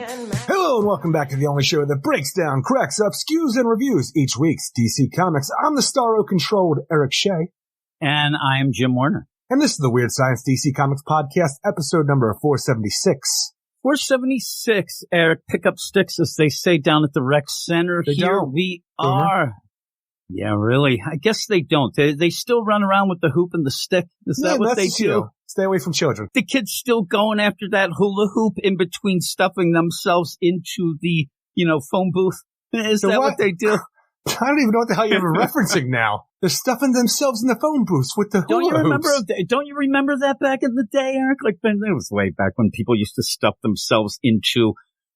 Hello and welcome back to the only show that breaks down, cracks up, skews, and reviews each week's DC Comics. I'm the Starro-controlled Eric Shea. And I am Jim Warner. And this is the Weird Science DC Comics Podcast, episode number 476. 476, Eric. Pick up sticks, as they say down at the rec center. Here we are. Yeah, really. I guess they don't. They still run around with the hoop and the stick. Is that what they do? Stay away from children. The kids still going after that hula hoop in between stuffing themselves into the, phone booth. Is that what they do? I don't even know what the hell you're referencing now. They're stuffing themselves in the phone booths with the hula hoops. Don't you remember that back in the day, Eric? Like, it was way back when people used to stuff themselves into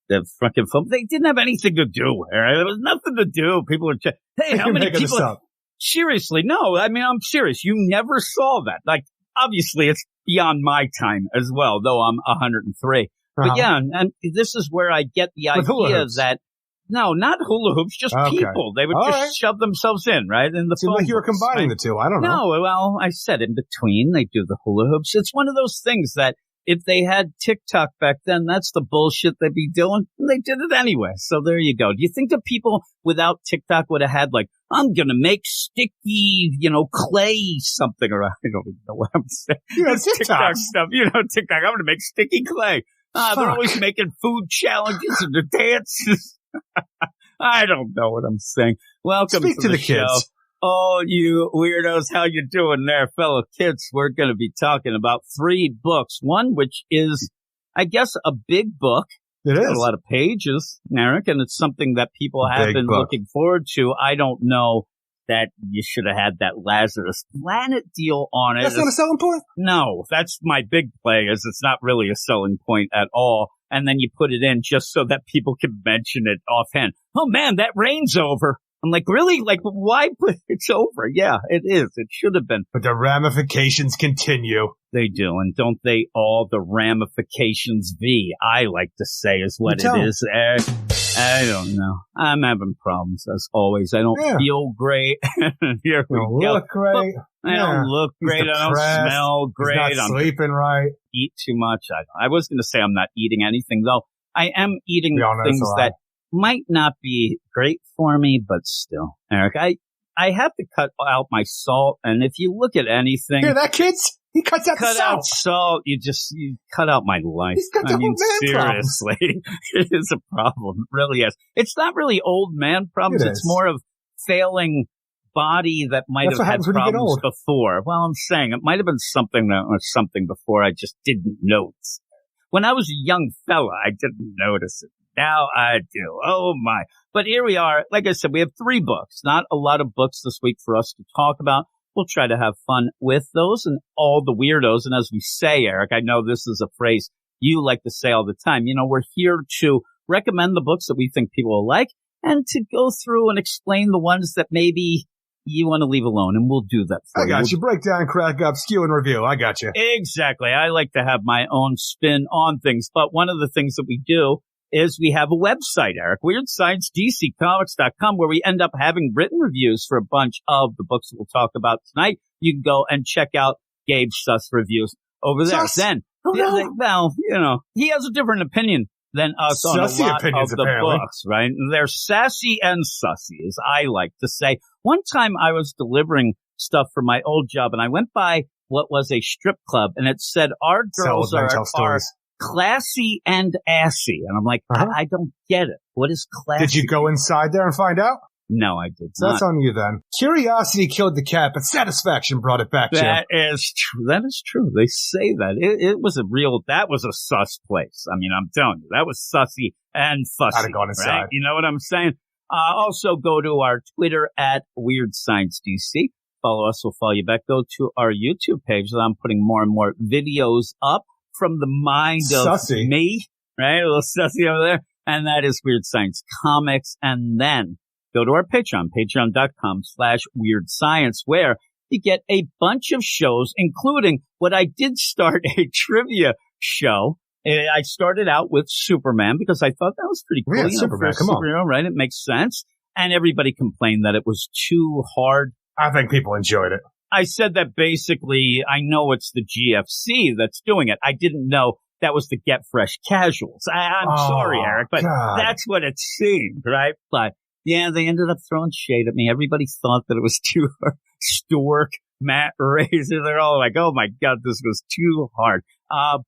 the frickin' phone. They didn't have anything to do, Eric. There was nothing to do. People were hey, how many people? Seriously, no. I mean, I'm serious. You never saw that. Like, obviously, it's beyond my time as well, though I'm 103. But yeah, and this is where I get the idea that, no, not hula hoops, just people. They would just shove themselves in, right? In the Seemed like you were combining the two. I don't know. No, well, I said in between, they do the hula hoops. It's one of those things that if they had TikTok back then, that's the bullshit they'd be doing. They did it anyway. So there you go. Do you think that people without TikTok would have had, like, I'm going to make sticky, clay something, or I don't even know what I'm saying. TikTok stuff. TikTok. I'm going to make sticky clay. They're always making food challenges and the dances. I don't know what I'm saying. Welcome to the show. Kids. Oh, you weirdos, how you doing there, fellow kids? We're going to be talking about 3 books. One, which is, I guess, a big book. It is. A lot of pages, Eric, and it's something that people have been looking forward to. I don't know that you should have had that Lazarus Planet deal on it. That's not a selling point? No, that's my big play, is it's not really a selling point at all. And then you put it in just so that people can mention it offhand. Oh, man, that rain's over. I'm like, really? Like, why put it's over? Yeah, it is. It should have been. But the ramifications continue. They do. And don't they all? The ramifications I like to say, is what it is. I don't know. I'm having problems, as always. I don't feel great. Here we go. Look great. I don't look great. I don't smell great. He's not sleeping right. Eat too much. I was going to say I'm not eating anything, though. I am eating things that might not be great for me, but still, Eric, I have to cut out my salt. And if you look at anything, hear that, kids? He cuts out the salt. Cut out salt. You cut out my life. He's got seriously, it is a problem. It really is. It's not really old man problems. It's more of failing body that might have had problems before. Well, I'm saying it might have been something before I just didn't notice. When I was a young fella, I didn't notice it. Now I do. Oh, my. But here we are. Like I said, we have 3 books. Not a lot of books this week for us to talk about. We'll try to have fun with those and all the weirdos. And as we say, Eric, I know this is a phrase you like to say all the time. We're here to recommend the books that we think people will like and to go through and explain the ones that maybe you want to leave alone, and we'll do that for you. I got you. Break down, crack up, skew, and review. I got you. Exactly. I like to have my own spin on things. But one of the things that we do is we have a website, Eric, WeirdScienceDCComics.com, where we end up having written reviews for a bunch of the books that we'll talk about tonight. You can go and check out Gabe's Sus reviews over there. Then, he has a different opinion than us on a lot of the books, right? They're sassy and sussy, as I like to say. One time I was delivering stuff for my old job, and I went by what was a strip club, and it said, our girls are classy and assy. And I'm like, I don't get it. What is classy? Did you go inside there and find out? No, I did not. That's on you then. Curiosity killed the cat, but satisfaction brought it back, Jim. That is true. That is true. They say that. It was that was a sus place. I mean, I'm telling you, that was sussy and fussy. I'd have gone inside. Right? You know what I'm saying? Also go to our Twitter at WeirdScienceDC. Follow us. We'll follow you back. Go to our YouTube page. I'm putting more and more videos up from the mind of me, right? A little sussy over there. And that is Weird Science Comics. And then go to our Patreon, patreon.com/Weird Science, where you get a bunch of shows, including what I did start a trivia show. I started out with Superman because I thought that was pretty cool. Yeah, Superman, come on. Right? It makes sense. And everybody complained that it was too hard. I think people enjoyed it. I said that basically I know it's the GFC that's doing it. I didn't know that was the Get Fresh casuals. I'm sorry, Eric, but that's what it seemed, right? But yeah, they ended up throwing shade at me. Everybody thought that it was too hard. Stork, Matt Razor, they're all like, oh my God, this was too hard.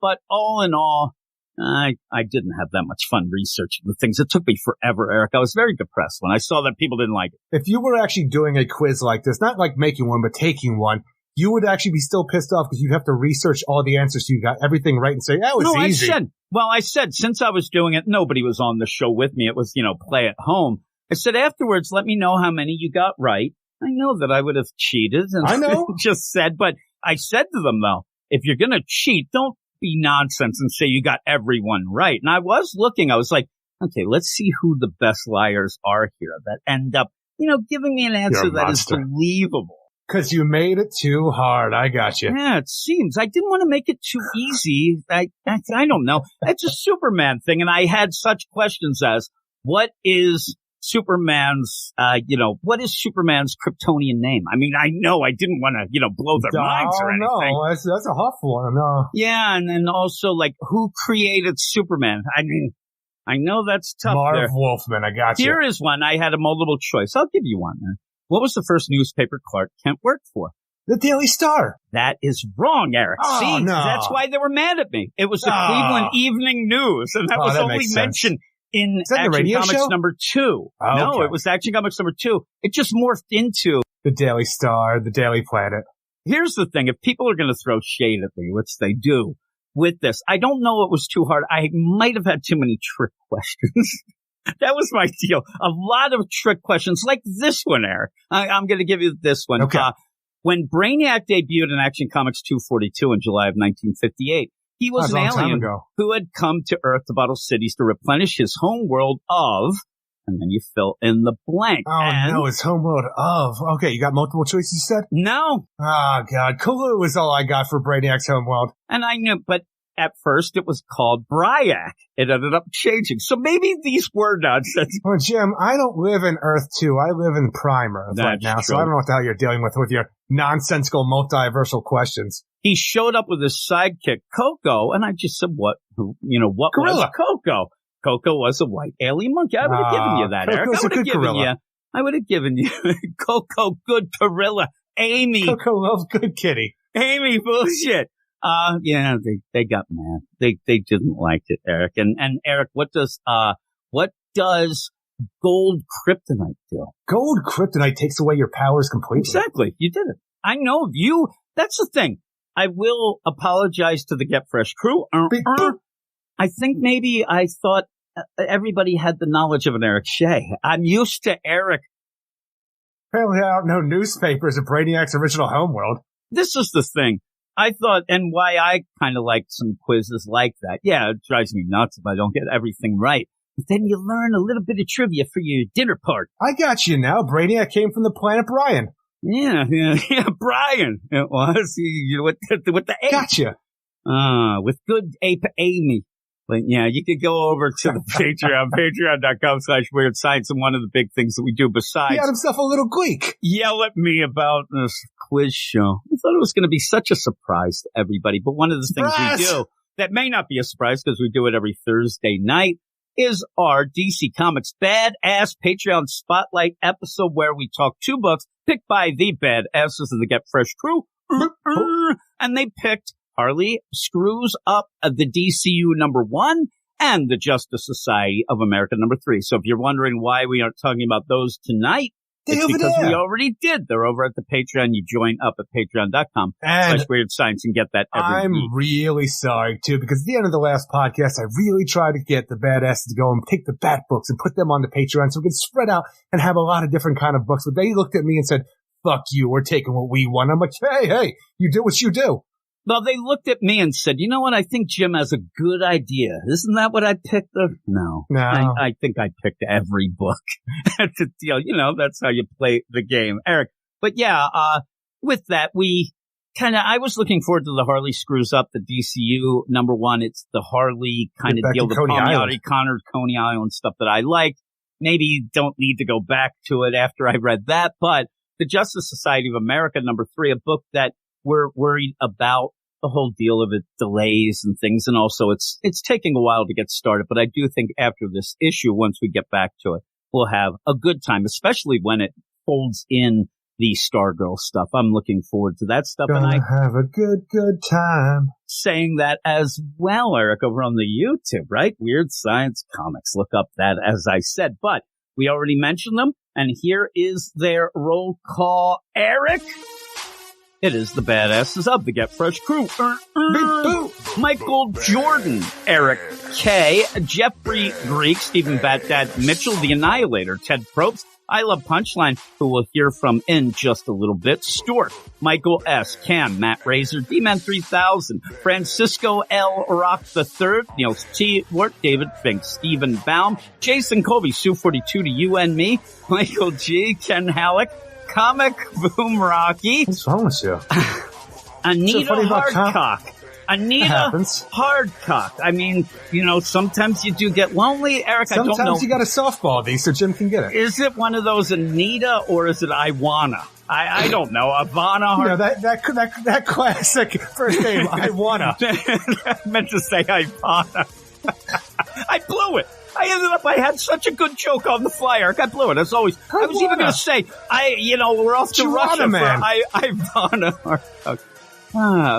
But all in all, I didn't have that much fun researching the things. It took me forever, Eric. I was very depressed when I saw that people didn't like it. If you were actually doing a quiz like this, not like making one, but taking one, you would actually be still pissed off because you'd have to research all the answers. So you got everything right and say, oh, it's easy. I said, since I was doing it, nobody was on the show with me. It was, play at home. I said, afterwards, let me know how many you got right. I know that I would have cheated. And I know. Just said, but I said to them, though, if you're going to cheat, don't be nonsense and say you got everyone right. And I was looking, I was like, okay, let's see who the best liars are here that end up, giving me an answer that is believable. Because you made it too hard. I got you. Yeah, it seems. I didn't want to make it too easy. I don't know. It's a Superman thing. And I had such questions as, what is Superman's, what is Superman's Kryptonian name? I mean, I know I didn't want to, blow their minds or anything. No, that's a tough one. No. Yeah, and then also, like, who created Superman? I mean, I know that's tough. Marv Wolfman, I got you. Here is one. I had a multiple choice. I'll give you one. What was the first newspaper Clark Kent worked for? The Daily Star. That is wrong, Eric. Oh, See, no. That's why they were mad at me. It was the Cleveland Evening News, and that was only mentioned in Action Comics number 2. Oh, no, okay. It was Action Comics number 2. It just morphed into the Daily Star, the Daily Planet. Here's the thing. If people are going to throw shade at me, which they do with this, I don't know it was too hard. I might have had too many trick questions. That was my deal. A lot of trick questions like this one, Eric. I'm going to give you this one. Okay. When Brainiac debuted in Action Comics 242 in July of 1958, he was an alien who had come to Earth to bottle cities to replenish his home world of, and then you fill in the blank. Oh, no, it's home world of. Okay, you got multiple choices, you said? No. Oh, God. Clue was all I got for Brainiac's home world. And I knew, but at first it was called Bryac. It ended up changing. So maybe these were nonsense. Well, Jim, I don't live in Earth 2. I live in Prime Earth right now, so I don't know what the hell you're dealing with your nonsensical multiversal questions. He showed up with his sidekick, Coco, and I just said, what was Coco? Coco was a white alien monkey. I would have given you that, Eric. I would have given you Coco, good gorilla. Amy. Coco loves good kitty. Amy, bullshit. They got mad. They didn't like it, Eric. And Eric, what does gold kryptonite do? Gold kryptonite takes away your powers completely. Exactly. You did it. I know you. That's the thing. I will apologize to the Get Fresh crew. I think maybe I thought everybody had the knowledge of an Eric Shea. I'm used to Eric. Apparently I don't know newspapers of Brainiac's original homeworld. This is the thing. I thought, and why I kind of like some quizzes like that. Yeah, it drives me nuts if I don't get everything right. But then you learn a little bit of trivia for your dinner party. I got you now. Brainiac came from the planet Brian. Yeah, Brian. It was with the ape. Gotcha. With good ape Amy. But yeah, you could go over to the Patreon, patreon.com/Weird Science. And one of the big things that we do besides. He had himself a little Greek. Yell at me about this quiz show. I thought it was going to be such a surprise to everybody. But one of the things we do that may not be a surprise because we do it every Thursday night is our DC Comics Badass Patreon Spotlight episode where we talk 2 books picked by the badasses of the Get Fresh crew. And they picked Harley Screws Up the DCU #1 and the Justice Society of America #3. So if you're wondering why we aren't talking about those tonight, it's because we already did. They're over at the Patreon. You join up at patreon.com/Weird Science and get that every week. I'm really sorry, too, because at the end of the last podcast, I really tried to get the badasses to go and pick the Bat books and put them on the Patreon so we could spread out and have a lot of different kind of books. But they looked at me and said, fuck you, we're taking what we want. I'm like, hey, you do what you do. Well, they looked at me and said, you know what? I think Jim has a good idea. Isn't that what I picked? No. I think I picked every book. That's a deal. That's how you play the game, Eric. But yeah, with that, I was looking forward to the Harley Screws Up, the DCU #1. It's the Harley kind of deal, the Connor Coney Island stuff that I liked. Maybe don't need to go back to it after I read that. But the Justice Society of America #3, a book that we're worried about the whole deal of it delays and things, and also it's taking a while to get started. But I do think after this issue, once we get back to it, we'll have a good time, especially when it folds in the Stargirl stuff. I'm looking forward to that stuff. Gonna have a good time. Saying that as well, Eric, over on the YouTube, right? Weird Science Comics. Look up that, as I said. But we already mentioned them, and here is their roll call, Eric. It is the badasses of the Get Fresh crew. Michael Jordan, Eric K., Jeffrey Greek, Stephen Bat-Dad Mitchell, The Annihilator, Ted Probst, I Love Punchline, who we'll hear from in just a little bit, Stork, Michael S., Cam, Matt Razor, D-Man 3000, Francisco L. Rock III, Neil T. Wart, David Fink, Stephen Baum, Jason Colby, Sue42 to you and me, Michael G., Ken Halleck, Comic Boom Rocky. What's wrong with you? Anita Hardcock. Anita Hardcock. I mean, sometimes you do get lonely, Eric. I don't know. Sometimes you got a softball these so Jim can get it. Is it one of those Anita or is it I wanna? I don't know. Ivana. That classic first name, I wanna. I meant to say Ivana. I blew it. I had such a good joke on the fly, Eric. I blew it, as always. I was even going to say, we're off to Russia man. for Ivana.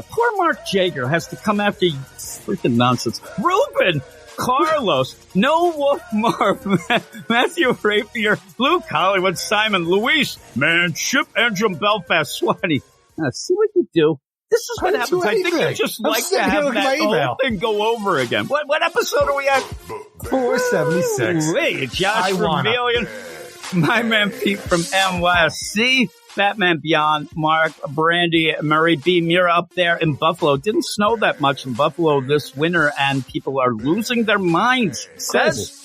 Poor Mark Jager has to come after you. Freaking nonsense. Ruben, Carlos, No Wolf Marv, Matthew Rapier, Luke Hollywood, Simon, Luis, Manship, Andrew Belfast, Swati. See what you do. This is what happens. I think you just like to have that whole thing go over again. What episode are we at? 476. Hey, Josh Vermillion, my man Pete from NYC, Batman Beyond, Mark, Brandy, Murray B. Mira up there in Buffalo. Didn't snow that much in Buffalo this winter, and people are losing their minds. Says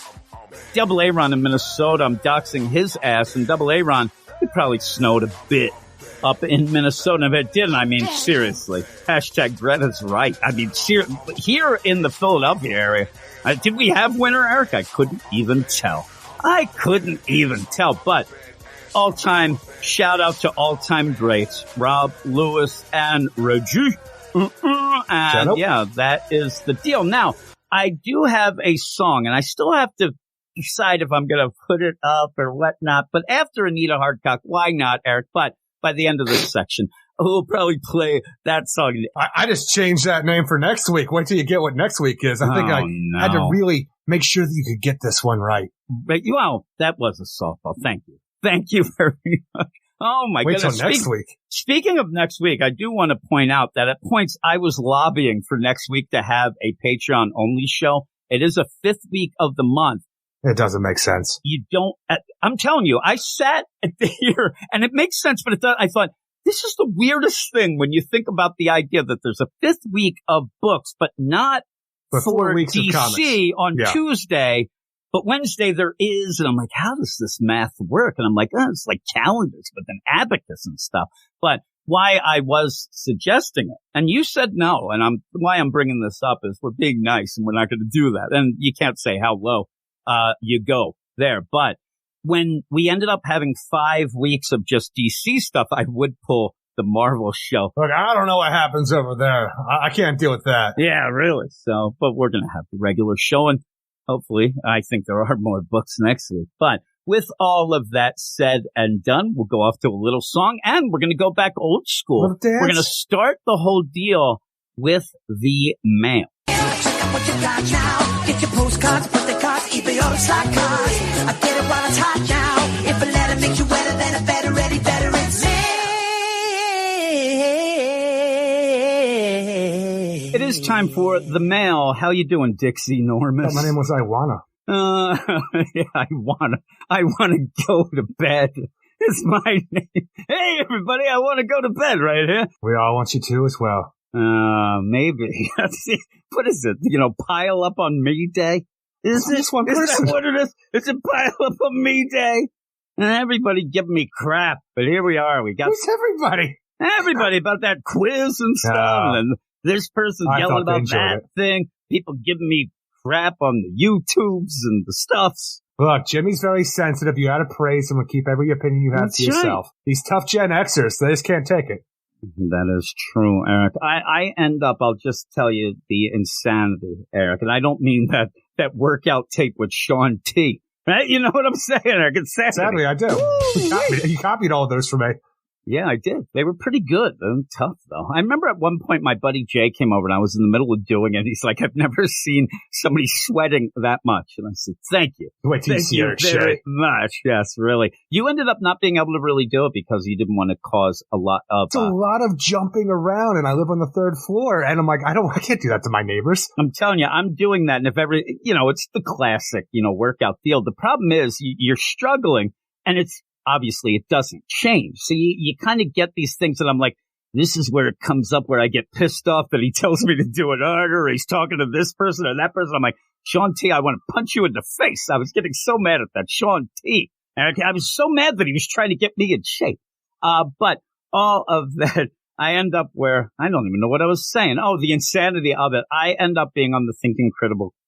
Double A-Ron in Minnesota. I'm doxing his ass, and Double A-Ron, it probably snowed a bit up in Minnesota. If it didn't, I mean, seriously. Hashtag Greta's right. I mean, here in the Philadelphia area, did we have winter, Eric? I couldn't even tell. But all-time shout-out to all-time greats, Rob, Lewis, and Reggie. And, yeah, that is the deal. Now, I do have a song, and I still have to decide if I'm going to put it up or whatnot. But after Anita Hardcock, why not, Eric? But by the end of this section, we'll probably play that song. I just changed that name for next week. Wait till you get what next week is. I think I had to really make sure that you could get this one right. But, that was a softball. Thank you. Thank you very much. Oh, my goodness. Wait till next week. Speaking of next week, I do want to point out that at points I was lobbying for next week to have a Patreon-only show. It is a 5th week of the month. It doesn't make sense. I'm telling you, I sat here, and it makes sense, but I thought, this is the weirdest thing when you think about the idea that there's a 5th week of books, but not for DC on Tuesday, but Wednesday there is. And I'm like, how does this math work? And I'm like, it's like calendars, but then abacus and stuff. But why I was suggesting it, and you said no, and why I'm bringing this up is we're being nice, and we're not going to do that. And you can't say how low you go there. But when we ended up having 5 weeks of just DC stuff, I would pull the Marvel show. Look, I don't know what happens over there. I can't deal with that. Yeah, really. So, but we're going to have the regular show, and hopefully, I think there are more books next week. But with all of that said and done, we'll go off to a little song, and we're going to go back old school. We're going to start the whole deal with the mail. What you got now? Get your postcards, birthday cards, eBay or slot cards. I get it while it's hot now. If a letter makes you wetter, then a better ready, better it's me. It is time for the mail. How you doing, Dixie Normus? My name was Iwana. Yeah, I wanna go to bed. It's my name. Hey, everybody, I want to go to bed right here. We all want you to as well. Maybe. What is it? Pile up on me day? Is this one person? Is that what it is? It's a pile up on me day. And everybody giving me crap. But here we are. We got Who's everybody? Everybody about that quiz and stuff. And this person yelling about that thing. People giving me crap on the YouTubes and the stuffs. Look, Jimmy's very sensitive. You gotta praise him and keep every opinion you have to yourself. These tough Gen Xers, they just can't take it. That is true, Eric. I end up, I'll just tell you the insanity, Eric. And I don't mean that workout tape with Sean T. Right? You know what I'm saying, Eric? Insanity. Sadly, I do. He copied all of those from me. Yeah, I did. They were pretty good. They were tough, though. I remember at one point my buddy Jay came over and I was in the middle of doing it. He's like, I've never seen somebody sweating that much. And I said, thank you. Wait till you see Eric very much. Yes, really. You ended up not being able to really do it because you didn't want to cause a lot of... It's a lot of jumping around, and I live on the 3rd floor, and I'm like, I can't do that to my neighbors. I'm telling you, I'm doing that, and if ever, it's the classic, workout field. The problem is you're struggling, and it's obviously it doesn't change. So you kind of get these things that I'm like, this is where it comes up where I get pissed off that he tells me to do it harder, or he's talking to this person or that person. I'm like, Sean T, I want to punch you in the face. I was getting so mad at that Sean T. And I was so mad that he was trying to get me in shape. But all of that, I end up where I don't even know what I was saying. Oh, the insanity of it. I end up being on the Thinking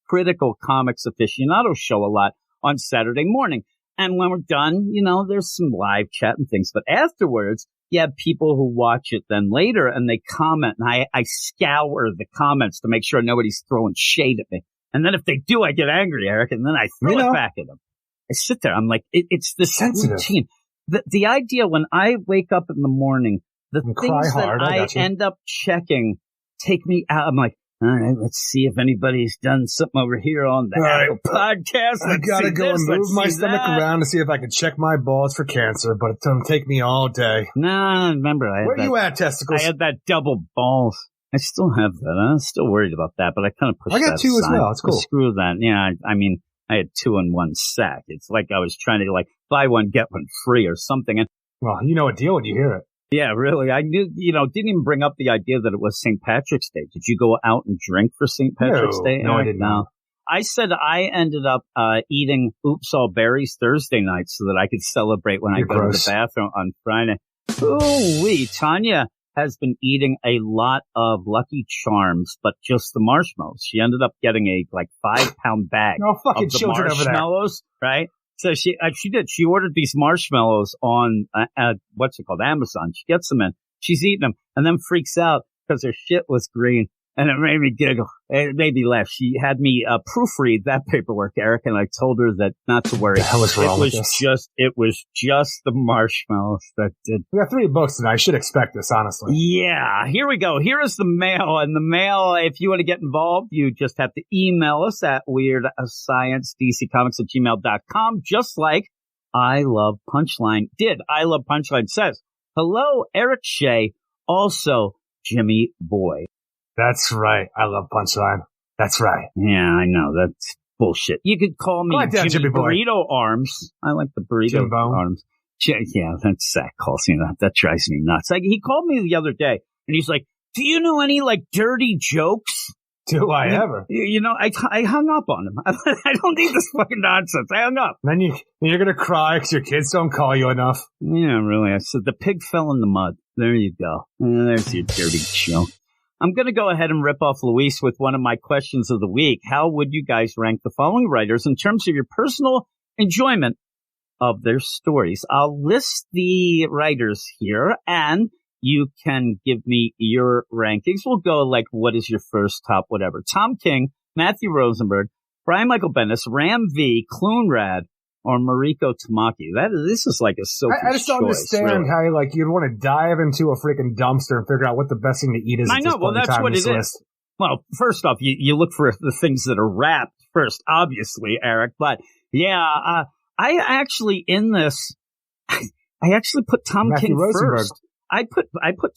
Critical Comics Aficionado show a lot on Saturday morning. And when we're done, there's some live chat and things. But afterwards, you have people who watch it then later and they comment. And I scour the comments to make sure nobody's throwing shade at me. And then if they do, I get angry, Eric. And then I throw it back at them. I sit there. I'm like, it's this routine. The idea when I wake up in the morning, the things that I end up checking take me out. I'm like, all right, let's see if anybody's done something over here on the Apple podcast. I gotta go and move my stomach around to see if I can check my balls for cancer, but it's gonna take me all day. Nah, remember, where are you at, testicles? I had that double balls. I still have that. I'm still worried about that, but I kind of pushed that aside. I got 2 as well. It's cool. Screw that. Yeah, I mean, I had 2 in 1 sack. It's like I was trying to buy one, get one free or something. And well, you know a deal when you hear it. Yeah, really. I knew, didn't even bring up the idea that it was St. Patrick's Day. Did you go out and drink for St. Patrick's Day? No, I didn't. No. I said I ended up eating Oops All Berries Thursday night so that I could celebrate when I go to the bathroom on Friday. Ooh-wee. Tanya has been eating a lot of Lucky Charms, but just the marshmallows. She ended up getting a 5-pound bag of the marshmallows, right? So she did. She ordered these marshmallows on, what's it called? Amazon. She gets them in. She's eating them and then freaks out because her shit was green. And it made me giggle. It made me laugh. She had me proofread that paperwork, Eric, and I told her that not to worry. The hell is wrong with this? It was just the marshmallows that did. We got 3 books tonight. I should expect this, honestly. Yeah. Here we go. Here is the mail. And the mail, if you want to get involved, you just have to email us at weirdScienceDCComics@gmail.com, just like I Love Punchline did. I Love Punchline says, hello, Eric Shea, also Jimmy Boy. That's right. I Love Punchline. That's right. Yeah, I know. That's bullshit. You could call me Jimmy Burrito Arms. I like the burrito arms. Yeah, that's Zach calls me that. That drives me nuts. He called me the other day, and he's like, do you know any, dirty jokes? Do I ever? I hung up on him. I don't need this fucking nonsense. I hung up. Then you're going to cry because your kids don't call you enough. Yeah, really. I said, the pig fell in the mud. There you go. There's your dirty joke. I'm going to go ahead and rip off Luis with one of my questions of the week. How would you guys rank the following writers in terms of your personal enjoyment of their stories? I'll list the writers here, and you can give me your rankings. We'll go what is your first top, whatever. Tom King, Matthew Rosenberg, Brian Michael Bendis, Ram V, Clunrad, or Mariko Tamaki. This is like a Sophie's I just don't understand how you'd want to dive into a freaking dumpster and figure out what the best thing to eat is. I know. Well, that's what it is. Well, first off, you look for the things that are wrapped first, obviously, Eric. But yeah, I actually in this, I actually put Tom Matthew King Rosenberg. First. I put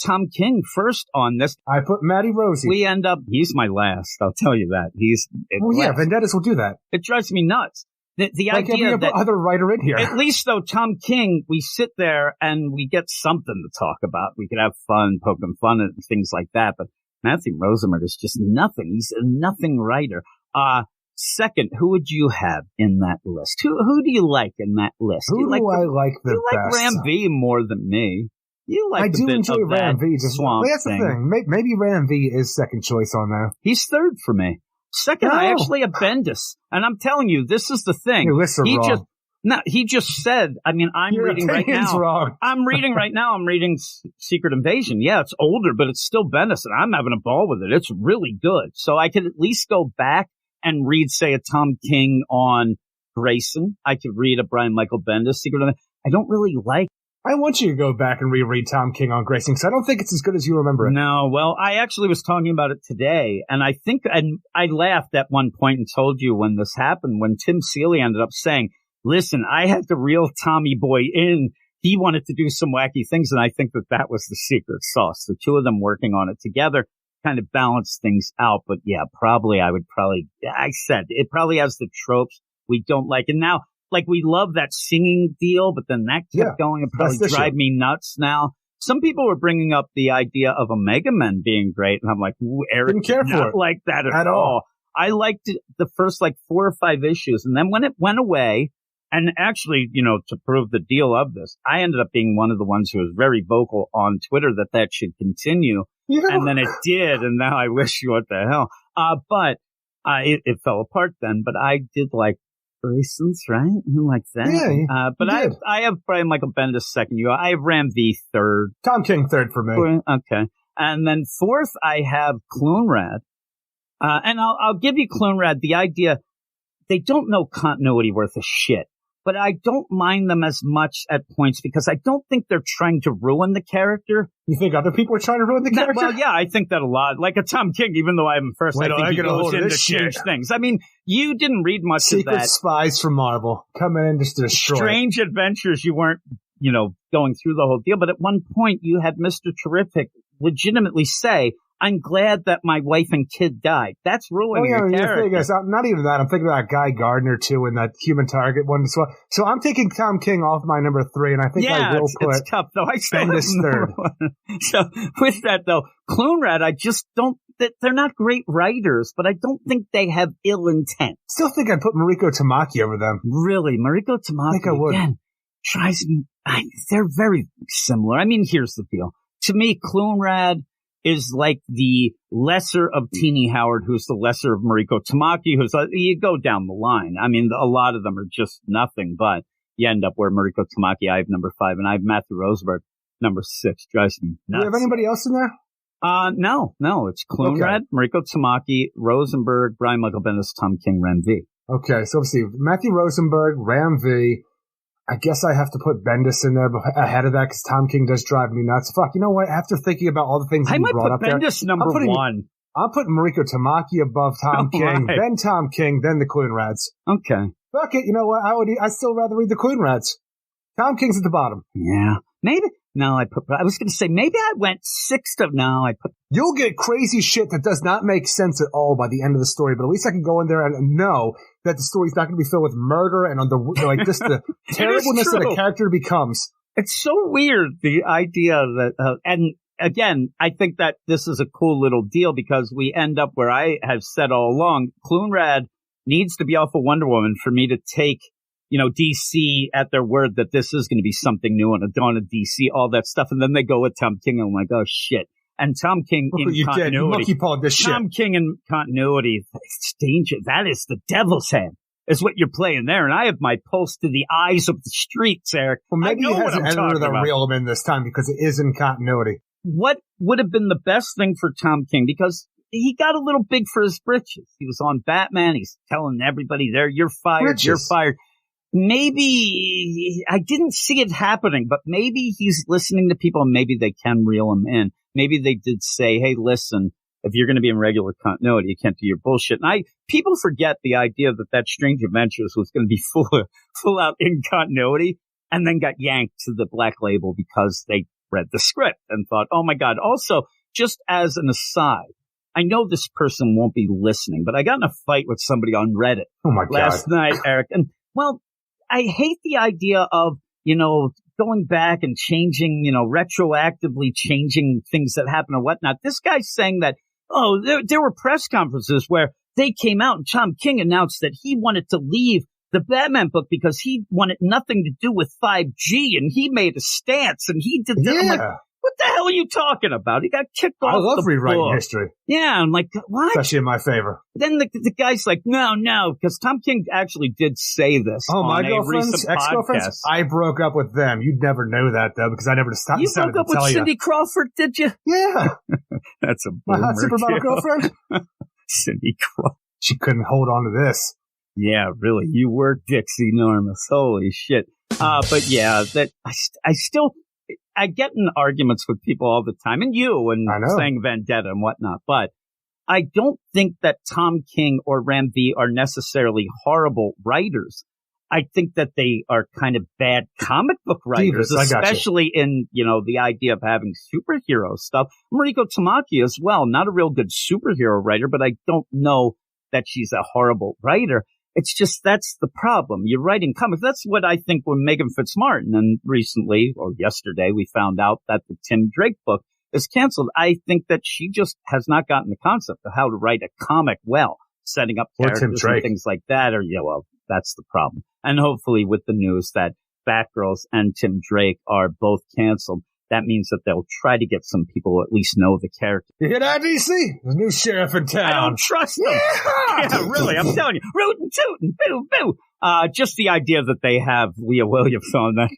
Tom King first on this. I put Matty Rosie. We end up. He's my last. I'll tell you that. Yeah, Vendettas will do that. It drives me nuts. The idea that other writer in here. At least though, Tom King, we sit there and we get something to talk about. We can have fun, poking fun and things like that. But Matthew Rosenberg is just nothing. He's a nothing writer. Second, who would you have in that list? Who do you like in that list? Who do I like the best? You like Ram V more than me. You like I do enjoy Ram V. That's the thing. Maybe Ram V is second choice on there. He's third for me. Second, I actually have Bendis. And I'm telling you, this is the thing. Your lists are wrong. No, he just said, I mean, I'm reading right now. Wrong. I'm reading Secret Invasion. Yeah, it's older, but it's still Bendis, and I'm having a ball with it. It's really good. So I could at least go back and read, say, a Tom King on Grayson. I could read a Brian Michael Bendis Secret Invasion. I don't really like. I want you to go back and reread Tom King on Grayson, because I don't think it's as good as you remember it. No, well, I actually was talking about it today, and I think, and I laughed at one point and told you when this happened, when Tim Seeley ended up saying, listen, I had to reel Tommy Boy in. He wanted to do some wacky things, and I think that was the secret sauce. The two of them working on it together kind of balanced things out. But yeah, I said, it probably has the tropes we don't like. And now, like, we love that singing deal, but then that kept going and probably drive me nuts now. Some people were bringing up the idea of Omega Men being great, and I'm like, Eric, didn't care for it like that at all. I liked the first, 4 or 5 issues, and then when it went away, and actually, to prove the deal of this, I ended up being one of the ones who was very vocal on Twitter that should continue, and then it did, and now I wish what the hell. But it fell apart then, but I did like Grayson's, right? You like that? Yeah, but I have Brian Michael Bendis second. I have Ram V third. Tom King third for me. Okay. And then fourth, I have Clunrad. And I'll give you Clunrad. The idea, they don't know continuity worth a shit. But I don't mind them as much at points because I don't think they're trying to ruin the character. You think other people are trying to ruin the character? Well, yeah, I think that a lot. Like a Tom King, even though I'm first, I think he goes in to change things. I mean, you didn't read much of that. Secret spies from Marvel coming in just to destroy. Strange Adventures, you weren't, going through the whole deal. But at one point, you had Mr. Terrific legitimately say, I'm glad that my wife and kid died. That's ruining the character. Not even that. I'm thinking about Guy Gardner, too, in that Human Target one as well. So I'm taking Tom King off my number 3, and I think I will put it's tough, though. I still Bendis third. So with that, though, Clunrad, I just don't – they're not great writers, but I don't think they have ill intent. Still think I'd put Mariko Tamaki over them. Really? Mariko Tamaki, I think I would. Again, tries me – they're very similar. I mean, here's the deal. To me, Clunrad – is like the lesser of Teenie Howard, who's the lesser of Mariko Tamaki, you go down the line. I mean, a lot of them are just nothing, but you end up where Mariko Tamaki, I have number 5, and I have Matthew Rosenberg, number 6. Drives me nuts. Do you have anybody else in there? No, it's Clunrad, Mariko Tamaki, Rosenberg, Brian Michael Bendis, Tom King, Ram V. Okay, so let's see. Matthew Rosenberg, Ram V. I guess I have to put Bendis in there ahead of that because Tom King does drive me nuts. Fuck, you know what? After thinking about all the things you brought up there, I might put Bendis number 1. I'm putting Mariko Tamaki above Tom King, then Tom King, then the Clunrads. Okay. Fuck it, you know what? I'd still rather read the Clunrads. Tom King's at the bottom. Yeah. Maybe. No, I was going to say, maybe I went 6th of now. You'll get crazy shit that does not make sense at all by the end of the story, but at least I can go in there and know that the story's not going to be filled with murder and just the terribleness that a character becomes. It's so weird, the idea that, and again, I think that this is a cool little deal because we end up where I have said all along, Clunrad needs to be off of Wonder Woman for me to take DC at their word that this is going to be something new and a dawn of DC, all that stuff. And then they go with Tom King and I'm like, oh shit. And Tom King in continuity. Tom King in continuity. It's danger. That is the devil's hand is what you're playing there. And I have my pulse to the eyes of the streets, Eric. Well, maybe he has an editor that reel him in this time because it is in continuity. What would have been the best thing for Tom King? Because he got a little big for his britches. He was on Batman. He's telling everybody there, you're fired, you're fired. Maybe I didn't see it happening, but maybe he's listening to people and maybe they can reel him in. Maybe they did say, hey, listen, if you're going to be in regular continuity, you can't do your bullshit. And people forget the idea that Strange Adventures was going to be full out in continuity and then got yanked to the Black Label because they read the script and thought, oh my God. Also, just as an aside, I know this person won't be listening, but I got in a fight with somebody on Reddit last night, Eric. And well, I hate the idea of, going back and changing, retroactively changing things that happen or whatnot. This guy's saying that, there were press conferences where they came out and Tom King announced that he wanted to leave the Batman book because he wanted nothing to do with 5G and he made a stance and he did that. Yeah. I'm like, what the hell are you talking about? He got kicked off. I love rewriting history. Yeah, I'm like, what? Especially in my favor. Then the guy's like, no, because Tom King actually did say this. Oh, on my girlfriends, ex-girlfriends? I broke up with them. You'd never know that, though, because I never decided to tell you. You broke up with Cindy Crawford, did you? Yeah. That's a my hot supermodel girlfriend. Cindy Crawford. She couldn't hold on to this. Yeah, really. You were Dixie Normus. Holy shit. But yeah, that I get in arguments with people all the time, and saying vendetta and whatnot, but I don't think that Tom King or Ram V are necessarily horrible writers. I think that they are kind of bad comic book writers, especially in, the idea of having superhero stuff. Mariko Tamaki as well, not a real good superhero writer, but I don't know that she's a horrible writer. It's just, that's the problem. You're writing comics. That's what I think with Megan Fitzmartin. And recently, or yesterday, we found out that the Tim Drake book is canceled. I think that she just has not gotten the concept of how to write a comic well, setting up characters and things like that. That's the problem. And hopefully with the news that Batgirls and Tim Drake are both canceled, that means that they'll try to get some people who at least know the character. You hear that, DC? The new sheriff in town. I don't trust them. Yeah, really. I'm telling you. Rootin' tootin', boo, boo. Just the idea that they have Leah Williams on that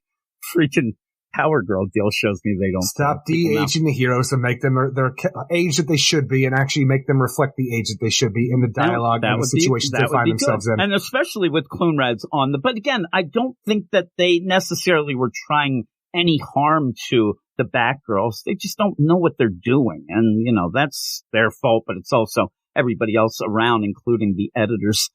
freaking Power Girl deal shows me they don't. Stop de-aging the heroes and make them their age that they should be and actually make them reflect the age that they should be in the dialogue and the situations they find themselves in. And especially with Clunrads on but again, I don't think that they necessarily were trying any harm to the Batgirls. They just don't know what they're doing. And, that's their fault, but it's also everybody else around, including the editors.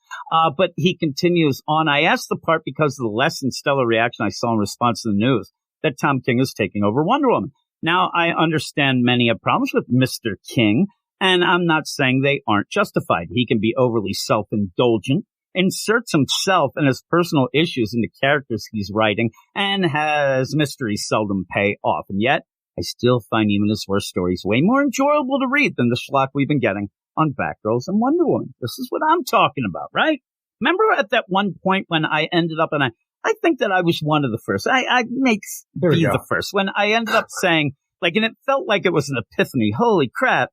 But he continues on. I asked the part because of the less than stellar reaction I saw in response to the news that Tom King is taking over Wonder Woman. Now, I understand many have problems with Mr. King, and I'm not saying they aren't justified. He can be overly self-indulgent, inserts himself and his personal issues into characters he's writing, and has mysteries seldom pay off. And yet, I still find even his worst stories way more enjoyable to read than the schlock we've been getting on Batgirls and Wonder Woman. This is what I'm talking about, right? Remember at that one point when I ended up, and I think that I was one of the first. I make be the first. When I ended up saying, and it felt like it was an epiphany. Holy crap,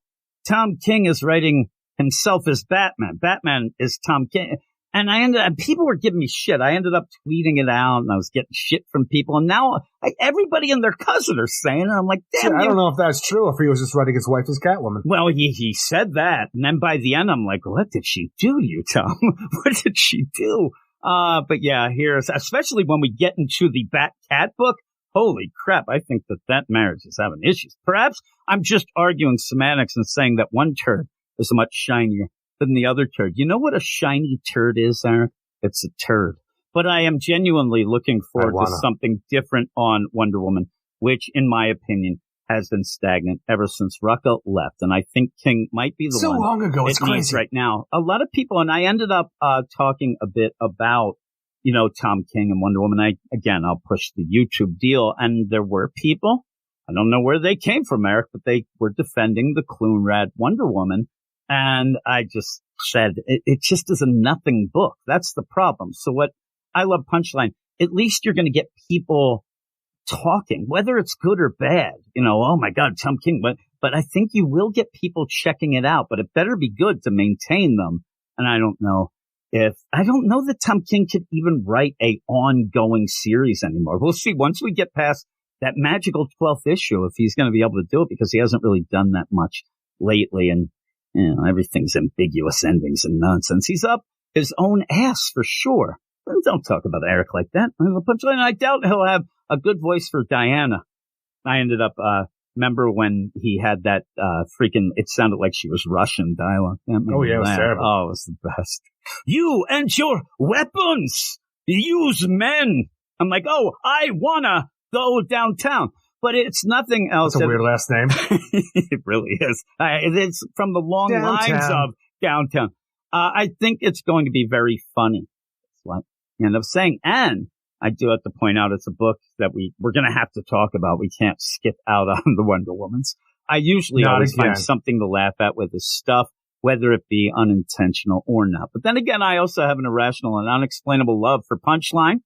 Tom King is writing himself as Batman. Batman is Tom King. And people were giving me shit. I ended up tweeting it out, and I was getting shit from people. And now everybody and their cousin are saying it. I'm like, damn. I don't know if that's true, if he was just writing his wife as Catwoman. Well, he said that. And then by the end, I'm like, what did she do to you, Tom? What did she do? But yeah, here's, especially when we get into the Bat-Cat book. Holy crap. I think that marriage is having issues. Perhaps I'm just arguing semantics and saying that one turd is much shinier than the other turd. You know what a shiny turd is, Eric? It's a turd. But I am genuinely looking forward to something different on Wonder Woman, which, in my opinion, has been stagnant ever since Rucka left. And I think King might be the one. So long ago, it's crazy. Right now. A lot of people, and I ended up talking a bit about, Tom King and Wonder Woman. I'll push the YouTube deal. And there were people, I don't know where they came from, Eric, but they were defending the Clunrad Wonder Woman. And I just said, it just is a nothing book. That's the problem. So what I love Punchline, at least you're going to get people talking, whether it's good or bad. Oh my God, Tom King. But I think you will get people checking it out, but it better be good to maintain them. And I don't know that Tom King could even write a ongoing series anymore. We'll see once we get past that magical 12th issue, if he's going to be able to do it, because he hasn't really done that much lately. And everything's ambiguous endings and nonsense. He's up his own ass for sure. Don't talk about Eric like that. I doubt he'll have a good voice for Diana. I ended up, remember when he had that it sounded like she was Russian dialogue. Oh, yeah, it was terrible. Oh, it was the best. You and your weapons, use men. I'm like, oh, I wanna go downtown. But it's nothing else. That's a weird last name. It really is. It's from the long lines of downtown. I think it's going to be very funny. That's what I end up saying. And I do have to point out it's a book that we're going to have to talk about. We can't skip out on the Wonder Womans. I usually always find something to laugh at with this stuff, whether it be unintentional or not. But then again, I also have an irrational and unexplainable love for Punchline.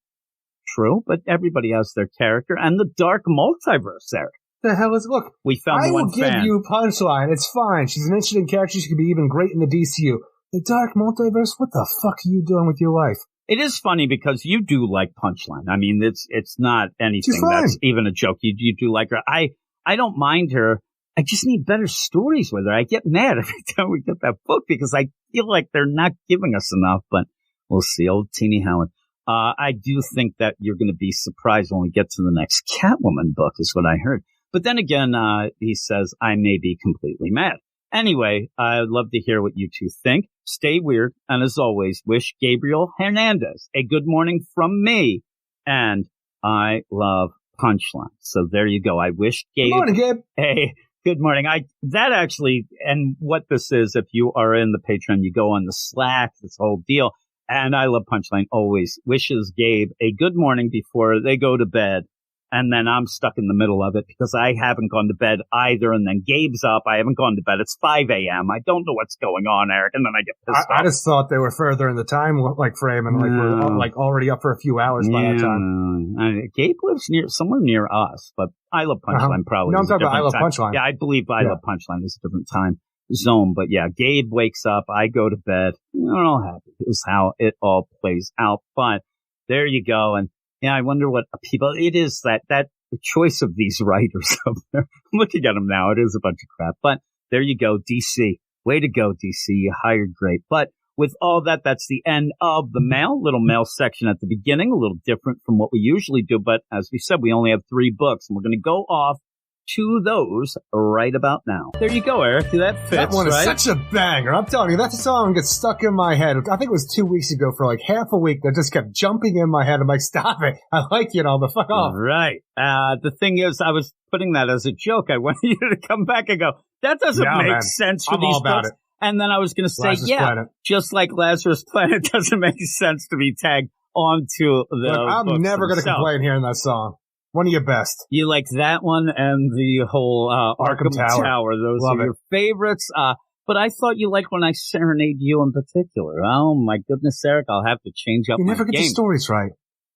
True, but everybody has their character and the dark multiverse there. The hell is look? We found one fan. I will give you Punchline. It's fine. She's an interesting character. She could be even great in the DCU. The Dark Multiverse. What the fuck are you doing with your life? It is funny because you do like Punchline. I mean, it's not anything that's even a joke. You do like her. I don't mind her. I just need better stories with her. I get mad every time we get that book because I feel like they're not giving us enough. But we'll see. Old Teeny Howard. I do think that you're going to be surprised when we get to the next Catwoman book, is what I heard. But then again, he says, I may be completely mad. Anyway, I'd love to hear what you two think. Stay weird. And as always, wish Gabriel Hernandez a good morning from me. And I love Punchline. So there you go. I wish Gabe good morning, Gabe. a good morning. That actually, and what this is, if you are in the Patreon, you go on the Slack, this whole deal. And I love Punchline always wishes Gabe a good morning before they go to bed. And then I'm stuck in the middle of it because I haven't gone to bed either. And then Gabe's up. I haven't gone to bed. It's 5 a.m. I don't know what's going on, Eric. And then I get pissed off. I just thought they were further in the time frame and we're already up for a few hours by that time. Gabe lives somewhere near us, but I Love Punchline probably. No, I'm talking about I Love Punchline. Yeah, I believe I Love Punchline is a different time zone. But yeah, Gabe wakes up. I go to bed. I'm all happy. Is how it all plays out. But there you go. And yeah, I wonder what people, it is that the choice of these writers up there. I'm looking at them now. It is a bunch of crap. But there you go, DC. Way to go, DC. You hired great. But with all that, that's the end of the mail. Little mail section at the beginning, a little different from what we usually do. But as we said, we only have 3 books, and we're going to go off to those right about now. There you go, Eric. That fits, that one is right? such a banger. I'm telling you, that song gets stuck in my head. I think it was 2 weeks ago for like half a week that just kept jumping in my head. I'm like, stop it. I like but fuck off. Right. The thing is, I was putting that as a joke. I wanted you to come back and go, that doesn't make sense for these books. And then I was going to say, Planet. Just like Lazarus Planet doesn't make sense to be tagged onto the I'm never going to complain hearing that song. One of your best. You like that one and the whole Arkham Tower. Those are your favorites. But I thought you liked when I serenade you in particular. Oh, my goodness, Eric. I'll have to change up my game. You never get the stories right.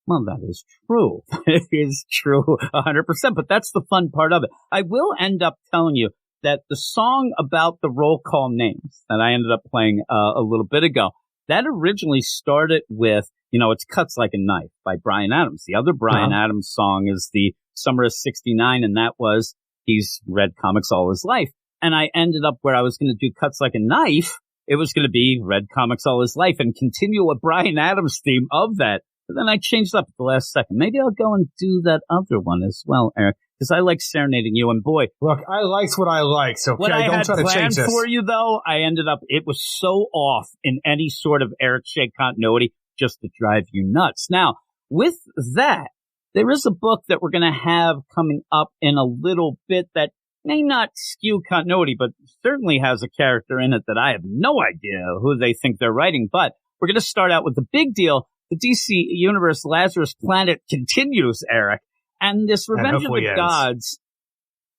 Well, that is true. It is true 100%. But that's the fun part of it. I will end up telling you that the song about the roll call names that I ended up playing a little bit ago, that originally started with, it's Cuts Like a Knife by Bryan Adams. The other Bryan Adams song is the Summer of 69, and that was, he's read comics all his life. And I ended up where I was going to do Cuts Like a Knife. It was going to be read comics all his life and continue a Bryan Adams theme of that. But then I changed up at the last second. Maybe I'll go and do that other one as well, Eric, because I like serenading you. And boy, look, I liked what I liked. So what I don't had try to change planned this. For you, though, I ended up, it was so off in any sort of Eric Shea continuity just to drive you nuts. Now, with that, there is a book that we're going to have coming up in a little bit that may not skew continuity, but certainly has a character in it that I have no idea who they think they're writing. But we're going to start out with the big deal. The DC Universe Lazarus Planet continues, Eric. And this Revenge of the Gods,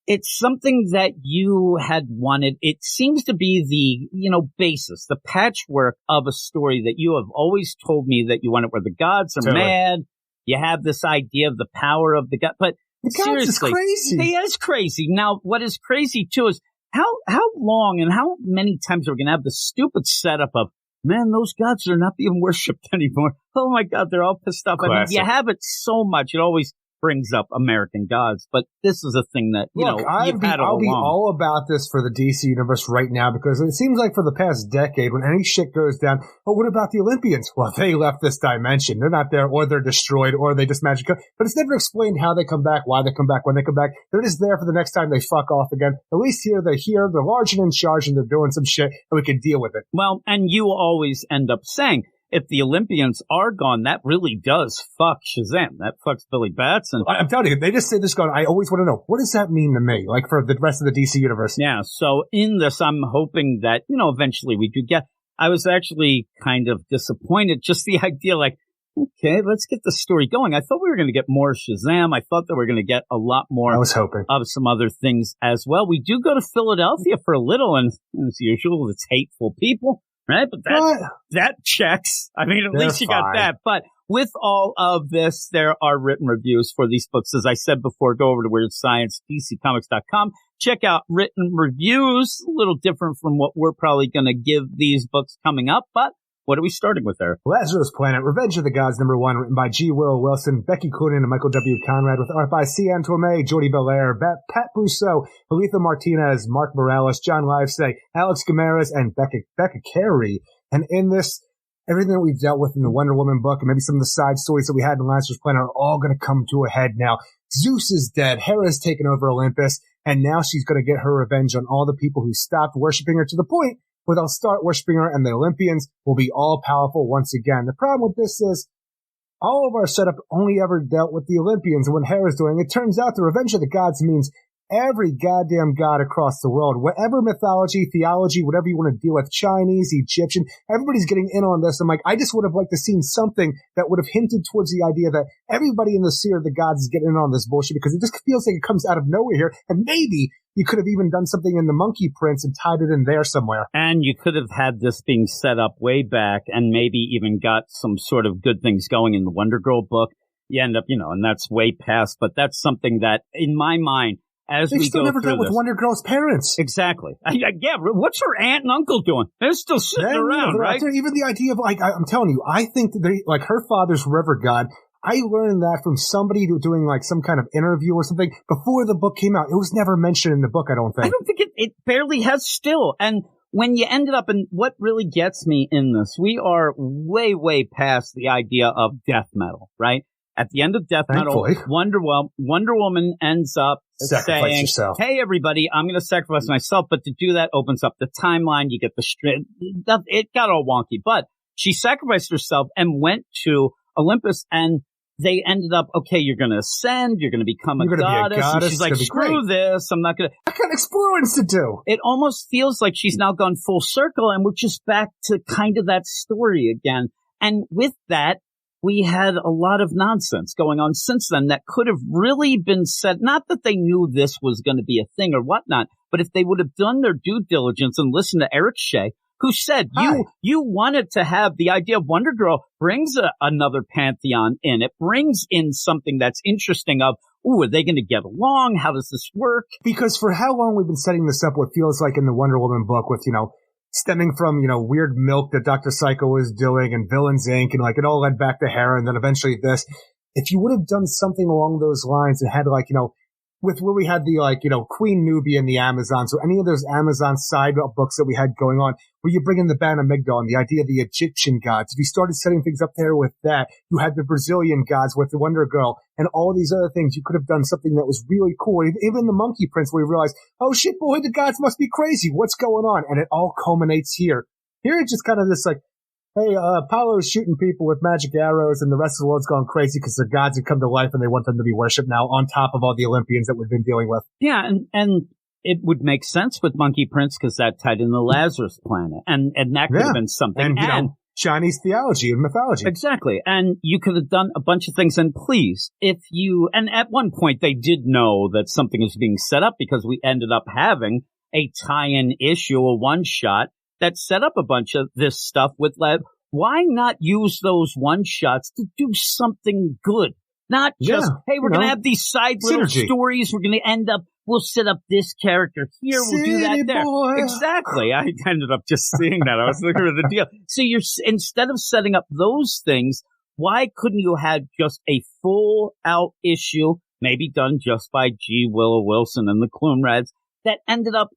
it's something that you had wanted. It seems to be the, basis, the patchwork of a story that you have always told me that you wanted, where the gods are mad. You have this idea of the power of the god, but the gods is crazy. He is crazy. Now, what is crazy too is how long and how many times are we going to have the stupid setup of, man, those gods are not being worshipped anymore. Oh my God, they're all pissed off. I mean, you have it so much. It always brings up American gods, but this is a thing that, I'll be all about this for the DC Universe right now, because it seems like for the past decade, when any shit goes down, what about the Olympians? Well, they left this dimension. They're not there, or they're destroyed, or they just magically come. But it's never explained how they come back, why they come back, when they come back. They're just there for the next time they fuck off again. At least here, they're large and in charge, and they're doing some shit, and we can deal with it. Well, and you always end up saying, if the Olympians are gone, that really does fuck Shazam. That fucks Billy Batson. I'm telling you, they just say this going, I always want to know, what does that mean to me? Like for the rest of the DC Universe. Yeah, so in this, I'm hoping that, eventually we do get, I was actually kind of disappointed. Just the idea, like, okay, let's get the story going. I thought we were going to get more Shazam. I thought that we were going to get a lot more I was hoping. Of some other things as well. We do go to Philadelphia for a little, and as usual, it's hateful people. Right, but that checks. I mean, at least you got that. But with all of this, there are written reviews for these books. As I said before, go over to Weird Science, DCComics.com. Check out written reviews, a little different from what we're probably going to give these books coming up, but what are we starting with there? Lazarus Planet, Revenge of the Gods, #1, written by G. Will Wilson, Becky Cloonan, and Michael W. Conrad, with art by Cian Tormé, Jordi Belair, Pat Brousseau, Aletha Martinez, Mark Morales, John Livesay, Alex Gamares, and Becca Carey. And in this, everything that we've dealt with in the Wonder Woman book, and maybe some of the side stories that we had in Lazarus Planet, are all going to come to a head now. Zeus is dead, Hera's taken over Olympus, and now she's going to get her revenge on all the people who stopped worshiping her, to the point where they'll start worshiping her, and the Olympians will be all-powerful once again. The problem with this is, all of our setup only ever dealt with the Olympians and what Hera's doing. It turns out the Revenge of the Gods means every goddamn god across the world, whatever mythology, theology, whatever you want to deal with, Chinese, Egyptian, everybody's getting in on this. I'm like, I just would have liked to seen something that would have hinted towards the idea that everybody in the sphere of the gods is getting in on this bullshit, because it just feels like it comes out of nowhere here. And maybe you could have even done something in the Monkey Prince and tied it in there somewhere. And you could have had this being set up way back and maybe even got some sort of good things going in the Wonder Girl book. You end up, and that's way past, but that's something that, in my mind, as they we still go never through dealt with this. Wonder Girl's parents. Exactly. Yeah, what's her aunt and uncle doing? They're still sitting around, right? Even the idea of, I'm telling you, I think that her father's river god, I learned that from somebody doing some kind of interview or something before the book came out. It was never mentioned in the book, I don't think. I don't think it barely has still. And when you ended up, and what really gets me in this, we are way, way past the idea of death metal, right? At the end of Death Metal, Wonder Woman ends up saying, yourself. Hey, everybody, I'm going to sacrifice myself. But to do that opens up the timeline. You get it got all wonky. But she sacrificed herself and went to Olympus, and they ended up, okay, you're going to ascend. You're going to become a goddess. And she's like, screw this. I'm not going to. I got explorers to do. It almost feels like she's now gone full circle, and we're just back to kind of that story again. And with that, we had a lot of nonsense going on since then that could have really been said. Not that they knew this was going to be a thing or whatnot, but if they would have done their due diligence and listened to Eric Shea, who said, you wanted to have the idea of Wonder Girl brings another pantheon in. It brings in something that's interesting of, are they going to get along? How does this work? Because for how long we've been setting this up, what feels like in the Wonder Woman book with, stemming from, weird milk that Dr. Psycho was doing and Villains Inc. and it all led back to Hera and then eventually this. If you would have done something along those lines and had with where we had the Queen Nubia and the Amazons, or any of those Amazon side books that we had going on, where you bring in the Bana Migdal and the idea of the Egyptian gods. If you started setting things up there with that, you had the Brazilian gods with the Wonder Girl and all these other things. You could have done something that was really cool. Even the Monkey Prince, where you realize, oh shit, boy, the gods must be crazy. What's going on? And it all culminates here. Here it's just kind of this hey, Apollo's shooting people with magic arrows and the rest of the world's gone crazy because their gods have come to life and they want them to be worshipped now on top of all the Olympians that we've been dealing with. Yeah, and it would make sense with Monkey Prince because that tied in the Lazarus Planet. And that could have been something. And Chinese theology and mythology. Exactly. And you could have done a bunch of things. And please, and at one point they did know that something was being set up because we ended up having a tie-in issue, a one-shot, that set up a bunch of this stuff with why not use those one-shots to do something good? Not just, hey, we're going to have these side little stories. We're going to end up, we'll set up this character here. We'll do that there. Boy. Exactly. I ended up just seeing that. I was looking at the deal. So instead of setting up those things, why couldn't you have just a full out issue, maybe done just by G. Willow Wilson and the Clunrads, that ended up,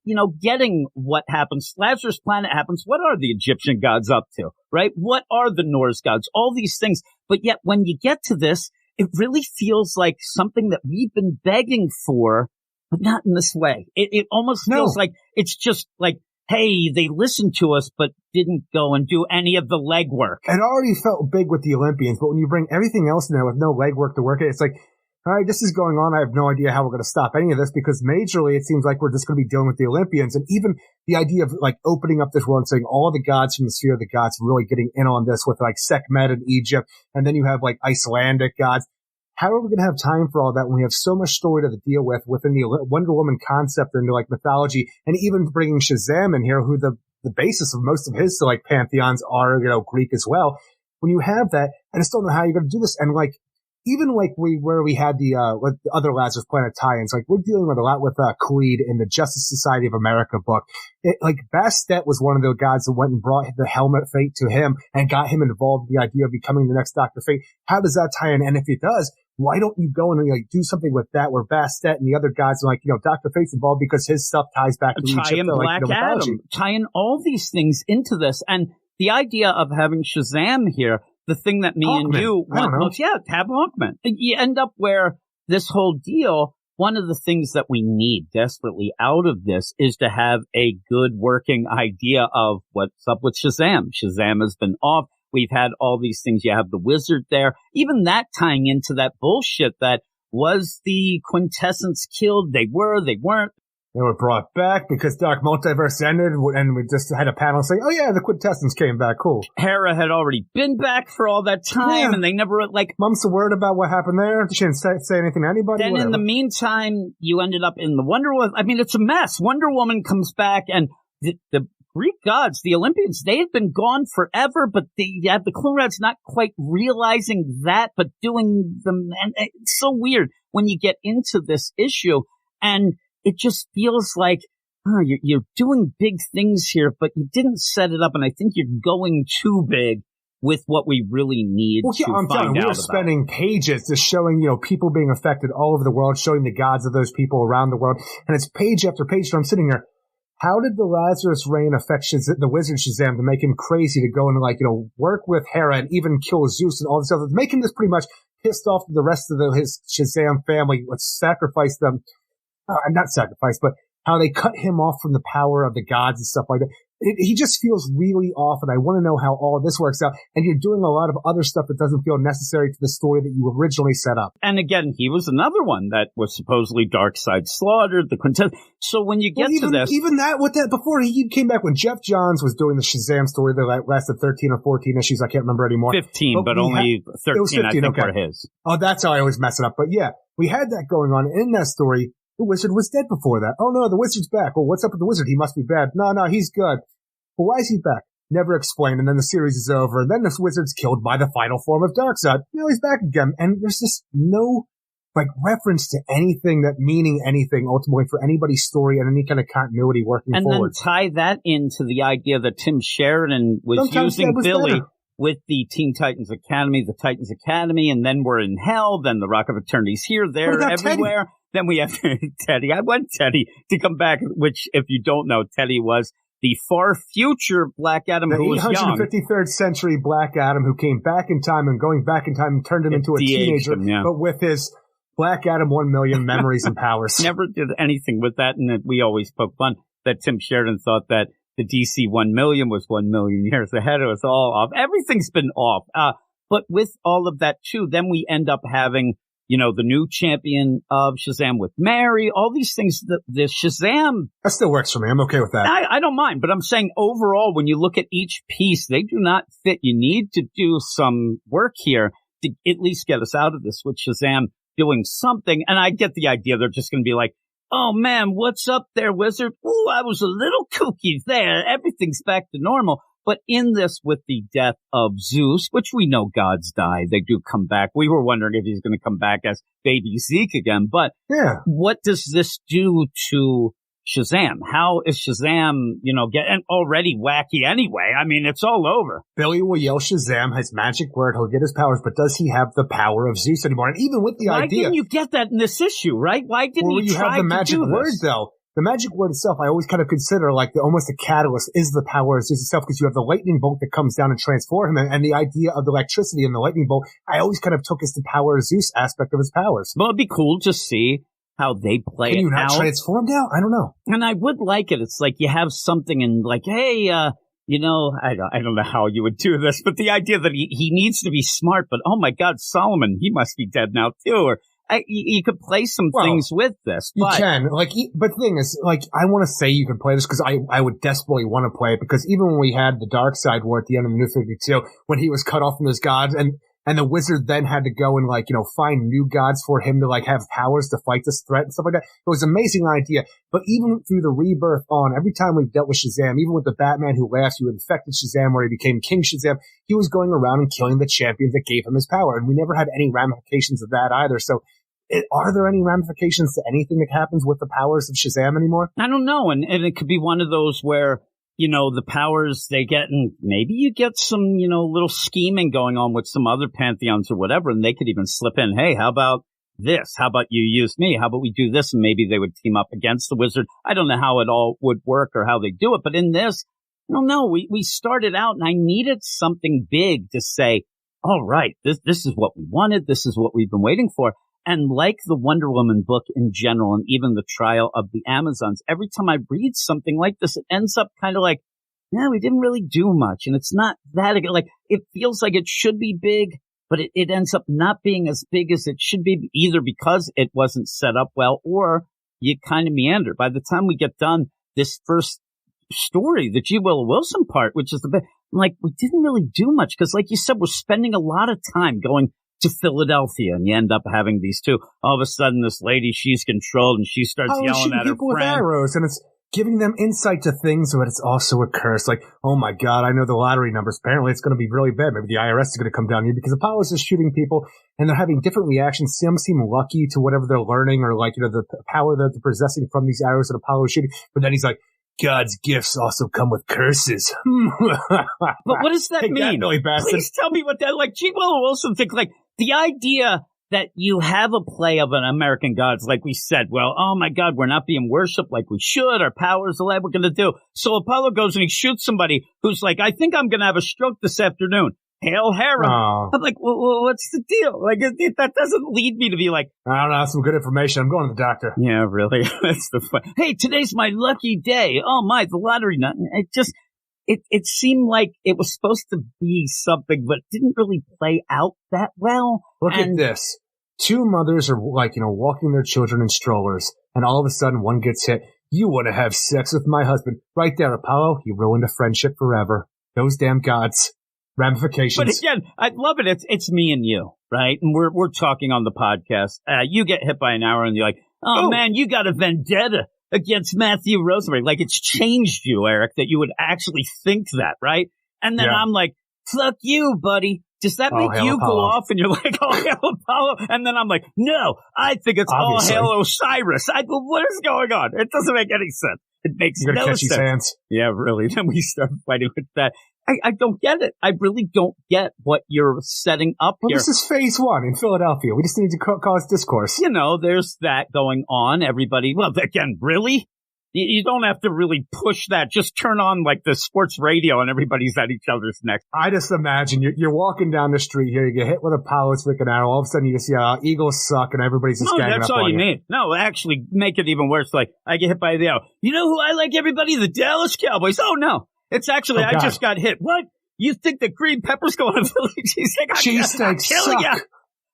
getting what happens. Lazarus Planet happens. What are the Egyptian gods up to, right? What are the Norse gods? All these things. But yet when you get to this, it really feels like something that we've been begging for, but not in this way. It almost feels like it's just like, hey, they listened to us, but didn't go and do any of the legwork. It already felt big with the Olympians, but when you bring everything else in there with no legwork to work it, it's like, all right, this is going on. I have no idea how we're going to stop any of this because majorly it seems like we're just going to be dealing with the Olympians. And even the idea of opening up this world and saying all the gods from the sphere of the gods really getting in on this with Sekhmet in Egypt. And then you have Icelandic gods. How are we going to have time for all that when we have so much story to deal with within the Wonder Woman concept into mythology, and even bringing Shazam in here, who the basis of most of his pantheons are, Greek as well. when you have that, I just don't know how you're going to do this. And like, even like where we had the other Lazarus Planet tie-ins, like we're dealing with a lot with Creed in the Justice Society of America book. Like Bastet was one of the guys that went and brought the helmet fate to him and got him involved in the idea of becoming the next Dr. Fate. How does that tie in? And if it does, why don't you go and like do something with that where Bastet and the other guys are like, Dr. Fate's involved because his stuff ties back to Egypt. Tie in Black Adam, tie in all these things into this. And the idea of having Shazam here, the thing that me Hawkman. And you want most, have Hawkman. You end up where this whole deal, one of the things that we need desperately out of this is to have a good working idea of what's up with Shazam. Shazam has been off. We've had all these things. You have the Wizard there. Even that tying into that bullshit that was the Quintessence killed. They were, they weren't. They were brought back because Dark Multiverse ended, and we just had a panel saying, oh yeah, the Quintessence came back, cool. Hera had already been back for all that time, and they never, like... Mom's a word about what happened there. She didn't say anything to anybody. Then whatever. In the meantime, you ended up in the Wonder Woman. I mean, it's a mess. Wonder Woman comes back, and the Greek gods, the Olympians, they had been gone forever, but you have the Clone-Rats not quite realizing that, but doing them. And it's so weird when you get into this issue, and it just feels like you're doing big things here, but you didn't set it up, and I think you're going too big with what we really need to I'm find out. We're spending pages just showing, people being affected all over the world, showing the gods of those people around the world, and it's page after page. So I'm sitting here. How did the Lazarus reign affect the Wizard Shazam to make him crazy to go and work with Hera and even kill Zeus and all this other, make him this pretty much pissed off to the rest of his Shazam family, let's sacrifice them. Not sacrifice, but how they cut him off from the power of the gods and stuff like that. He just feels really off, and I want to know how all of this works out. And you're doing a lot of other stuff that doesn't feel necessary to the story that you originally set up. And again, he was another one that was supposedly Darkseid slaughtered, the Quintessence. So when you get to this... Even that, before he came back, when Jeff Johns was doing the Shazam story that lasted 13 or 14 issues, I can't remember anymore. 15, but only 13, it was 15, I think, were his. Oh, that's how I always mess it up. But yeah, we had that going on in that story. The Wizard was dead before that. Oh no, the Wizard's back. Well, what's up with the Wizard? He must be bad. No, he's good. Well, why is he back? Never explained. And then the series is over. And then this Wizard's killed by the final form of Darkseid. Now he's back again. And there's just no, reference to anything that meaning anything ultimately for anybody's story and any kind of continuity working forward. And then tie that into the idea that Tim Sheridan was Sometimes using Billy better. With the Teen Titans Academy, the Titans Academy, and then we're in hell. Then the Rock of Eternity's here, there, everywhere. Teddy? Then we have Teddy. I want Teddy to come back, which, if you don't know, Teddy was the far future Black Adam who was young. The 853rd century Black Adam who came back in time and going back in time and turned him into a teenager, but with his Black Adam 1 million memories and powers. Never did anything with that, and we always poke fun that Tim Sheridan thought that the DC 1 million was 1 million years ahead. It was all off. Everything's been off. But with all of that, too, then we end up having, the new champion of Shazam with Mary, all these things. The Shazam. That still works for me. I'm okay with that. I don't mind, but I'm saying overall, when you look at each piece, they do not fit. You need to do some work here to at least get us out of this with Shazam doing something. And I get the idea they're just going to be like, oh man, what's up there, Wizard? Ooh, I was a little kooky there. Everything's back to normal. But in this, with the death of Zeus, which we know gods die, they do come back. We were wondering if he's going to come back as baby Zeke again. But what does this do to Shazam? How is Shazam, getting already wacky anyway? I mean, it's all over. Billy will yell Shazam, his magic word, he'll get his powers, but does he have the power of Zeus anymore? And even with the idea... Why didn't you get that in this issue, right? Why didn't you try have the to magic do word, this? though? The magic word itself, I always kind of consider almost a catalyst is the power of Zeus itself, because you have the lightning bolt that comes down and transforms him, and the idea of the electricity in the lightning bolt, I always kind of took as the power of Zeus aspect of his powers. Well, it'd be cool to see how they play it out. Can you not transform now? I don't know. And I would like it. It's like you have something and hey, I don't know how you would do this, but the idea that he needs to be smart, but oh my God, Solomon, he must be dead now too, or you could play some things with this. You can. But the thing is, I want to say you can play this because I would desperately want to play it, because even when we had the Darkseid War at the end of the New 52, when he was cut off from his gods, and And the wizard then had to go and find new gods for him to have powers to fight this threat and stuff like that. It was an amazing idea. But even through the rebirth on, every time we've dealt with Shazam, even with the Batman Who Laughs, who infected Shazam where he became King Shazam, he was going around and killing the champions that gave him his power. And we never had any ramifications of that either. So are there any ramifications to anything that happens with the powers of Shazam anymore? I don't know. And it could be one of those where, the powers they get, and maybe you get some, little scheming going on with some other pantheons or whatever, and they could even slip in, hey, how about this? How about you use me? How about we do this? And maybe they would team up against the wizard. I don't know how it all would work or how they do it, but in this, I don't know. We started out, and I needed something big to say, all right, this is what we wanted. This is what we've been waiting for. And like the Wonder Woman book in general, and even the Trial of the Amazons, every time I read something like this, it ends up kind of like, we didn't really do much. And it's not that, it feels like it should be big, but it ends up not being as big as it should be, either because it wasn't set up well, or you kind of meander. By the time we get done, this first story, the G. Willow Wilson part, which is the bit, we didn't really do much, because like you said, we're spending a lot of time going to Philadelphia, and you end up having these two. All of a sudden, this lady, she's controlled, and she starts yelling at her people friend. With arrows, and it's giving them insight to things, but it's also a curse. Oh my God, I know the lottery numbers. Apparently, it's going to be really bad. Maybe the IRS is going to come down here because Apollo's just shooting people, and they're having different reactions. Some seem lucky to whatever they're learning, or the power that they're possessing from these arrows that Apollo is shooting. But then he's like, God's gifts also come with curses. But what does that mean? That, please tell me what that, G. Willow Wilson thinks, the idea that you have a play of an American gods, like we said, well, oh my God, we're not being worshipped like we should. Our powers are what we're going to do. So Apollo goes and he shoots somebody who's like, I think I'm going to have a stroke this afternoon. Hail Hera. Oh. I'm like, well, what's the deal? That doesn't lead me to be like, I don't know, some good information. I'm going to the doctor. Yeah, really. That's the fun. Hey, today's my lucky day. Oh my, the lottery. It seemed like it was supposed to be something, but it didn't really play out that well. Look at this. Two mothers are walking their children in strollers, and all of a sudden one gets hit. You want to have sex with my husband. Right there, Apollo. You ruined a friendship forever. Those damn gods. Ramifications. But again, I love it. It's me and you, right? And we're talking on the podcast. You get hit by an arrow and you're like, oh man, you got a vendetta against Matthew Rosenberg. It's changed you, Eric, that you would actually think that, right? And then I'm like, fuck you, buddy. Does that make you go off and you're like, oh, hail Apollo? And then I'm like, no, I think it's obviously all hail Osiris. What is going on? It doesn't make any sense. It makes no sense. These hands. Yeah, really. Then we start fighting with that. I don't get it. I really don't get what you're setting up here. This is phase one in Philadelphia. We just need to cause discourse. There's that going on. Everybody, well, again, really? You don't have to really push that. Just turn on the sports radio and everybody's at each other's necks. I just imagine you're walking down the street here, you get hit with a Apollo's freaking arrow. All of a sudden you just see Eagles suck and everybody's just ganging up on you. No, that's all you need. No, actually make it even worse. I get hit by the arrow. You know who I like, everybody? The Dallas Cowboys. Oh no. It's actually, I just got hit. What? You think the green pepper's going to Philly cheesesteak? Cheesesteaks suck. Ya.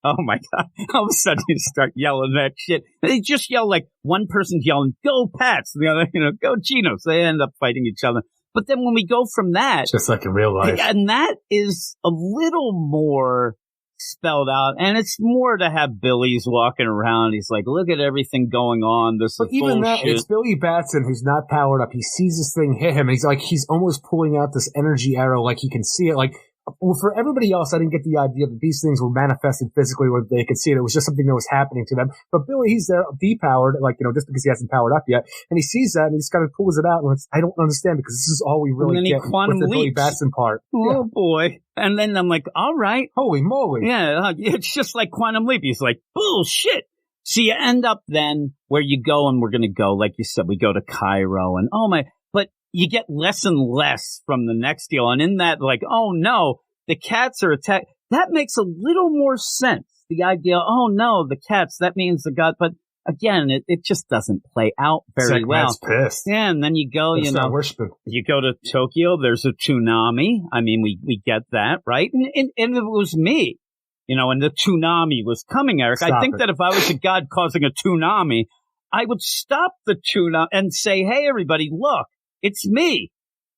Oh my God. All of a sudden you start yelling that shit. And they just yell one person's yelling, go Pats. The other, go Geno's. They end up fighting each other. But then when we go from that. Just like in real life. And that is a little more spelled out. And it's more to have Billy's walking around. He's like, look at everything going on. This is even bullshit. That, it's Billy Batson who's not powered up. He sees this thing hit him. And he's almost pulling out this energy arrow. He can see it. Well, for everybody else, I didn't get the idea that these things were manifested physically where they could see it. It was just something that was happening to them. But Billy, he's there, depowered, just because he hasn't powered up yet. And he sees that and he just kind of pulls it out. And I don't understand because this is all we really get with the Billy Batson part. Oh, boy. And then I'm like, all right. Holy moly. Yeah, it's just like Quantum Leap. He's like, bullshit. So you end up then where you go, and we're going to go, like you said, we go to Cairo. And but you get less and less from the next deal. And in that, oh no, the cats are attacked. That makes a little more sense. The idea, oh no, the cats, that means the god. But again, it just doesn't play out very well. Man's pissed. Yeah, and then you go, you go to Tokyo, there's a tsunami. I mean, we get that, right? And it was me, and the tsunami was coming, Eric. I think that if I was a god causing a tsunami, I would stop the tsunami and say, hey, everybody, look, it's me.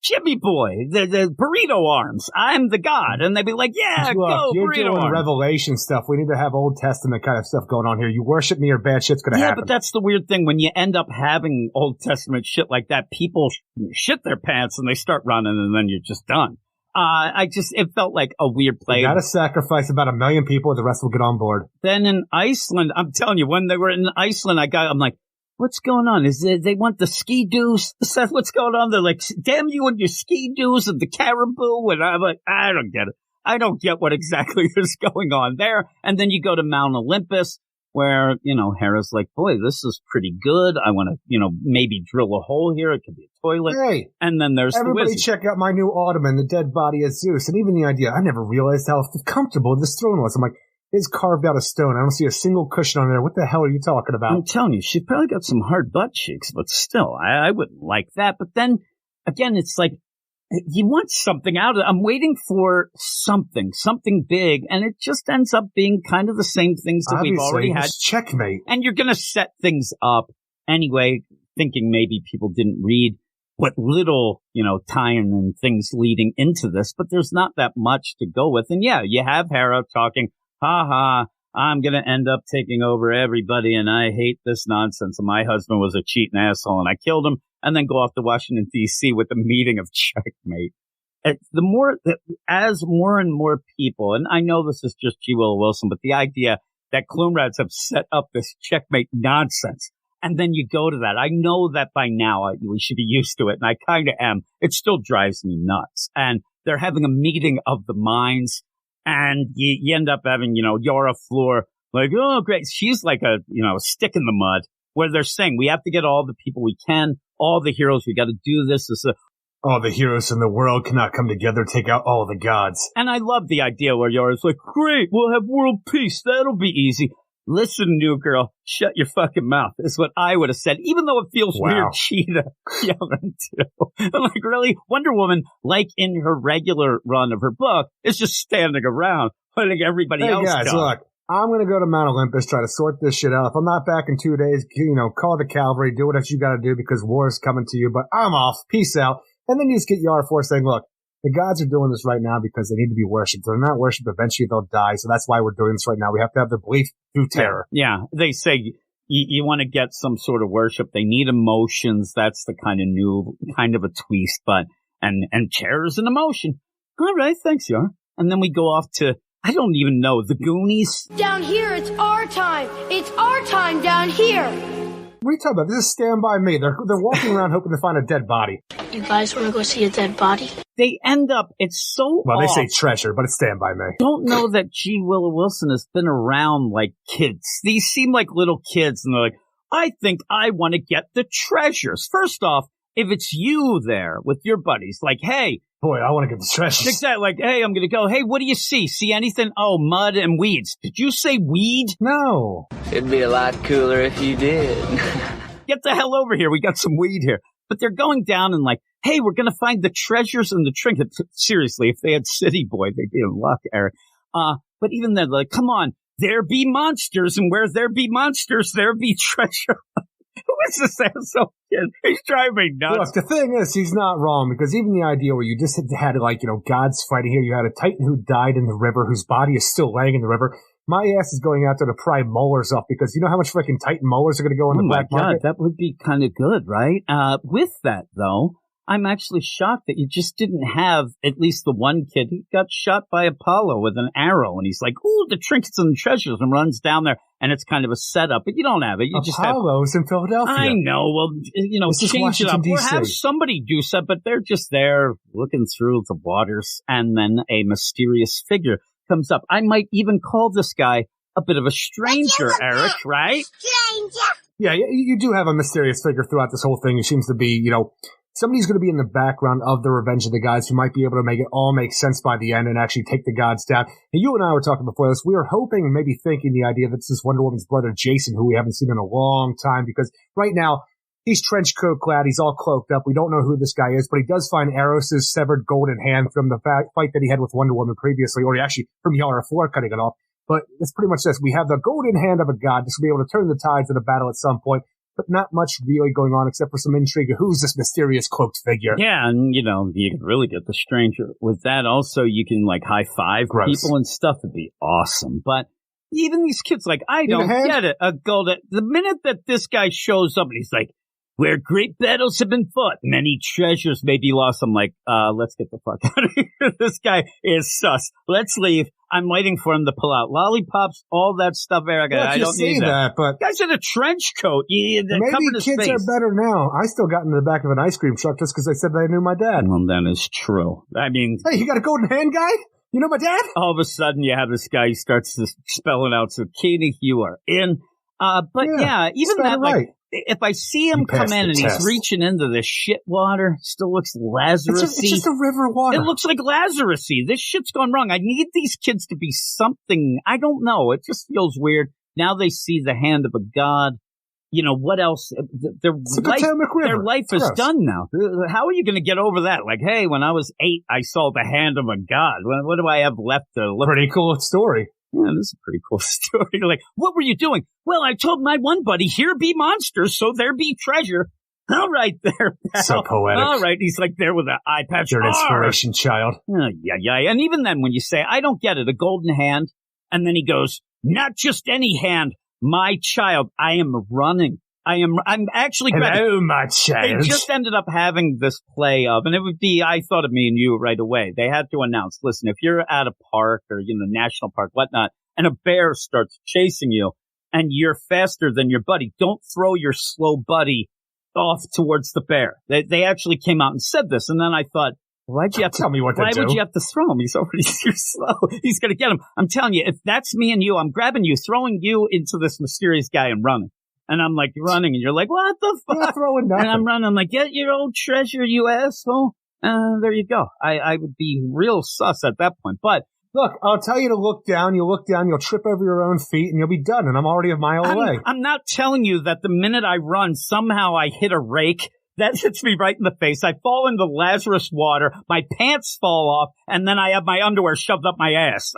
Jimmy Boy, the burrito arms. I'm the god. And they'd be like, yeah, go, you're burrito doing arms. Revelation stuff. We need to have Old Testament kind of stuff going on here. You worship me or bad shit's going to happen. Yeah, but that's the weird thing. When you end up having Old Testament shit like that, people shit their pants and they start running and then you're just done. It felt like a weird play. You got to sacrifice about 1 million people, the rest will get on board. Then in Iceland, I'm telling you, when they were in Iceland, I'm like, what's going on? They want the ski doos? Is that what's going on? They're like, damn you and your ski doos and the caribou. And I'm like, I don't get it. I don't get what exactly is going on there. And then you go to Mount Olympus where, Hera's like, boy, this is pretty good. I want to, maybe drill a hole here. It could be a toilet. Hey, and then there's everybody check out my new ottoman, the dead body of Zeus. And even the idea, I never realized how comfortable this throne was. I'm like, it's carved out of stone. I don't see a single cushion on there. What the hell are you talking about? I'm telling you, she's probably got some hard butt cheeks, but still, I wouldn't like that. But then, again, it's like, you want something out of it. I'm waiting for something big, and it just ends up being kind of the same things that we've already had. Checkmate. And you're going to set things up anyway, thinking maybe people didn't read what little, tie-in and things leading into this, but there's not that much to go with. And yeah, you have Hera talking, I'm going to end up taking over everybody, and I hate this nonsense. And my husband was a cheating asshole, and I killed him, and then go off to Washington, D.C. with a meeting of checkmate. As more and more people, and I know this is just G. Willow Wilson, but the idea that Clone Rats have set up this checkmate nonsense, and then you go to that. I know that by now we should be used to it, and I kind of am. It still drives me nuts. And they're having a meeting of the minds. And you end up having, Yara Fleur, like, oh, great. She's like a stick in the mud, where they're saying we have to get all the people we can, all the heroes. We got to do this. All the heroes in the world cannot come together, take out all the gods. And I love the idea where Yara's like, great, we'll have world peace. That'll be easy. Listen, new girl, shut your fucking mouth is what I would have said, even though it feels weird Cheetah yelling too. I'm like, really? Wonder Woman, like in her regular run of her book, is just standing around letting everybody else guys, go. Look, I'm going to go to Mount Olympus, try to sort this shit out. If I'm not back in 2 days, call the cavalry, do what you got to do because war is coming to you, but I'm off. Peace out. And then you just get Yara Fleur saying, look, the gods are doing this right now because they need to be worshipped. If they're not worshipped, eventually they'll die. So that's why we're doing this right now. We have to have the belief through terror. Yeah. They say you want to get some sort of worship. They need emotions. That's the kind of a twist, but, and terror is an emotion. All right. Thanks, Yara. And then we go off to, I don't even know, the Goonies. Down here, it's our time. It's our time down here. What are you talking about? This is Stand By Me. They're walking around hoping to find a dead body. You guys want to go see a dead body? They end up, it's so Well, off. They say treasure, but it's Stand By Me. Don't know that G. Willow Wilson has been around like kids. These seem like little kids, and they're like, I think I want to get the treasures. First off, if it's you there with your buddies, like, hey. Boy, I want to get the treasures. Exactly. Like, hey, I'm going to go. Hey, what do you see? See anything? Oh, mud and weeds. Did you say weed? No. It'd be a lot cooler if you did. Get the hell over here. We got some weed here. But they're going down and like, hey, we're going to find the treasures and the trinkets. Seriously, if they had City Boy, they'd be in luck, Eric. But even then, like, come on. There be monsters, and where there be monsters, there be treasure. Who is this asshole kid? He's driving me nuts. Look, the thing is, he's not wrong, because even the idea where you just had like, gods fighting here, you had a Titan who died in the river, whose body is still laying in the river. My ass is going out there to pry molars off, because you know how much freaking Titan molars are going to go in the black market? That would be kind of good, right? With that, though, I'm actually shocked that you just didn't have at least the one kid who got shot by Apollo with an arrow, and he's like, ooh, the trinkets and the treasures, and runs down there, and it's kind of a setup, but you don't have it. You just have Apollo's in Philadelphia. I know. Well, change it up. Or have somebody do something, but they're just there looking through the waters, and then a mysterious figure comes up. I might even call this guy a bit of a stranger, Eric, right? Stranger. Yeah, you do have a mysterious figure throughout this whole thing who seems to be, somebody's going to be in the background of the Revenge of the Gods who might be able to make it all make sense by the end and actually take the gods down. And you and I were talking before this. We were hoping and maybe thinking the idea that this is Wonder Woman's brother Jason, who we haven't seen in a long time, because right now he's trench coat clad. He's all cloaked up. We don't know who this guy is, but he does find Eros' severed golden hand from the fight that he had with Wonder Woman previously, or actually from Yara Fleur cutting it off. But it's pretty much this. We have the golden hand of a god. This will be able to turn the tides of the battle at some point. but not much really going on except for some intrigue of who's this mysterious cloaked figure. Yeah, and, you can really get the stranger. With that, also, you can, high-five people and stuff. It'd be awesome. But even these kids, I don't get it. The minute that this guy shows up and he's like, where great battles have been fought, many treasures may be lost. I'm like, let's get the fuck out of here. This guy is sus. Let's leave. I'm waiting for him to pull out lollipops, all that stuff, Eric. I don't need that. But guy's in a trench coat. Maybe kids are better now. I still got into the back of an ice cream truck just because they said they knew my dad. Well, that is true. I mean, hey, you got a golden hand guy? You know my dad? All of a sudden, you have this guy who starts spelling out zucchini. You are in. But even that, right. If I see him come in and he's reaching into this shit water, still looks Lazarus-y. It's just a river water. It looks like Lazarus-y. This shit's gone wrong. I need these kids to be something. I don't know. It just feels weird. Now they see the hand of a god. What else? Their life is done now. How are you going to get over that? Hey, when I was 8, I saw the hand of a god. What do I have left to look? Pretty cool story. Yeah, this is a pretty cool story. What were you doing? Well, I told my one buddy, here be monsters, so there be treasure. All right, there, pal. So poetic. All right, he's there with an eye patch. You're an inspiration, child. Yeah. And even then, when you say, I don't get it, a golden hand, and then he goes, not just any hand, my child, I am running. I'm actually Hello, my child. They just ended up having this play of, and it would be, I thought of me and you right away. They had to announce, listen, if you're at a park or, national park, whatnot, and a bear starts chasing you and you're faster than your buddy, don't throw your slow buddy off towards the bear. They actually came out and said this. And then I thought, why'd you have to tell me what to do? Why would you have to throw him? He's already too slow. He's going to get him. I'm telling you, if that's me and you, I'm grabbing you, throwing you into this mysterious guy and running. And I'm running, and you're like, what the fuck? Not throwing nothing. And I'm running. I'm like, get your old treasure, you asshole. There you go. I would be real sus at that point. But look, I'll tell you to look down. You'll look down. You'll trip over your own feet, and you'll be done. And I'm already a mile away. I'm not telling you that the minute I run, somehow I hit a rake. That hits me right in the face. I fall into Lazarus water. My pants fall off, and then I have my underwear shoved up my ass.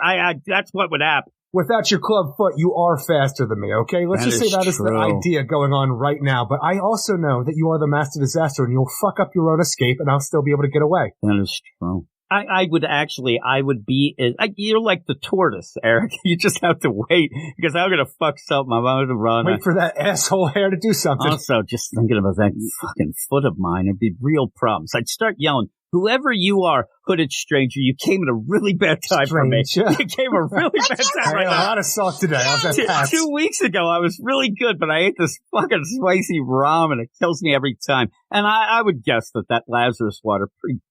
That's what would happen. Without your club foot, you are faster than me, okay? Let's just say that is the idea going on right now. But I also know that you are the master disaster, and you'll fuck up your own escape, and I'll still be able to get away. That is true. I would be, you're like the tortoise, Eric. You just have to wait, because I'm going to fuck something. I'm going to run. Wait for that asshole hair to do something. Also, just thinking about that fucking foot of mine, it'd be real problems. I'd start yelling, whoever you are, hooded stranger, you came at a really bad time for me. You came at a really bad time right now. I had a lot of salt today. I was at Pat's. 2 weeks ago, I was really good, but I ate this fucking spicy ramen. It kills me every time. And I would guess that Lazarus water,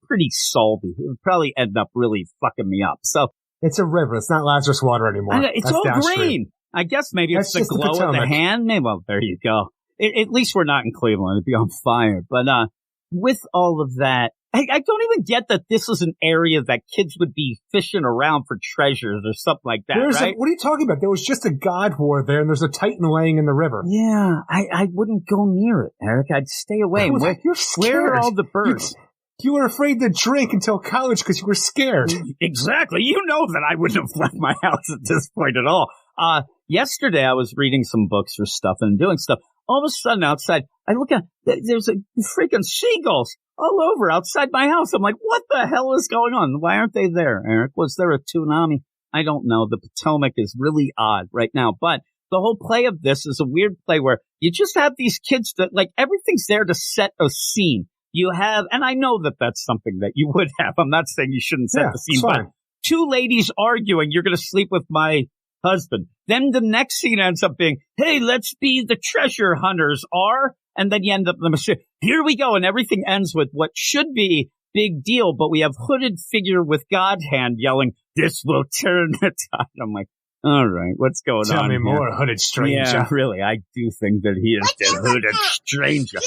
pretty salty. It would probably end up really fucking me up. So it's a river. It's not Lazarus water anymore. It's all green. I guess maybe it's the glow of the hand. Maybe, well, there you go. At least we're not in Cleveland. It'd be on fire. But with all of that, I don't even get that this is an area that kids would be fishing around for treasures or something like that, right? What are you talking about? There was just a god war there, and there's a titan laying in the river. Yeah, I wouldn't go near it, Eric. I'd stay away. You're scared. Where are all the birds? You were afraid to drink until college because you were scared. Exactly. You know that I wouldn't have left my house at this point at all. Yesterday, I was reading some books or stuff and doing stuff. All of a sudden, outside, I look at, there's a freaking seagulls all over outside my house. I'm like, what the hell is going on? Why aren't they there, Eric? Was there a tsunami? I don't know. The Potomac is really odd right now. But the whole play of this is a weird play where you just have these kids that, everything's there to set a scene. You have, and I know that that's something that you would have. I'm not saying you shouldn't set the scene, but two ladies arguing, you're going to sleep with my husband. Then the next scene ends up being, hey, let's be the treasure hunters, and then you end up, here we go, and everything ends with what should be big deal, but we have hooded figure with God hand yelling, this will turn the tide. I'm like, all right, what's going on? Tell me more, hooded stranger. Yeah, really, I do think that he is the hooded stranger.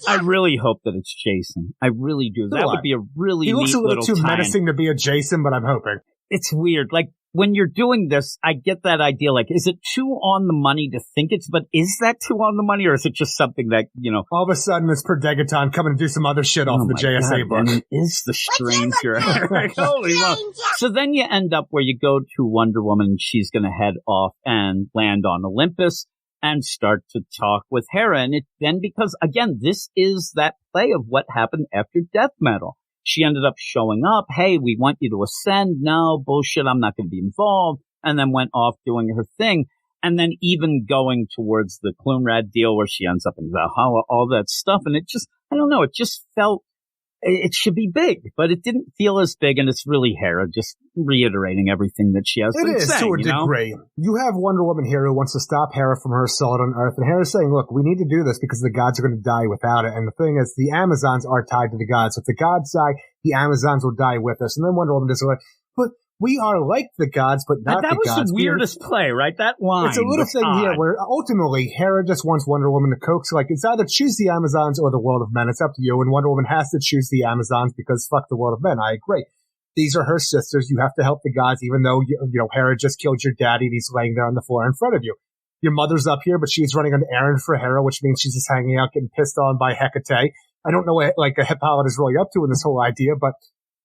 I really hope that it's Jason. I really do. That would be a really neat little He looks a little too menacing to be a Jason, but I'm hoping. It's weird. When you're doing this, I get that idea. Is it too on the money to think but is that too on the money, or is it just something that, all of a sudden it's Per Degaton coming to do some other shit off the JSA book. And it is the stranger. Holy well. So then you end up where you go to Wonder Woman, and she's going to head off and land on Olympus. and start to talk with Hera. And it then, because again, this is that play of what happened after Death Metal. She ended up showing up. Hey, we want you to ascend. No, bullshit. I'm not going to be involved. And then went off doing her thing. And then even going towards the Klunrad deal where she ends up in Valhalla, all that stuff. And it just, I don't know, it just felt, it should be big, but it didn't feel as big. And it's really Hera just reiterating everything that she has been saying. It is to a degree. You have Wonder Woman here who wants to stop Hera from her assault on Earth. And Hera's saying, look, we need to do this because the gods are going to die without it. And the thing is, the Amazons are tied to the gods. So if the gods die, the Amazons will die with us. And then Wonder Woman is like, but we are like the gods, but not the gods. That was the weirdest play, right? That line. It's a little thing here where ultimately Hera just wants Wonder Woman to coax. Like, it's either choose the Amazons or the world of men. It's up to you. And Wonder Woman has to choose the Amazons because fuck the world of men. I agree. These are her sisters. You have to help the gods, even though, you know, Hera just killed your daddy and he's laying there on the floor in front of you. Your mother's up here, but she's running an errand for Hera, which means she's just hanging out, getting pissed on by Hecate. I don't know what, like, Hippolyta's really up to in this whole idea, but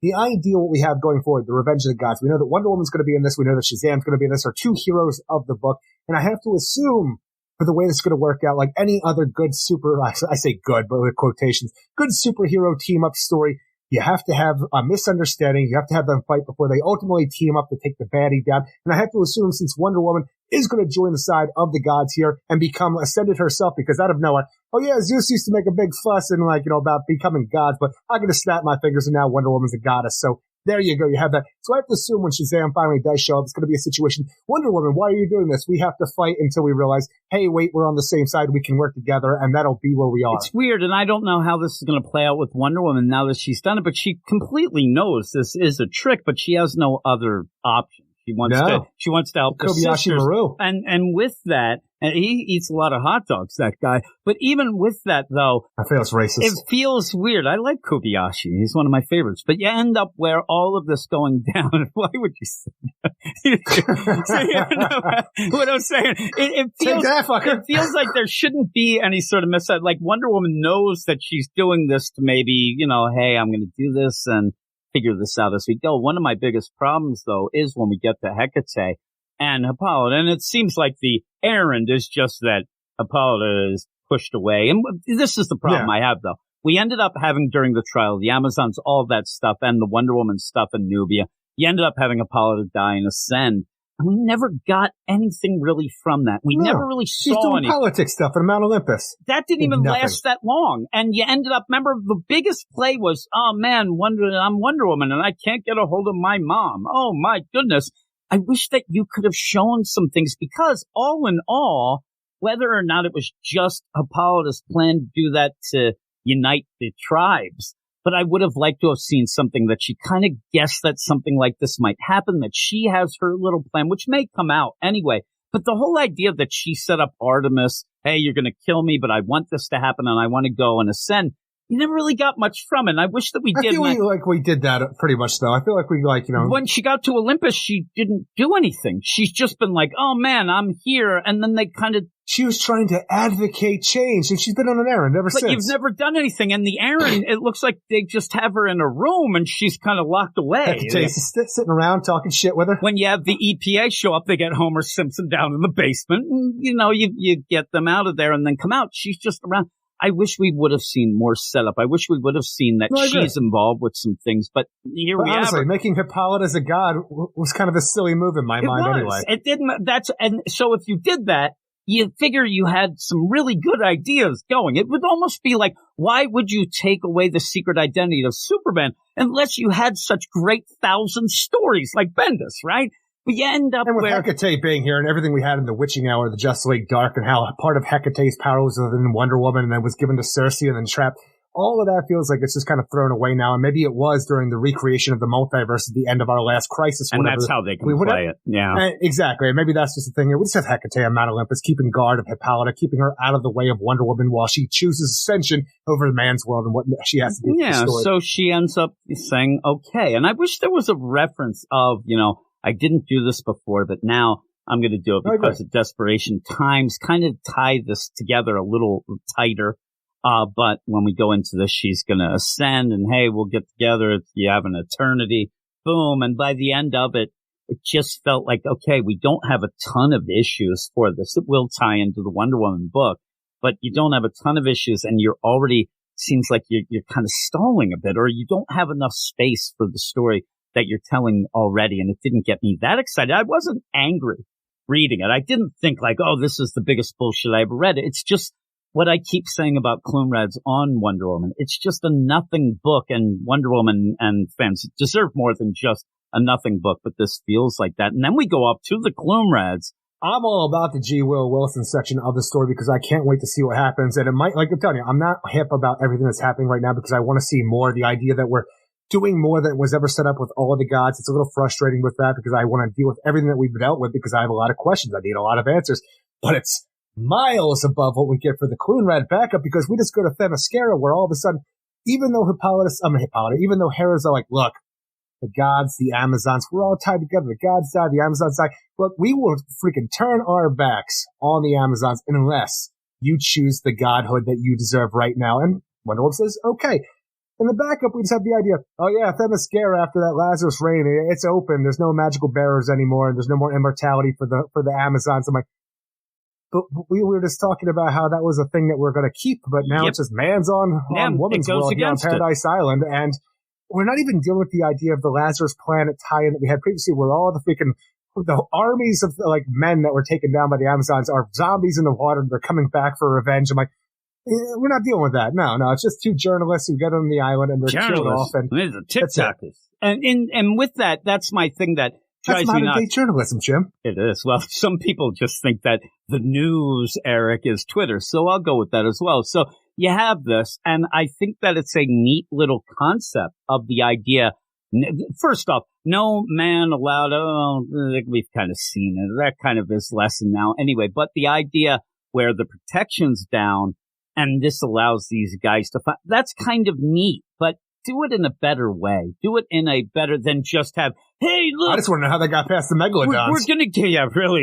the idea what we have going forward, the Revenge of the Gods, we know that Wonder Woman's going to be in this. We know that Shazam's going to be in this, are two heroes of the book. And I have to assume, for the way this is going to work out, like any other good I say good, but with quotations, good superhero team-up story, you have to have a misunderstanding. You have to have them fight before they ultimately team up to take the baddie down. And I have to assume, since Wonder Woman is going to join the side of the gods here and become ascended herself, because out of nowhere, oh yeah, Zeus used to make a big fuss and like, you know, about becoming gods, but I'm going to snap my fingers and now Wonder Woman's a goddess. So there you go. You have that. So I have to assume when Shazam finally does show up, it's going to be a situation. Wonder Woman, why are you doing this? We have to fight until we realize, hey, wait, we're on the same side. We can work together and that'll be where we are. It's weird. And I don't know how this is going to play out with Wonder Woman now that she's done it, but she completely knows this is a trick, but she has no other option. She wants to help the sisters. Maru. And with that, and he eats a lot of hot dogs, that guy. But even with that, though, I feel it's racist. It feels weird. I like Kobayashi. He's one of my favorites. But you end up where all of this going down. Why would you say that? So, you know, what I'm saying, it feels like there shouldn't be any sort of mishap. Like Wonder Woman knows that she's doing this to maybe, you know, hey, I'm going to do this and figure this out as we go. One of my biggest problems, though, is when we get to Hecate and Hippolyta. And it seems like the errand is just that Hippolyta is pushed away. And this is the problem I have, though. We ended up having, during the trial, the Amazons, all that stuff, and the Wonder Woman stuff in Nubia. You ended up having Hippolyta die and ascend. And we never got anything really from that. We never really saw She's doing politics stuff in Mount Olympus. That didn't even last that long. And you ended up, remember, the biggest play was, oh man, I'm Wonder Woman and I can't get a hold of my mom. Oh my goodness. I wish that you could have shown some things, because all in all, whether or not it was just Hippolyta's plan to do that to unite the tribes, but I would have liked to have seen something that she kind of guessed that something like this might happen, that she has her little plan, which may come out anyway. But the whole idea that she set up Artemis, hey, you're going to kill me, but I want this to happen and I want to go and ascend. You never really got much from it. And I wish that we did. I feel like we did that pretty much, though. I feel like we, like, you know. When she got to Olympus, she didn't do anything. She's just been like, oh man, I'm here. And then they kind of. She was trying to advocate change, and she's been on an errand ever since. But you've never done anything. And the errand, it looks like they just have her in a room and she's kind of locked away. She's sitting around talking shit with her. When you have the EPA show up, they get Homer Simpson down in the basement. And, you know, you get them out of there and then come out. She's just around. I wish we would have seen more setup. I wish we would have seen that she's involved with some things. But here we have her. Making Hippolyta as a god was kind of a silly move in my mind anyway. It didn't. And so if you did that, you figure you had some really good ideas going. It would almost be like, why would you take away the secret identity of Superman unless you had such great 1,000 stories like Bendis, right? We end up and with Hecate being here and everything we had in the Witching Hour, the Justice League Dark, and how part of Hecate's power was within Wonder Woman and then was given to Circe and then trapped. All of that feels like it's just kind of thrown away now. And maybe it was during the recreation of the multiverse at the end of our last crisis. And that's how they can play it. Yeah. Exactly. And maybe that's just the thing. We just have Hecate on Mount Olympus keeping guard of Hippolyta, keeping her out of the way of Wonder Woman while she chooses ascension over the man's world and what she has to do. Yeah. So she ends up saying, okay. And I wish there was a reference of, you know, I didn't do this before, but now I'm going to do it because of desperation. Times kind of tie this together a little tighter. But when we go into this, she's going to ascend and, hey, we'll get together. You have an eternity. Boom. And by the end of it, it just felt like, okay, we don't have a ton of issues for this. It will tie into the Wonder Woman book, but you don't have a ton of issues, and you're already seems like you're kind of stalling a bit, or you don't have enough space for the story that you're telling already. And it didn't get me that excited. I wasn't angry reading it. I didn't think like, oh, this is the biggest bullshit I ever read. It's just what I keep saying about Clunrad's on Wonder Woman. It's just a nothing book, and Wonder Woman and fans deserve more than just a nothing book, but this feels like that. And then we go up to the Clunrads. I'm all about the G. Will Wilson section of the story because I can't wait to see what happens. And it might, like I'm telling you, I'm not hip about everything that's happening right now because I want to see more. The idea that we're doing more than was ever set up with all of the gods. It's a little frustrating with that because I want to deal with everything that we've dealt with because I have a lot of questions. I need a lot of answers, but it's miles above what we get for the Clunrad backup because we just go to Themyscira where all of a sudden, even though even though Hera's are like, look, the gods, the Amazons, we're all tied together. The gods die, the Amazons die. Look, we will freaking turn our backs on the Amazons unless you choose the godhood that you deserve right now. And Wonder Woman says, okay. In the backup, we just have the idea, oh yeah, Themyscira after that Lazarus reign, it's open. There's no magical bearers anymore, and there's no more immortality for the Amazons. I'm like, but we were just talking about how that was a thing that we're going to keep, but now it's just man's on woman's world here on Paradise Island, and we're not even dealing with the idea of the Lazarus planet tie-in that we had previously, where all the armies of like men that were taken down by the Amazons are zombies in the water, and they're coming back for revenge. I'm like, we're not dealing with that. No, it's just two journalists who get on the island and they're killed off. And these are TikTokers. And with that, that's my thing that drives me nuts. That's modern-day journalism, Jim. It is. Well, some people just think that the news, Eric, is Twitter, so I'll go with that as well. So you have this, and I think that it's a neat little concept of the idea. First off, no man allowed. Oh, we've kind of seen it. That kind of is lesson now anyway. But the idea where the protection's down, and this allows these guys to find, that's kind of neat, but do it in a better way. Do it in a better than just have, hey, look. I just want to know how they got past the Megalodons. We're going to, yeah, really.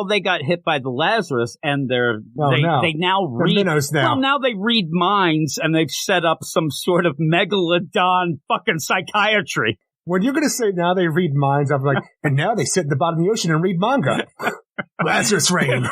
They got hit by the Lazarus, and they now read minnows now. Well, now they read minds, and they've set up some sort of Megalodon fucking psychiatry. When you're going to say now they read minds, I'm like, and now they sit at the bottom of the ocean and read manga. Lazarus reign.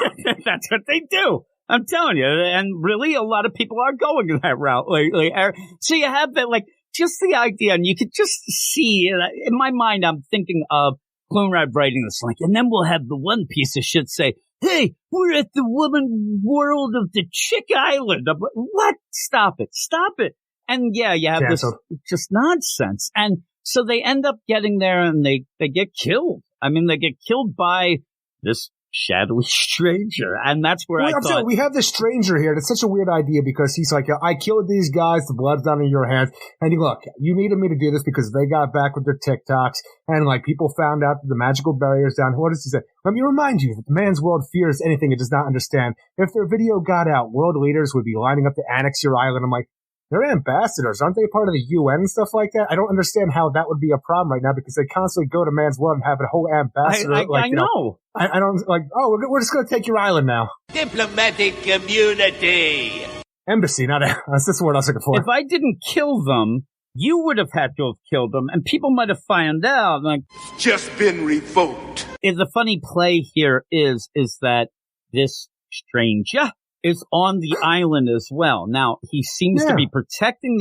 That's what they do. I'm telling you, and really a lot of people are going that route lately. So you have that, like, just the idea, and you could just see, in my mind, I'm thinking of Clunrad writing this, like, and then we'll have the one piece of shit say, hey, we're at the woman world of the Chick Island. I'm like, what? Stop it. And yeah, you have this just nonsense. And so they end up getting there and they get killed. I mean, they get killed by this shadowy stranger, and that's where I thought we have this stranger here. It's such a weird idea because he's like, I killed these guys, the blood's down in your hands, and look, you needed me to do this because they got back with their TikToks, and like people found out that the magical barriers down. What does he say? Let me remind you that the man's world fears anything it does not understand. If their video got out, world leaders would be lining up to annex your island. I'm like, they're ambassadors. Aren't they part of the UN and stuff like that? I don't understand how that would be a problem right now because they constantly go to man's world and have a whole ambassador. I know. I don't like, oh, we're just going to take your island now. Diplomatic community. Embassy, not that's the word I was looking for. If I didn't kill them, you would have had to have killed them, and people might have found out. Like, just been revoked. The funny play here is that this stranger is on the island as well. Now, he seems to be protecting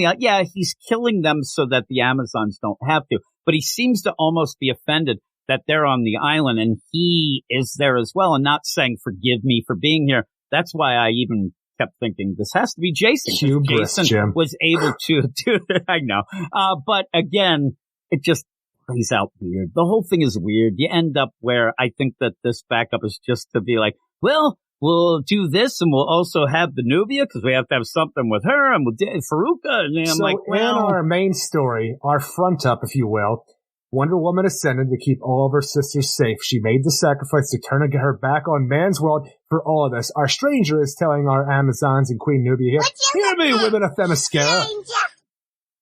he's killing them so that the Amazons don't have to, but he seems to almost be offended that they're on the island and he is there as well and not saying, forgive me for being here. That's why I even kept thinking this has to be Jason. Jason Jim. Was able to do it. I know. But again, it just plays out weird. The whole thing is weird. You end up where I think that this backup is just to be like, well, we'll do this, and we'll also have the Nubia because we have to have something with her, and we'll do Faruka. And I'm like, well, in our main story, our front up, if you will, Wonder Woman ascended to keep all of her sisters safe. She made the sacrifice to turn her back on man's world for all of us. Our stranger is telling our Amazons and Queen Nubia here, hear me, women of Themyscira.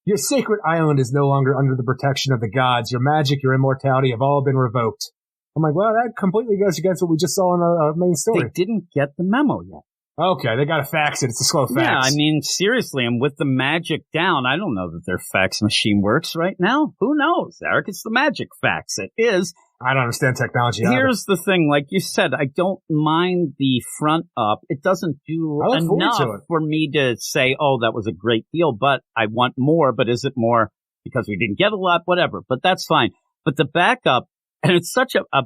Your sacred island is no longer under the protection of the gods. Your magic, your immortality have all been revoked. I'm like, well, that completely goes against what we just saw in our main story. They didn't get the memo yet. Okay, they got to fax it. It's a slow fax. Yeah, I mean, seriously, and with the magic down, I don't know that their fax machine works right now. Who knows, Eric? It's the magic fax. It is. I don't understand technology. Here's the thing. Like you said, I don't mind the front up. It doesn't do enough for me to say, oh, that was a great deal, but I want more. But is it more because we didn't get a lot? Whatever. But that's fine. But the backup, and it's such a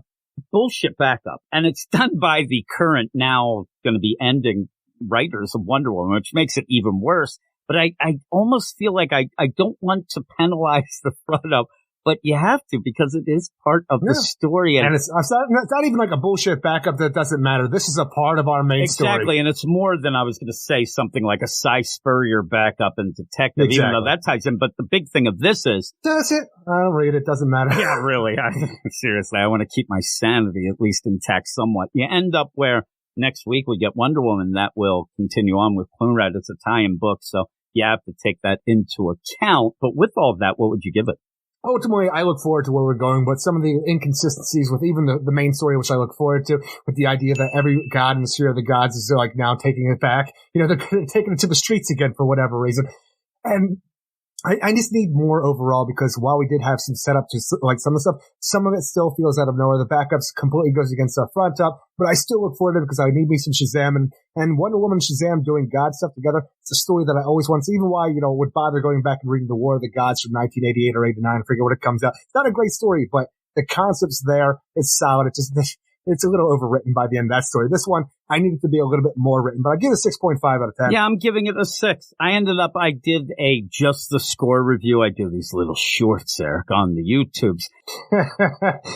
bullshit backup, and it's done by the current, now going to be ending writers of Wonder Woman, which makes it even worse. But I almost feel like I don't want to penalize the front up, but you have to, because it is part of the story. And it's not even like a bullshit backup that doesn't matter. This is a part of our main story. Exactly, and it's more than I was going to say something like a Cy Spurrier backup in Detective, even though that ties in. But the big thing of this is... Does it? I don't read it. Doesn't matter. Yeah, really. Seriously, I want to keep my sanity at least intact somewhat. You end up where next week we get Wonder Woman. That will continue on with Coonrad. It's a tie-in book, so you have to take that into account. But with all of that, what would you give it? Ultimately, I look forward to where we're going, but some of the inconsistencies with even the main story, which I look forward to, with the idea that every god in the sphere of the gods is like now taking it back. You know, they're taking it to the streets again for whatever reason. And I just need more overall, because while we did have some setup to like some of the stuff, some of it still feels out of nowhere. The backups completely goes against our front up, but I still look forward to it because I need me some Shazam and Wonder Woman and Shazam doing God stuff together. It's a story that I always want to see, even why, you know, would bother going back and reading The War of the Gods from 1988 or 89, I forget what it comes out. It's not a great story, but the concept's there. It's solid. It's a little overwritten by the end of that story. This one, I need it to be a little bit more written, but I give it a 6.5 out of 10. Yeah, I'm giving it a 6. I did a just the score review. I do these little shorts, Eric, on the YouTubes.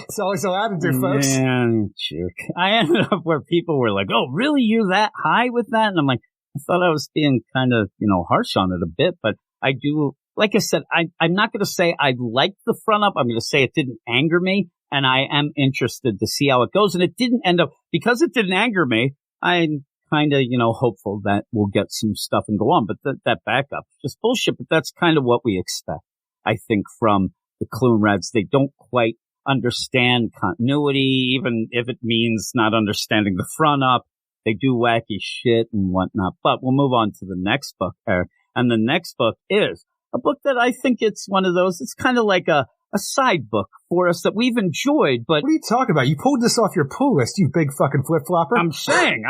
It's always allowed to do, folks. Man, jerk. I ended up where people were like, oh, really? You're that high with that? And I'm like, I thought I was being kind of, harsh on it a bit, but I do, like I said, I'm not going to say I liked the front up. I'm going to say it didn't anger me. And I am interested to see how it goes. And it didn't end up, because it didn't anger me, I'm kind of, hopeful that we'll get some stuff and go on. But that backup, just bullshit. But that's kind of what we expect, I think, from the Clunrads. They don't quite understand continuity, even if it means not understanding the front up. They do wacky shit and whatnot. But we'll move on to the next book, Eric. And the next book is a book that I think it's one of those, it's kind of like a side book for us that we've enjoyed, but... What are you talking about? You pulled this off your pull list, you big fucking flip-flopper. I'm saying,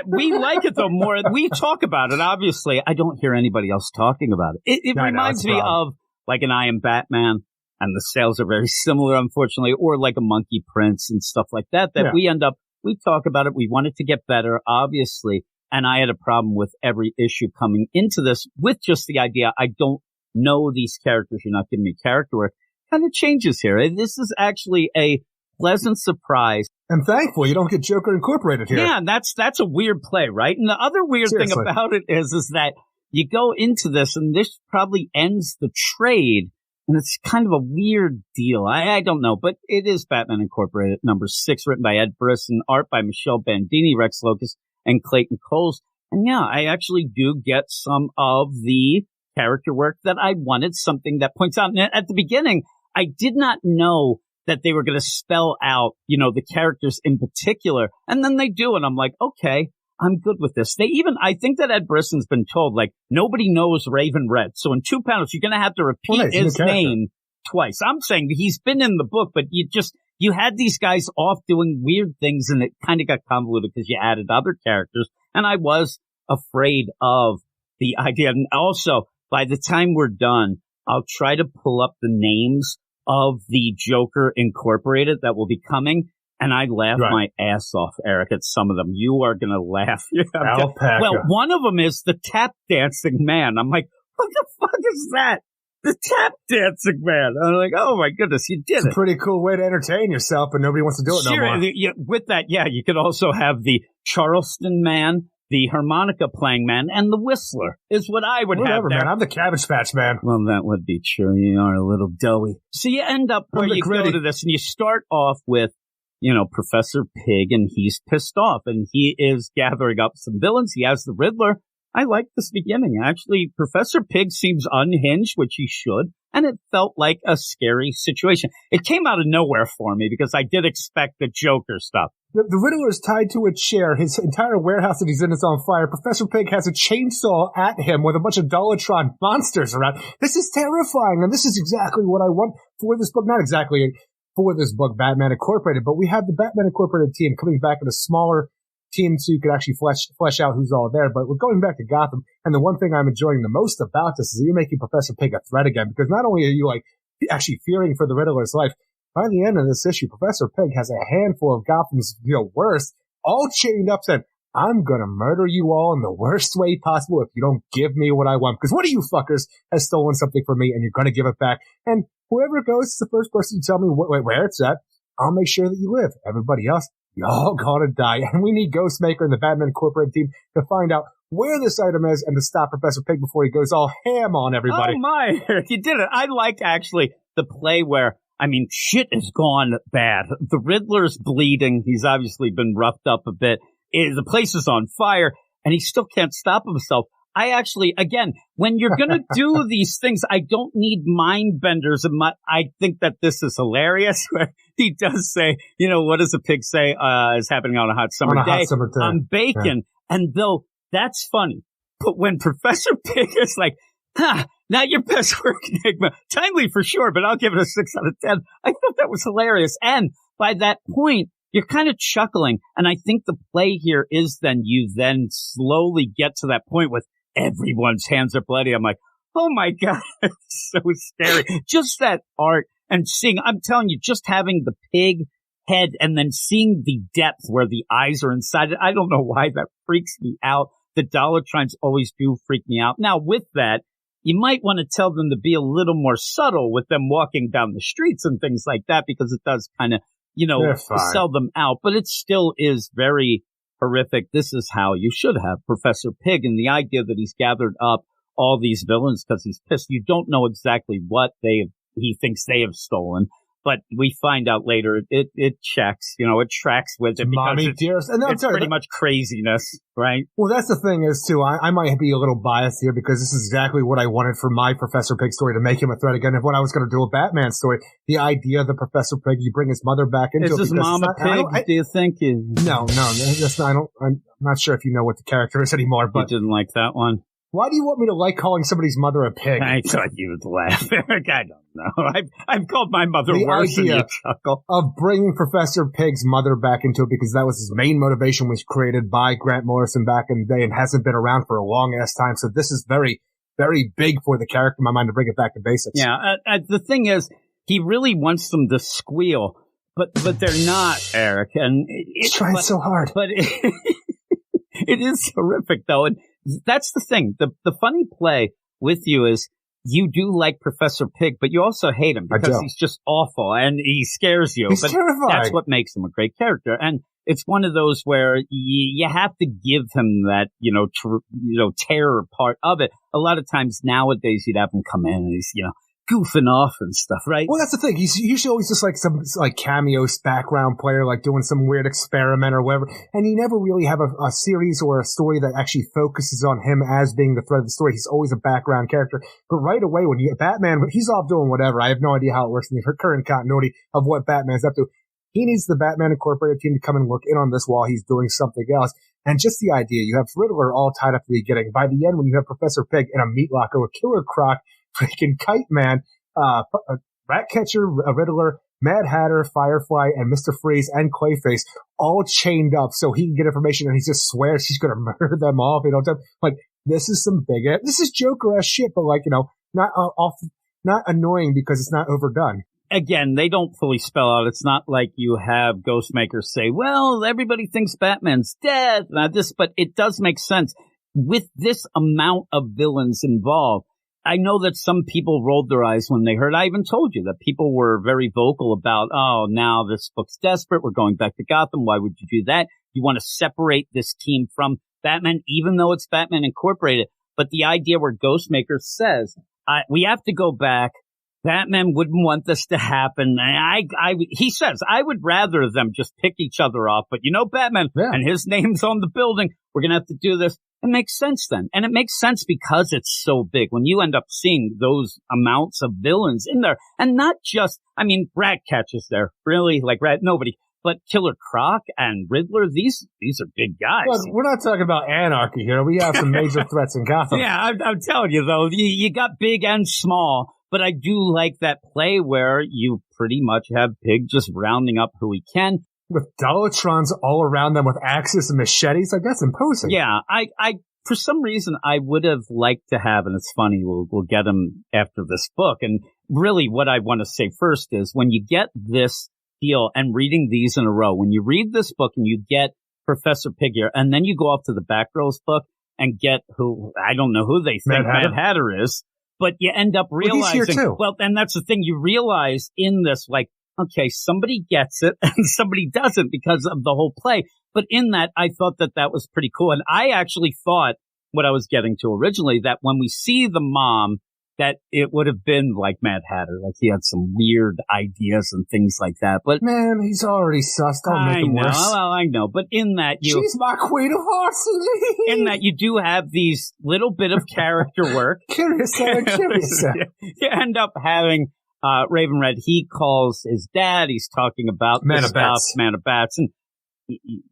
we like it though more. We talk about it, obviously. I don't hear anybody else talking about it. It reminds me of like an I Am Batman, and the sales are very similar, unfortunately, or like a Monkey Prince and stuff like that, we talk about it. We want it to get better, obviously, and I had a problem with every issue coming into this with just the idea, I don't know these characters, you're not giving me character work. Kind of changes here. This is actually a pleasant surprise. I'm thankful you don't get Joker Incorporated here. Yeah, that's a weird play, right? And the other weird thing about it is that you go into this, and this probably ends the trade, and it's kind of a weird deal. I don't know, but it is Batman Incorporated, number 6, written by Ed Brisson, art by Michelle Bandini, Rex Locus, and Clayton Coles. And yeah, I actually do get some of the character work that I wanted, something that points out. And at the beginning, I did not know that they were going to spell out, the characters in particular. And then they do. And I'm like, okay, I'm good with this. I think that Ed Brisson's been told, like, nobody knows Raven Red. So in 2 panels, you're going to have to repeat his name twice. I'm saying he's been in the book, but you had these guys off doing weird things, and it kind of got convoluted because you added other characters. And I was afraid of the idea. And also, by the time we're done, I'll try to pull up the names of the Joker Incorporated that will be coming, and I laugh my ass off, Eric, at some of them. You are going to laugh. Alpaca. Well, one of them is the Tap Dancing Man. I'm like, what the fuck is that? The Tap Dancing Man. I'm like, oh my goodness, you did it. It's a pretty cool way to entertain yourself, but nobody wants to do it no more. With that, you could also have the Charleston Man, the harmonica playing man, and the whistler is what I would have there. Man. I'm the Cabbage Patch Man. Well, that would be true. You are a little doughy. So you end up where you go to this, and you start off with, Professor Pig, and he's pissed off, and he is gathering up some villains. He has the Riddler. I like this beginning. Actually, Professor Pig seems unhinged, which he should, and it felt like a scary situation. It came out of nowhere for me because I did expect the Joker stuff. The Riddler is tied to a chair. His entire warehouse that he's in is on fire. Professor Pig has a chainsaw at him with a bunch of Dollatron monsters around. This is terrifying, and this is exactly what I want for this book. Not exactly for this book, Batman Incorporated, but we have the Batman Incorporated team coming back in a smaller team so you could actually flesh out who's all there. But we're going back to Gotham, and the one thing I'm enjoying the most about this is that you're making Professor Pig a threat again, because not only are you actually fearing for the Riddler's life, by the end of this issue, Professor Pig has a handful of Gotham's, worst, all chained up, saying, I'm gonna murder you all in the worst way possible if you don't give me what I want. Because one of you fuckers has stolen something from me and you're gonna give it back. And whoever goes is the first person to tell me where it's at. I'll make sure that you live. Everybody else, y'all gonna die. And we need Ghostmaker and the Batman Incorporated team to find out where this item is and to stop Professor Pig before he goes all ham on everybody. Oh my, you did it. I like actually the play where, shit has gone bad. The Riddler's bleeding. He's obviously been roughed up a bit. The place is on fire, and he still can't stop himself. I actually, again, when you're going to do these things, I don't need mind benders. I think that this is hilarious, where he does say, what does a pig say is happening on a hot summer day? Hot summer day. On bacon. Yeah. And though that's funny, but when Professor Pig is like, not your best work, Enigma. Timely for sure, but I'll give it a 6 out of 10. I thought that was hilarious. And by that point, you're kind of chuckling. And I think the play here is then you then slowly get to that point with everyone's hands are bloody. I'm like, oh my God, it's so scary. Just that art and seeing, I'm telling you, just having the pig head and then seeing the depth where the eyes are inside it. I don't know why that freaks me out. The Dollatrons always do freak me out. Now, with that, you might want to tell them to be a little more subtle with them walking down the streets and things like that, because it does kind of, sell them out. But it still is very horrific. This is how you should have Professor Pig, and the idea that he's gathered up all these villains because he's pissed. You don't know exactly what he thinks they have stolen. But we find out later it checks, it tracks with it because it's pretty much craziness, right? Well, that's the thing is, too, I might be a little biased here because this is exactly what I wanted for my Professor Pig story, to make him a threat again. If when I was going to do a Batman story, the idea of the Professor Pig, you bring his mother back into it. Is his mom a pig, do you think? No, that's not, I'm not sure if you know what the character is anymore, but. You didn't like that one? Why do you want me to like calling somebody's mother a pig? I thought you would laugh, Eric. I don't know. I've called my mother worse than you chuckle. Of bringing Professor Pig's mother back into it, because that was his main motivation, was created by Grant Morrison back in the day and hasn't been around for a long-ass time. So this is very, very big for the character in my mind to bring it back to basics. Yeah, the thing is, he really wants them to squeal, but they're not, Eric. And he's trying so hard. But it is horrific, though. And that's the thing. The funny play with you is you do like Professor Pig, but you also hate him because he's just awful and he scares you. He's terrifying. That's what makes him a great character. And it's one of those where you have to give him that, terror part of it. A lot of times nowadays you'd have him come in and he's, goofing off and stuff, right? Well, that's the thing. He's usually always just like some cameo background player, like doing some weird experiment or whatever. And you never really have a series or a story that actually focuses on him as being the thread of the story. He's always a background character. But right away, when you Batman, he's off doing whatever. I have no idea how it works in the current continuity of what Batman's up to. He needs the Batman Incorporated team to come and look in on this while he's doing something else. And just the idea, you have Riddler all tied up at the beginning. By the end, when you have Professor Pig in a meat locker with Killer Croc, freaking Kite Man, Ratcatcher, Riddler, Mad Hatter, Firefly, and Mr. Freeze and Clayface all chained up so he can get information, and he just swears he's going to murder them all if they don't tell him. Like, this is some this is Joker-ass shit, but not annoying because it's not overdone. Again, they don't fully spell out. It's not like you have Ghostmaker say, well, everybody thinks Batman's dead. But it does make sense. With this amount of villains involved, I know that some people rolled their eyes when they heard. I even told you that people were very vocal about, oh, now this book's desperate. We're going back to Gotham. Why would you do that? You want to separate this team from Batman, even though it's Batman Incorporated. But the idea where Ghostmaker says, we have to go back. Batman wouldn't want this to happen. He says, I would rather them just pick each other off. But Batman, and his name's on the building. We're going to have to do this. It makes sense then. And it makes sense because it's so big. When you end up seeing those amounts of villains in there, and not just, Ratcatcher's there. Really? Nobody. But Killer Croc and Riddler, these are big guys. Well, we're not talking about anarchy here. We have some major threats in Gotham. Yeah, I'm telling you, though, you got big and small. But I do like that play where you pretty much have Pig just rounding up who he can. With Dolatrons all around them with axes and machetes, like, that's imposing. Yeah, I for some reason, I would have liked to have, and it's funny, we'll get him after this book. And really what I want to say first is when you get this deal and reading these in a row, when you read this book and you get Professor Pig here, and then you go off to the Batgirls book and get who, I don't know who they think Mad Hatter is, but you end up realizing, well, and that's the thing, you realize in this, like, okay, somebody gets it and somebody doesn't because of the whole play. But in that, I thought that was pretty cool. And I actually thought what I was getting to originally, that when we see the mom, that it would have been like Mad Hatter, like he had some weird ideas and things like that. But man, he's already sus. Don't make him worse. Well, I know, but in that she's my queen of hearts. In that you do have these little bit of character work. Curious. You end up having Raven Red. He calls his dad. He's talking about Man of Bats, and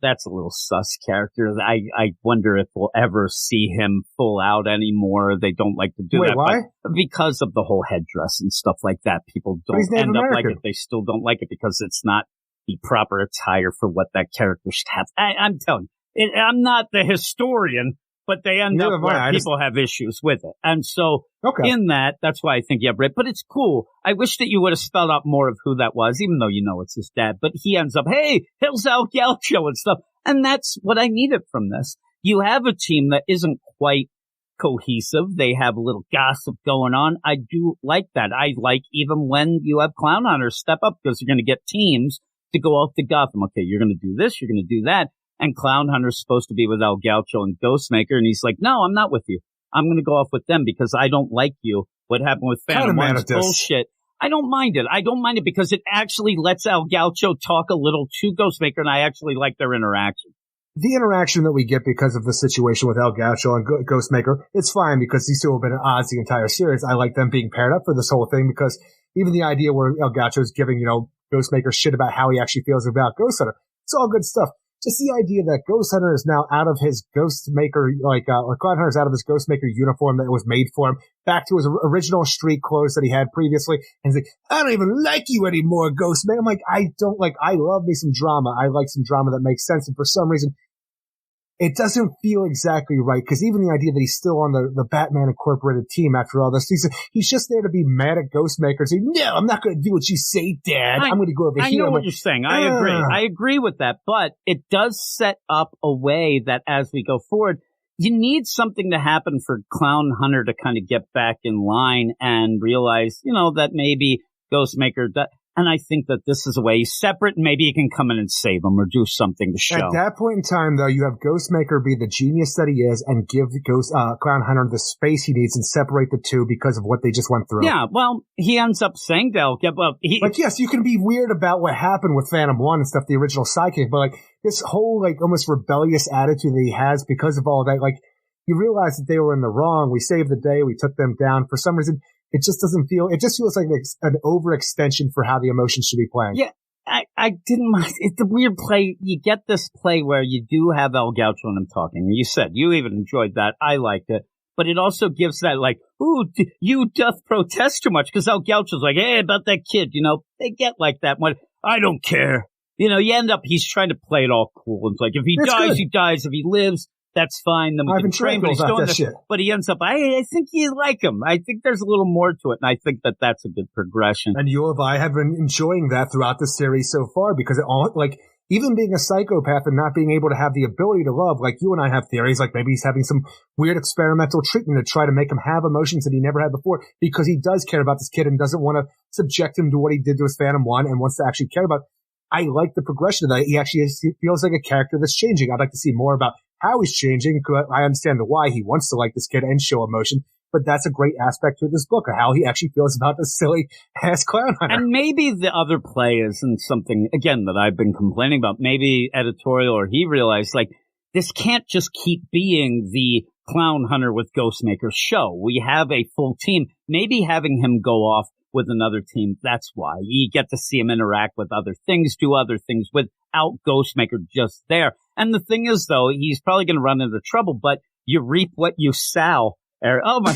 that's a little sus character. I wonder if we'll ever see him full out anymore. They don't like to do that. Why? Because of the whole headdress and stuff like that. People don't end up like it. They still don't like it because it's not the proper attire for what that character should have. I'm telling you, I'm not the historian, but they end up where people have issues with it. And so in that's why I think you have Red. But it's cool. I wish that you would have spelled out more of who that was, even though you know it's his dad. But he ends up, hey, here's Al Gaucho and stuff. And that's what I needed from this. You have a team that isn't quite cohesive. They have a little gossip going on. I do like that. I like even when you have Clown Hunters step up because you're going to get teams to go off to Gotham. Okay, you're going to do this. You're going to do that. And Clown Hunter's supposed to be with El Gaucho and Ghostmaker. And he's like, no, I'm not with you. I'm going to go off with them because I don't like you. What happened with Phantom One's bullshit. I don't mind it. I don't mind it because it actually lets El Gaucho talk a little to Ghostmaker, and I actually like their interaction. The interaction that we get because of the situation with El Gaucho and Ghostmaker, it's fine because these two have been at odds the entire series. I like them being paired up for this whole thing because even the idea where El Gaucho is giving, Ghostmaker shit about how he actually feels about Ghost Hunter, it's all good stuff. Just the idea that Ghost Hunter is now out of his Ghostmaker, or Clown Hunter is out of his Ghostmaker uniform that was made for him, back to his original street clothes that he had previously. And he's like, I don't even like you anymore, Ghostmaker. I'm like, I love me some drama. I like some drama that makes sense. And for some reason, it doesn't feel exactly right, because even the idea that he's still on the Batman Incorporated team after all this, he's just there to be mad at Ghostmaker and say, no, I'm not going to do what you say, Dad. I'm going to go over here. I know what you're saying. I agree. I agree with that, but it does set up a way that as we go forward, you need something to happen for Clown Hunter to kind of get back in line and realize, that maybe Ghostmaker and I think that this is a way he's separate, and maybe he can come in and save him or do something to show. At that point in time, though, you have Ghostmaker be the genius that he is and give Clown Hunter the space he needs and separate the two because of what they just went through. Yeah, well, he ends up saying yes, you can be weird about what happened with Phantom One and stuff, the original sidekick, but this whole almost rebellious attitude that he has because of all that, you realize that they were in the wrong. We saved the day. We took them down. For some reason, it just feels like an overextension for how the emotions should be playing. Yeah, I didn't mind. It's a weird play. You get this play where you do have El Gaucho and him talking. You said you even enjoyed that. I liked it. But it also gives that ooh, you doth protest too much, because El Gaucho's like, hey, about that kid, they get like that. When I don't care. You end up, he's trying to play it all cool. It's like, if he dies, he dies. If he lives, that's fine. Then we can train, but he's doing this. But he ends up, I think you like him. I think there's a little more to it, and I think that that's a good progression. And you and I have been enjoying that throughout the series so far, because it all, even being a psychopath and not being able to have the ability to love, you and I have theories, maybe he's having some weird experimental treatment to try to make him have emotions that he never had before, because he does care about this kid and doesn't want to subject him to what he did to his Phantom One and wants to actually care about. I like the progression of that. He actually feels like a character that's changing. I'd like to see more about how he's changing. I understand the why he wants to like this kid and show emotion, but that's a great aspect to this book of how he actually feels about this silly ass Clown Hunter. And maybe the other play isn't something, again, that I've been complaining about. Maybe editorial, or he realized, this can't just keep being the Clown Hunter with Ghostmaker show. We have a full team. Maybe having him go off with another team. That's why. You get to see him interact with other things, do other things without Ghostmaker just there. And the thing is, though, he's probably going to run into trouble, but you reap what you sow. Oh, my.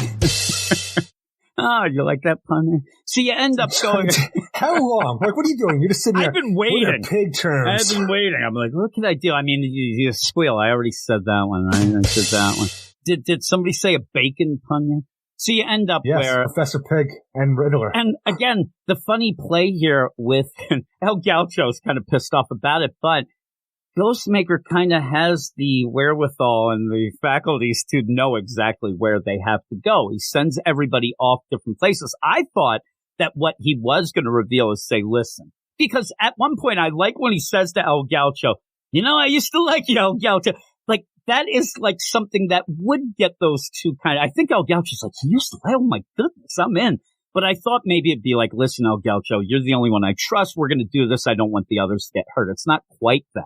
Oh, you like that pun? So you end up going. How long? Like, what are you doing? You're just sitting there. I've been waiting. Pig terms. I've been waiting. I'm like, what can I do? I mean, you squeal. I already said that one, right? I said that one. Did somebody say a bacon pun yet? So you end up where Professor Pig and Riddler. And again, the funny play here with El Gaucho's kind of pissed off about it, but Ghostmaker kind of has the wherewithal and the faculties to know exactly where they have to go. He sends everybody off different places. I thought that what he was going to reveal is say, listen, because at one point I like when he says to El Gaucho, you know, I used to like you, El Gaucho. Like, that is like something that would get those two kind of, I think El Gaucho's like, he used to, oh my goodness, I'm in. But I thought maybe it'd be like, listen, El Gaucho, you're the only one I trust. We're going to do this. I don't want the others to get hurt. It's not quite that.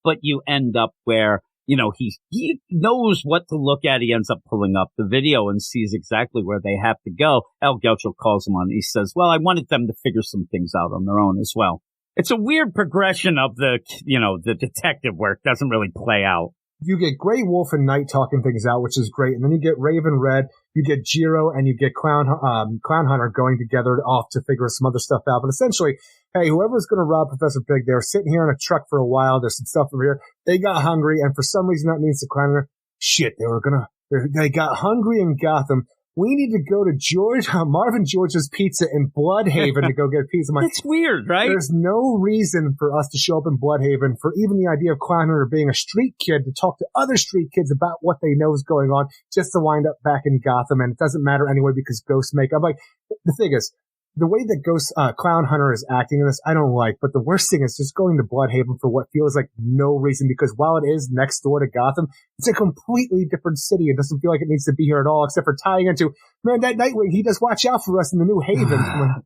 But you end up where, you know, he knows what to look at. He ends up pulling up the video and sees exactly where they have to go. El Gaucho calls him on. He says, well, I wanted them to figure some things out on their own as well. It's a weird progression of the, you know, the detective work doesn't really play out. You get Grey Wolf and Night talking things out, which is great. And then you get Raven Red, you get Jiro, and you get Clown Hunter going together off to figure some other stuff out. But essentially, hey, whoever's going to rob Professor Pig, they were sitting here in a truck for a while. There's some stuff over here. They got hungry, and for some reason that means the Clown Hunter, they got hungry in Gotham. We need to go to Marvin George's Pizza in Bloodhaven to go get pizza. It's weird, right? There's no reason for us to show up in Bloodhaven, for even the idea of Clown Hunter being a street kid to talk to other street kids about what they know is going on, just to wind up back in Gotham. And it doesn't matter anyway because Ghostmaker. I'm like, the thing is, the way that Clown Hunter is acting in this, I don't like. But the worst thing is just going to Bloodhaven for what feels like no reason, because while it is next door to Gotham, it's a completely different city. It doesn't feel like it needs to be here at all, except for tying into, man, that Nightwing, he does watch out for us in the New Haven.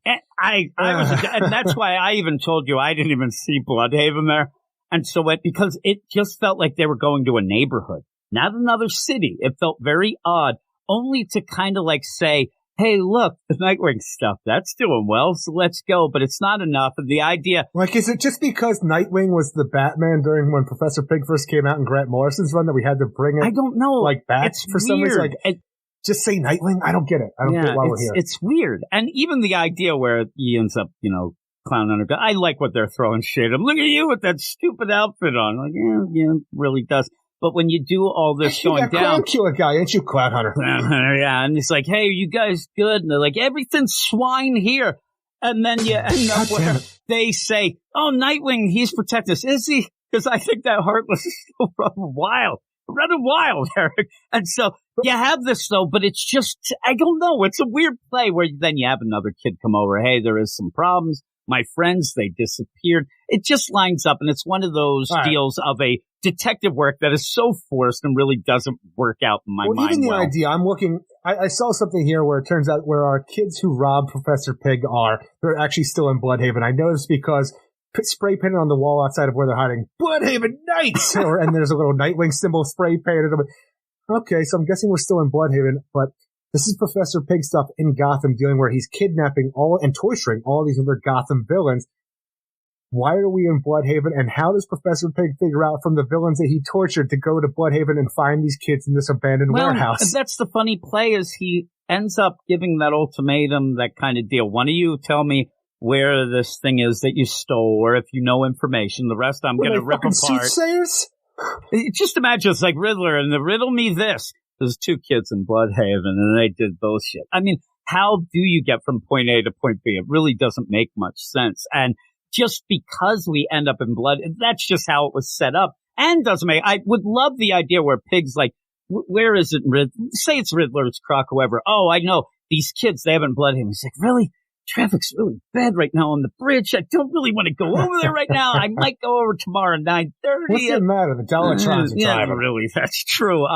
And that's why I even told you I didn't even see Bloodhaven there. And so because it just felt like they were going to a neighborhood, not another city. It felt very odd, only to kind of like say, hey, look, the Nightwing stuff, that's doing well, so let's go. But it's not enough. And the idea... Like, is it just because Nightwing was the Batman during when Professor Pig first came out in Grant Morrison's run that we had to bring it? I don't know. Like, back for some reason? Like, just say Nightwing? I don't get it. I don't get why we're here. It's weird. And even the idea where he ends up, you know, Clown Hunter, I like what they're throwing shade at him. Look at you with that stupid outfit on. Like, yeah, it really does. But when you do all this going down, killer guy, ain't you, Clown Hunter? Yeah, and it's like, hey, are you guys good? And they're like, everything's swine here. And then you end up where they say, oh, Nightwing, he's protecting us. Is he? Because I think that Heartless is so running wild, Eric. And so you have this, though, but it's just, I don't know. It's a weird play where then you have another kid come over. Hey, there is some problems. My friends, they disappeared. It just lines up, and it's one of those deals of a detective work that is so forced and really doesn't work out in my mind. Even the idea, I saw something here where it turns out where our kids who robbed Professor Pig they're actually still in Bloodhaven. I noticed because spray painted on the wall outside of where they're hiding, Bloodhaven Knights! And there's a little Nightwing symbol spray painted. Okay, so I'm guessing we're still in Bloodhaven, but this is Professor Pig stuff in Gotham dealing where he's kidnapping and torturing all these other Gotham villains. Why are we in Bloodhaven, and how does Professor Pig figure out from the villains that he tortured to go to Bloodhaven and find these kids in this abandoned warehouse? That's the funny play, is he ends up giving that ultimatum, that kind of deal. One of you tell me where this thing is that you stole, or if you know information. The rest I'm going to rip apart. Soothsayers? Just imagine it's like Riddler and the riddle me this. There's two kids in Bloodhaven and they did bullshit. I mean, how do you get from point A to point B? It really doesn't make much sense. And just because we end up in blood, that's just how it was set up. And doesn't make, I would love the idea where Pig's like, where is it? Say it's Riddler, it's Croc, whoever. Oh, I know. These kids, they haven't Bloodhaven. He's like, really? Traffic's really bad right now on the bridge. I don't really want to go over there right now. I might go over tomorrow at 9:30. What's the matter? The Dollotron's a driver. Yeah, really, that's true.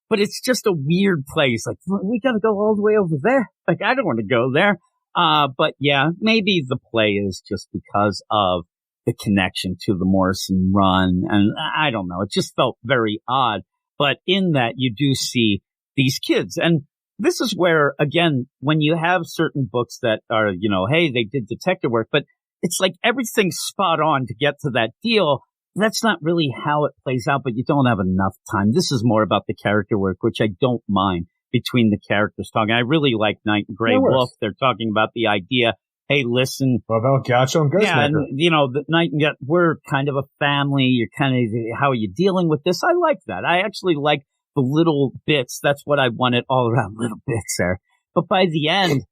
But it's just a weird place. Like, we got to go all the way over there. Like, I don't want to go there. But yeah, maybe the play is just because of the connection to the Morrison run. And I don't know. It just felt very odd. But in that, you do see these kids. And this is where, again, when you have certain books that are, hey, they did detective work, but it's like everything's spot on to get to that deal. That's not really how it plays out, but you don't have enough time. This is more about the character work, which I don't mind between the characters talking. I really like Night and Grey Wolf. They're talking about the idea, hey, listen. What about Gaucho and Ghostmaker? Yeah, and, the Night and we're kind of a family. You're kind of, how are you dealing with this? I like that. I actually like the little bits. That's what I wanted all around, little bits there. But by the end,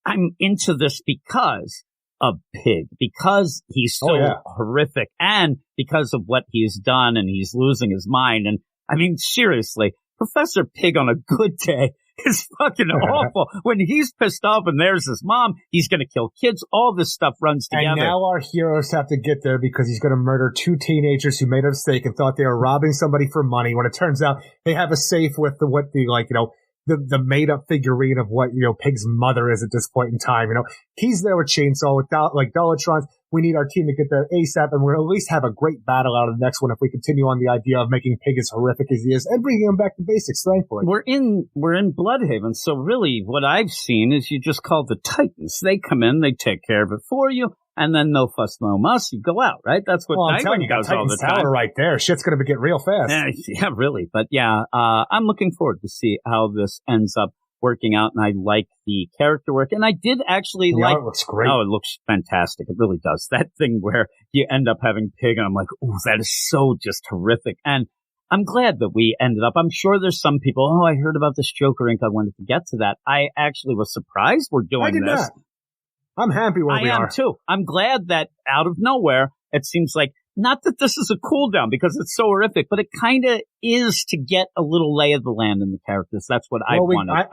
I'm into this because of Pig, because he's so horrific, and because of what he's done, and he's losing his mind. And I mean, seriously, Professor Pig on a good day is fucking awful. When he's pissed off and there's his mom, he's going to kill kids. All this stuff runs together. And now our heroes have to get there because he's going to murder 2 teenagers who made a mistake and thought they were robbing somebody for money, when it turns out they have a safe with the made-up figurine of what, Pig's mother is at this point in time. He's there with Chainsaw, with Dollatron. We need our team to get there ASAP, and we'll at least have a great battle out of the next one if we continue on the idea of making Pig as horrific as he is and bringing him back to basics, thankfully. We're in Bloodhaven, so really what I've seen is you just call the Titans. They come in, they take care of it for you, and then no fuss, no muss, you go out, right? That's what Nightwing does all the time. Tower right there. Shit's going to get real fast. Yeah, really. But yeah, I'm looking forward to see how this ends up working out, and I like the character work. And I did actually it looks great. Oh, it looks fantastic. It really does. That thing where you end up having Pig, and I'm like, oh, that is so just horrific. And I'm glad that we ended up. I'm sure there's some people, I heard about this Joker Inc. I wanted to get to that. I actually was surprised we're doing this. Not. I'm happy where we are. I am too. I'm glad that out of nowhere, it seems like, not that this is a cool down because it's so horrific, but it kind of is to get a little lay of the land in the characters. That's what I wanted.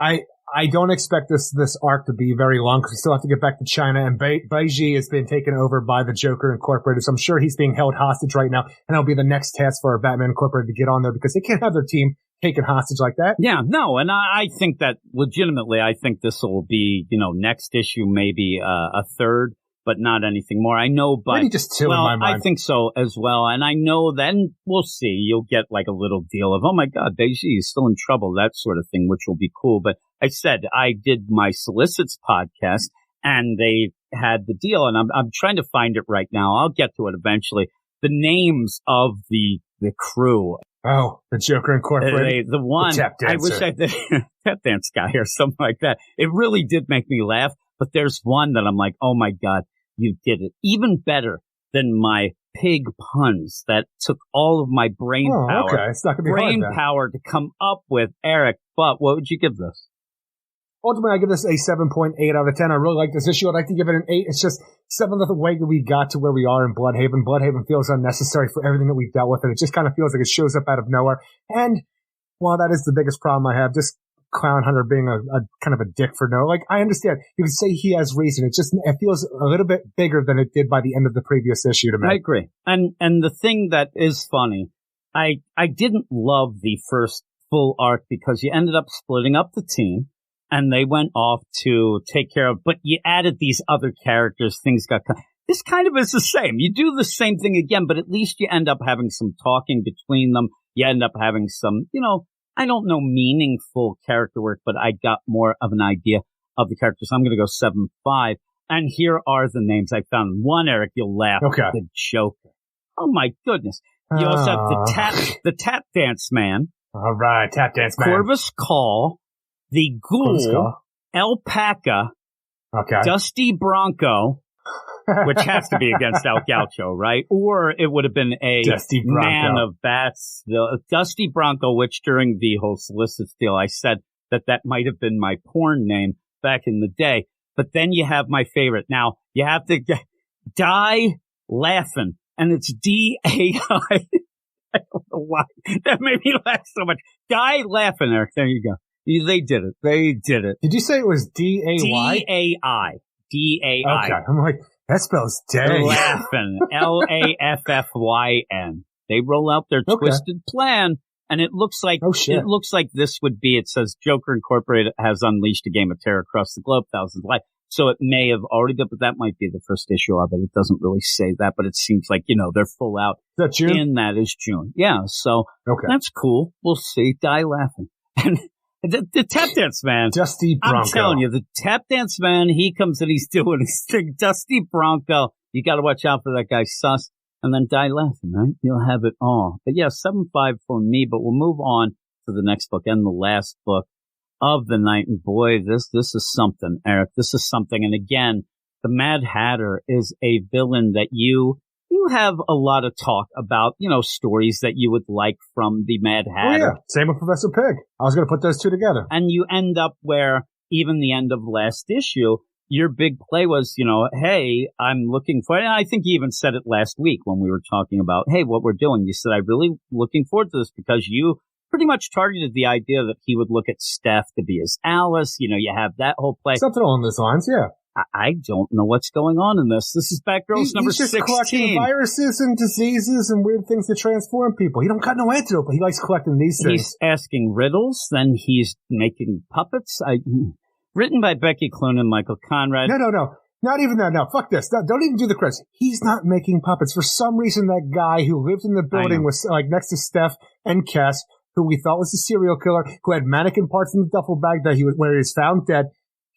I don't expect this arc to be very long because we still have to get back to China, and Beiji has been taken over by the Joker Incorporated, so I'm sure he's being held hostage right now, and that'll be the next task for our Batman Incorporated to get on there because they can't have their team taken hostage like that. Yeah, no, and I think that legitimately, I think this will be, next issue, maybe a third, but not anything more. I know, but maybe just 2 in my mind. I think so as well, and I know then we'll see. You'll get like a little deal of, oh my God, Beiji is still in trouble, that sort of thing, which will be cool. But I said I did my Solicits podcast, and they had the deal, and I'm trying to find it right now. I'll get to it eventually. The names of the crew. Oh, the Joker Incorporated. The one, the I wish I did tap dance guy or something like that. It really did make me laugh, but there's one that I'm like, oh my God, you did it. Even better than my Pig puns that took all of my brain power. Okay. It's not gonna be brain hard, power to come up with, Eric. But what would you give this? Ultimately, I give this a 7.8 out of 10. I really like this issue. I'd like to give it an 8. It's just some of the way that we got to where we are in Bloodhaven. Bloodhaven feels unnecessary for everything that we've dealt with, and it just kind of feels like it shows up out of nowhere. And while that is the biggest problem I have, just Clown Hunter being a kind of a dick for no. Like, I understand. You can say he has reason. It feels a little bit bigger than it did by the end of the previous issue to me. I agree. And the thing that is funny, I didn't love the first full arc because you ended up splitting up the team. And they went off to take care of, but you added these other characters, things got, this kind of is the same. You do the same thing again, but at least you end up having some talking between them. You end up having some, I don't know meaningful character work, but I got more of an idea of the characters. I'm going to go 7.5. And here are the names I found. One, Eric, you'll laugh. Okay. The Joker. Oh my goodness. You also have the tap dance man. All right. Tap dance man. Corvus Call. The Ghoul, Alpaca, Dusty Bronco, which has to be against El Gaucho, right? Or it would have been a Man of Bats. The Dusty Bronco, which during the whole Solicits deal, I said that might have been my porn name back in the day. But then you have my favorite. Now, you have to Die Laughing, and it's D-A-I. I don't know why. That made me laugh so much. Die Laughing, Eric. There you go. They did it. Did you say it was D-A-Y? D-A-I. D-A-I. Okay. I'm like, that spells day. Laughing. L-A-F-F-Y-N. They roll out their twisted plan, and it looks like this would be, it says Joker Incorporated has unleashed a game of terror across the globe, thousands of lives. So it may have already been, but that might be the first issue of it. It doesn't really say that, but it seems like, they're full out. Is that June? And that is June. Yeah. So that's cool. We'll see. Die Laughing. And The tap dance man. Dusty Bronco. I'm telling you, the tap dance man, he comes and he's doing his thing. Dusty Bronco. You got to watch out for that guy, sus. And then die laughing, right? You'll have it all. But yeah, 7-5 for me, but we'll move on to the next book and the last book of the night. And boy, this is something, Eric. This is something. And again, the Mad Hatter is a villain that you have a lot of talk about, stories that you would like from the Mad Hatter. Oh, yeah. Same with Professor Pig. I was going to put those two together. And you end up where even the end of last issue, your big play was, hey, I'm looking for, and I think you even said it last week when we were talking about, hey, what we're doing. You said, I'm really looking forward to this because you pretty much targeted the idea that he would look at Steph to be his Alice. You have that whole play. Something along those lines, yeah. I don't know what's going on in this. This is Batgirls number 16. He's just collecting viruses and diseases and weird things to transform people. He don't got no antidote, but he likes collecting these things. He's asking riddles, then he's making puppets. Written by Becky Cloonan and Michael Conrad. No. Not even that. No, fuck this. Don't even do the credits. He's not making puppets. For some reason, that guy who lived in the building was next to Steph and Cass, who we thought was a serial killer, who had mannequin parts in the duffel bag where he was found dead.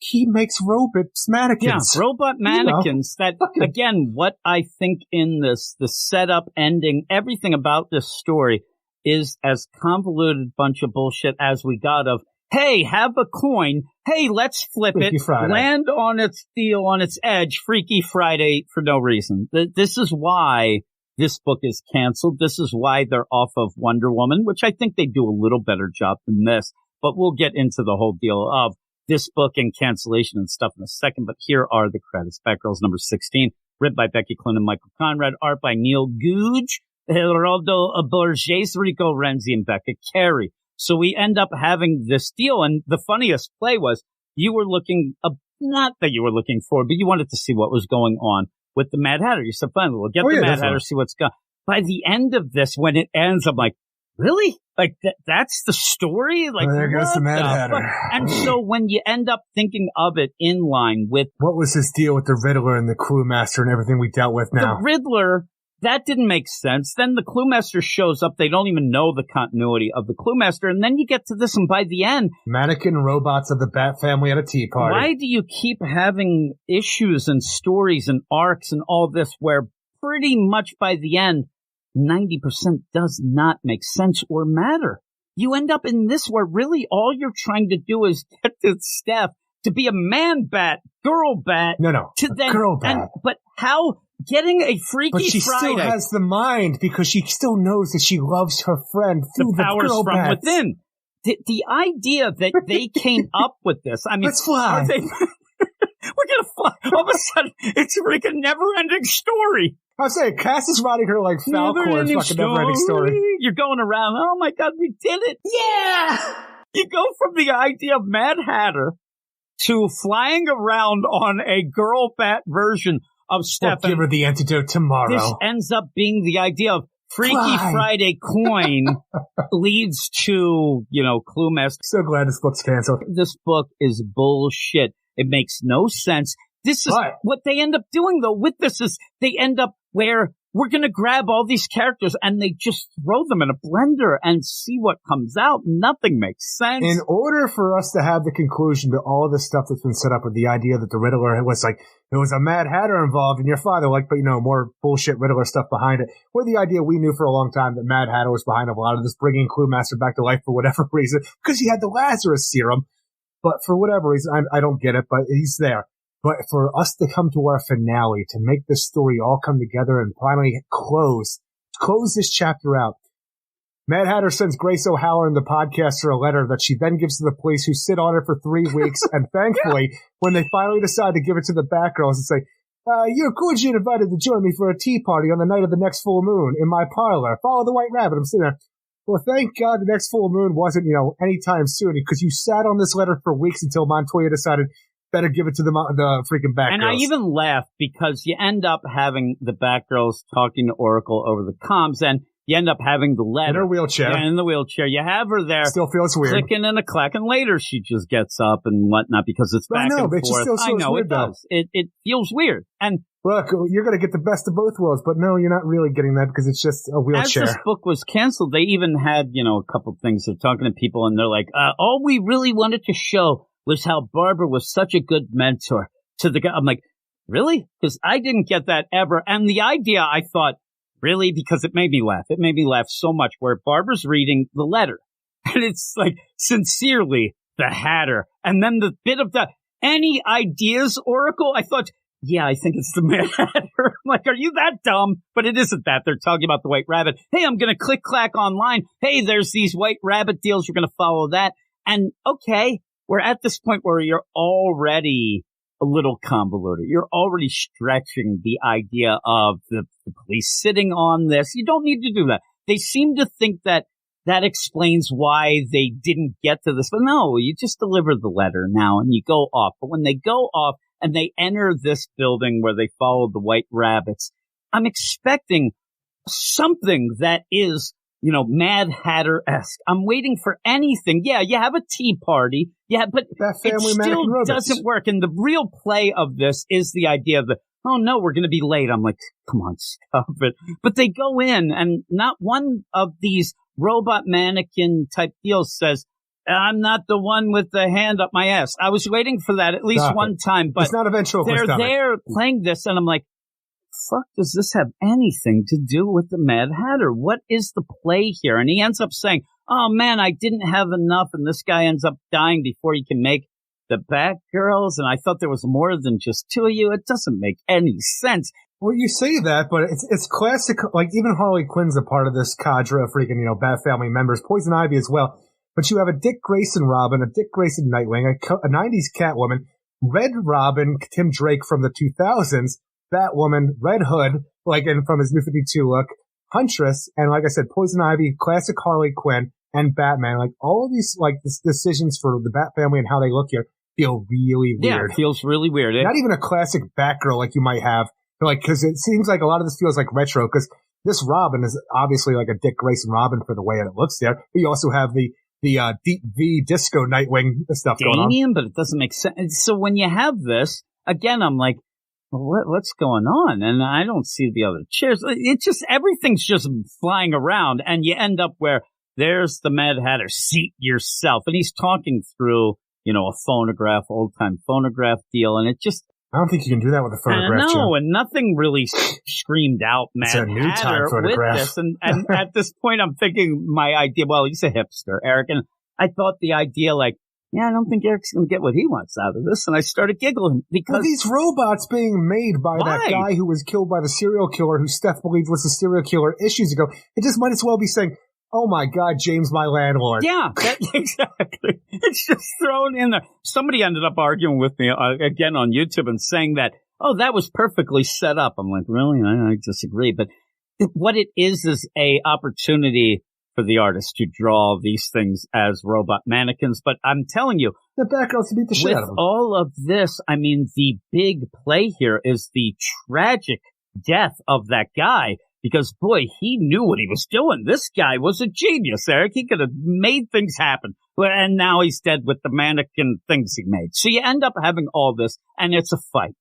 He makes robots, mannequins. Yeah, robot mannequins. Again, what I think in this, the setup, ending, everything about this story is as convoluted bunch of bullshit as we got of, hey, have a coin. Hey, let's flip Freaky it. Friday. Land on its deal, on its edge. Freaky Friday for no reason. This is why this book is canceled. This is why they're off of Wonder Woman, which I think they do a little better job than this. But we'll get into the whole deal of this book and cancellation and stuff in a second. But here are the credits. Batgirls number 16, written by Becky Cloonan and Michael Conrad, art by Neil Googe, Geraldo Borges, Rico Renzi, and Becca Carey. So we end up having this deal, and the funniest play was you were looking, not that you were looking for, but you wanted to see what was going on with the Mad Hatter. You said, fine, we'll get the Mad Hatter, see what's going on. By the end of this, when it ends, I'm like, really? Like, that's the story? Like, there goes the Mad Hatter. And so when you end up thinking of it in line with... What was his deal with the Riddler and the Cluemaster and everything we dealt with now? The Riddler... That didn't make sense. Then the Cluemaster shows up. They don't even know the continuity of the Cluemaster. And then you get to this, and by the end... Mannequin robots of the Bat family at a tea party. Why do you keep having issues and stories and arcs and all this where pretty much by the end, 90% does not make sense or matter? You end up in this where really all you're trying to do is get to Steph to be a man bat, girl bat. No, girl bat. But how... Getting a Freaky Friday. But she still has the mind because she still knows that she loves her friend through the powers girl from bats. within. The idea that they came up with this. I mean, let's fly. We're gonna fly. All of a sudden, it's a freaking never-ending story. I was saying, Cass is riding her like Falcor's fucking never-ending story. You're going around. Oh my God, we did it! Yeah. You go from the idea of Mad Hatter to flying around on a girl bat version of Steph. We'll give her the antidote tomorrow. This ends up being the idea of Freaky Friday coin leads to, Cluemaster. So glad this book's canceled. This book is bullshit. It makes no sense. This is what they end up doing, though, with this is they end up where we're going to grab all these characters and they just throw them in a blender and see what comes out. Nothing makes sense. In order for us to have the conclusion to all of the stuff that's been set up with the idea that the Riddler was like, there was a Mad Hatter involved and your father but more bullshit Riddler stuff behind it. Or the idea we knew for a long time that Mad Hatter was behind a lot of this, bringing Cluemaster back to life for whatever reason, because he had the Lazarus serum. But for whatever reason, I don't get it, but he's there. But for us to come to our finale, to make this story all come together and finally close this chapter out, Mad Hatter sends Grace O'Halloran, the podcaster, a letter that she then gives to the police, who sit on it for 3 weeks. And thankfully, when they finally decide to give it to the Batgirls and say, you're cordially invited to join me for a tea party on the night of the next full moon in my parlor. Follow the White Rabbit. I'm sitting there. Well, thank God the next full moon wasn't, anytime soon, because you sat on this letter for weeks until Montoya decided better give it to the freaking Batgirls. And I even laughed because you end up having the Batgirls talking to Oracle over the comms, and you end up having the letter. In her wheelchair. Yeah, in the wheelchair. You have her there. Still feels weird. Clicking and a clack, and later she just gets up and whatnot because it's back and forth. I know, it does. It feels weird. And look, you're going to get the best of both worlds, but no, you're not really getting that because it's just a wheelchair. As this book was canceled, they even had, a couple things. They're talking to people and they're like, all we really wanted to show was how Barbara was such a good mentor to the guy. I'm like, really? Because I didn't get that ever. And the idea, I thought, really? Because it made me laugh. It made me laugh so much where Barbara's reading the letter. And it's like, sincerely, the Hatter. And then the bit of any ideas, Oracle? I thought, yeah, I think it's the Mad Hatter. I'm like, are you that dumb? But it isn't that. They're talking about the White Rabbit. Hey, I'm going to click-clack online. Hey, there's these White Rabbit deals. You're going to follow that. And, okay, we're at this point where you're already a little convoluted. You're already stretching the idea of the police sitting on this. You don't need to do that. They seem to think that explains why they didn't get to this. But no, you just deliver the letter now and you go off. But when they go off and they enter this building where they follow the White Rabbits, I'm expecting something that is, Mad Hatter-esque. I'm waiting for anything. Yeah, you have a tea party. Yeah, but it still doesn't work. And the real play of this is the idea of oh no, we're going to be late. I'm like, come on, stop it. But they go in and not one of these robot mannequin type deals says, I'm not the one with the hand up my ass. I was waiting for that at least one time, but it's not a ventriloquist they're there playing this, and I'm like, fuck, does this have anything to do with the Mad Hatter? What is the play here? And he ends up saying, oh man, I didn't have enough, and this guy ends up dying before he can make the Batgirls, and I thought there was more than just two of you. It doesn't make any sense. Well, you say that, but it's classic. Like, even Harley Quinn's a part of this cadre of freaking, Bat family members. Poison Ivy as well. But you have a Dick Grayson Robin, a Dick Grayson Nightwing, a 90s Catwoman, Red Robin, Tim Drake from the 2000s, Batwoman, Red Hood, and from his New 52 look, Huntress, and like I said, Poison Ivy, classic Harley Quinn, and Batman. Like, all of these, decisions for the Bat family and how they look here feel really weird. Yeah, it feels really weird. Not even a classic Batgirl like you might have. Because it seems like a lot of this feels like retro, because this Robin is obviously like a Dick Grayson Robin for the way it looks there. But you also have the Deep V Disco Nightwing stuff going on. But it doesn't make sense. So when you have this, again, I'm like, well, what's going on? And I don't see the other chairs. It's just, everything's just flying around, and you end up where there's the Mad Hatter, seat yourself. And he's talking through, a phonograph, old-time phonograph deal, and it just, I don't think you can do that with a phonograph. No, and nothing really screamed out Mad Hatter with this. And at this point, I'm thinking my idea, well, he's a hipster, Eric. And I thought the idea, I don't think Eric's going to get what he wants out of this. And I started giggling because these robots being made by that guy who was killed by the serial killer who Steph believed was the serial killer issues ago, it just might as well be saying, oh my God, James, my landlord. Yeah, exactly. It's just thrown in there. Somebody ended up arguing with me again on YouTube and saying that, oh, that was perfectly set up. I'm like, really? I disagree. But what it is a opportunity for the artist to draw these things as robot mannequins. But I'm telling you, the Batgirls beat the shit out of them. With all of this, I mean, the big play here is the tragic death of that guy. Because, boy, he knew what he was doing. This guy was a genius, Eric. He could have made things happen. And now he's dead with the mannequin things he made. So you end up having all this, and it's a fight.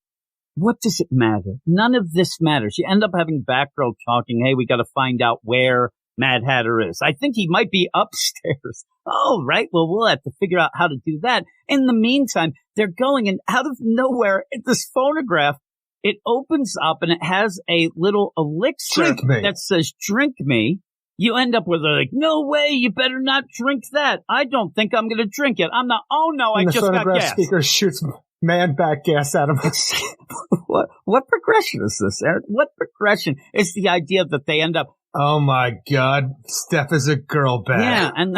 What does it matter? None of this matters. You end up having Batgirl talking, hey, we got to find out where Mad Hatter is. I think he might be upstairs. Oh, right. Well, we'll have to figure out how to do that. In the meantime, they're going, and out of nowhere, this phonograph, it opens up and it has a little elixir that says, drink me. You end up with no way, you better not drink that. I don't think I'm going to drink it. I'm not, oh no, I just got gas. The phonograph speaker shoots man-back gas at him. What progression is this, Eric? What progression is the idea that they end up? Oh my God, Steph is a girl bat. Yeah, and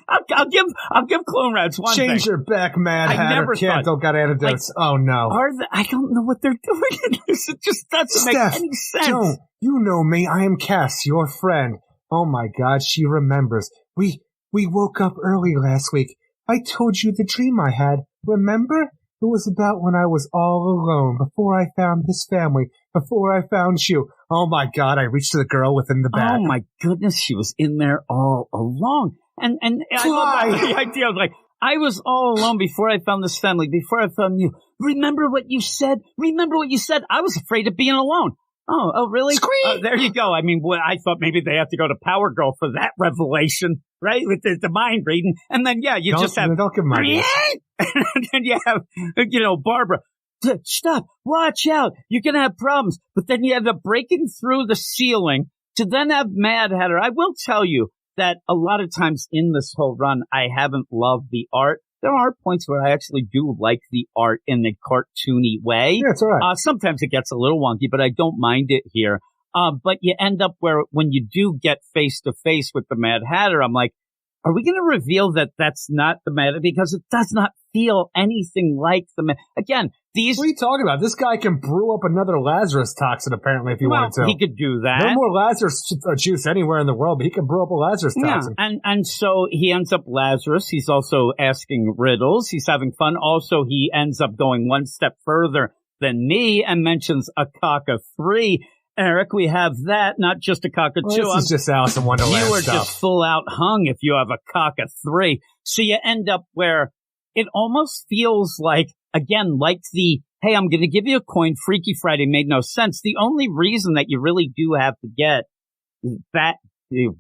I'll give Clone Rats one Change thing. your back, Mad Hatter. Canto got antidotes. Oh no. I don't know what they're doing in this. It just doesn't make any sense. Don't. You know me. I am Cass, your friend. Oh my God, she remembers. We woke up early last week. I told you the dream I had. Remember? It was about when I was all alone, before I found this family, before I found you. Oh my God, I reached to the girl within the bat. Oh my goodness, she was in there all along. And I love the idea of I was all alone before I found this family, before I found you. remember what you said? Remember what you said? I was afraid of being alone. Oh, really? There you go. I mean, I thought maybe they have to go to Power Girl for that revelation, right? With the mind reading. And then, yeah, you just have... Don't give my and then you have, Barbara, stop, watch out, you're going to have problems. But then you end up breaking through the ceiling to then have Mad Hatter. I will tell you that a lot of times in this whole run, I haven't loved the art. There are points where I actually do like the art in a cartoony way. Yeah, it's all right. Sometimes it gets a little wonky, but I don't mind it here. But you end up where when you do get face to face with the Mad Hatter, I'm like, are we going to reveal that that's not the Mad Hatter? Because it does not feel anything like the Mad. Again, these. What are you talking about? This guy can brew up another Lazarus toxin, apparently, if he wanted to. He could do that. No more Lazarus juice anywhere in the world, but he can brew up a Lazarus toxin. Yeah, and so he ends up Lazarus. He's also asking riddles. He's having fun. Also, he ends up going one step further than me and mentions a cock of 3. Eric, we have that, not just a cock of 2. This is just Alice in Wonderland You are stuff. just full out hung if you have a cock of 3. So you end up where it almost feels like, again, like the, hey, I'm going to give you a coin, Freaky Friday made no sense. The only reason that you really do have to get that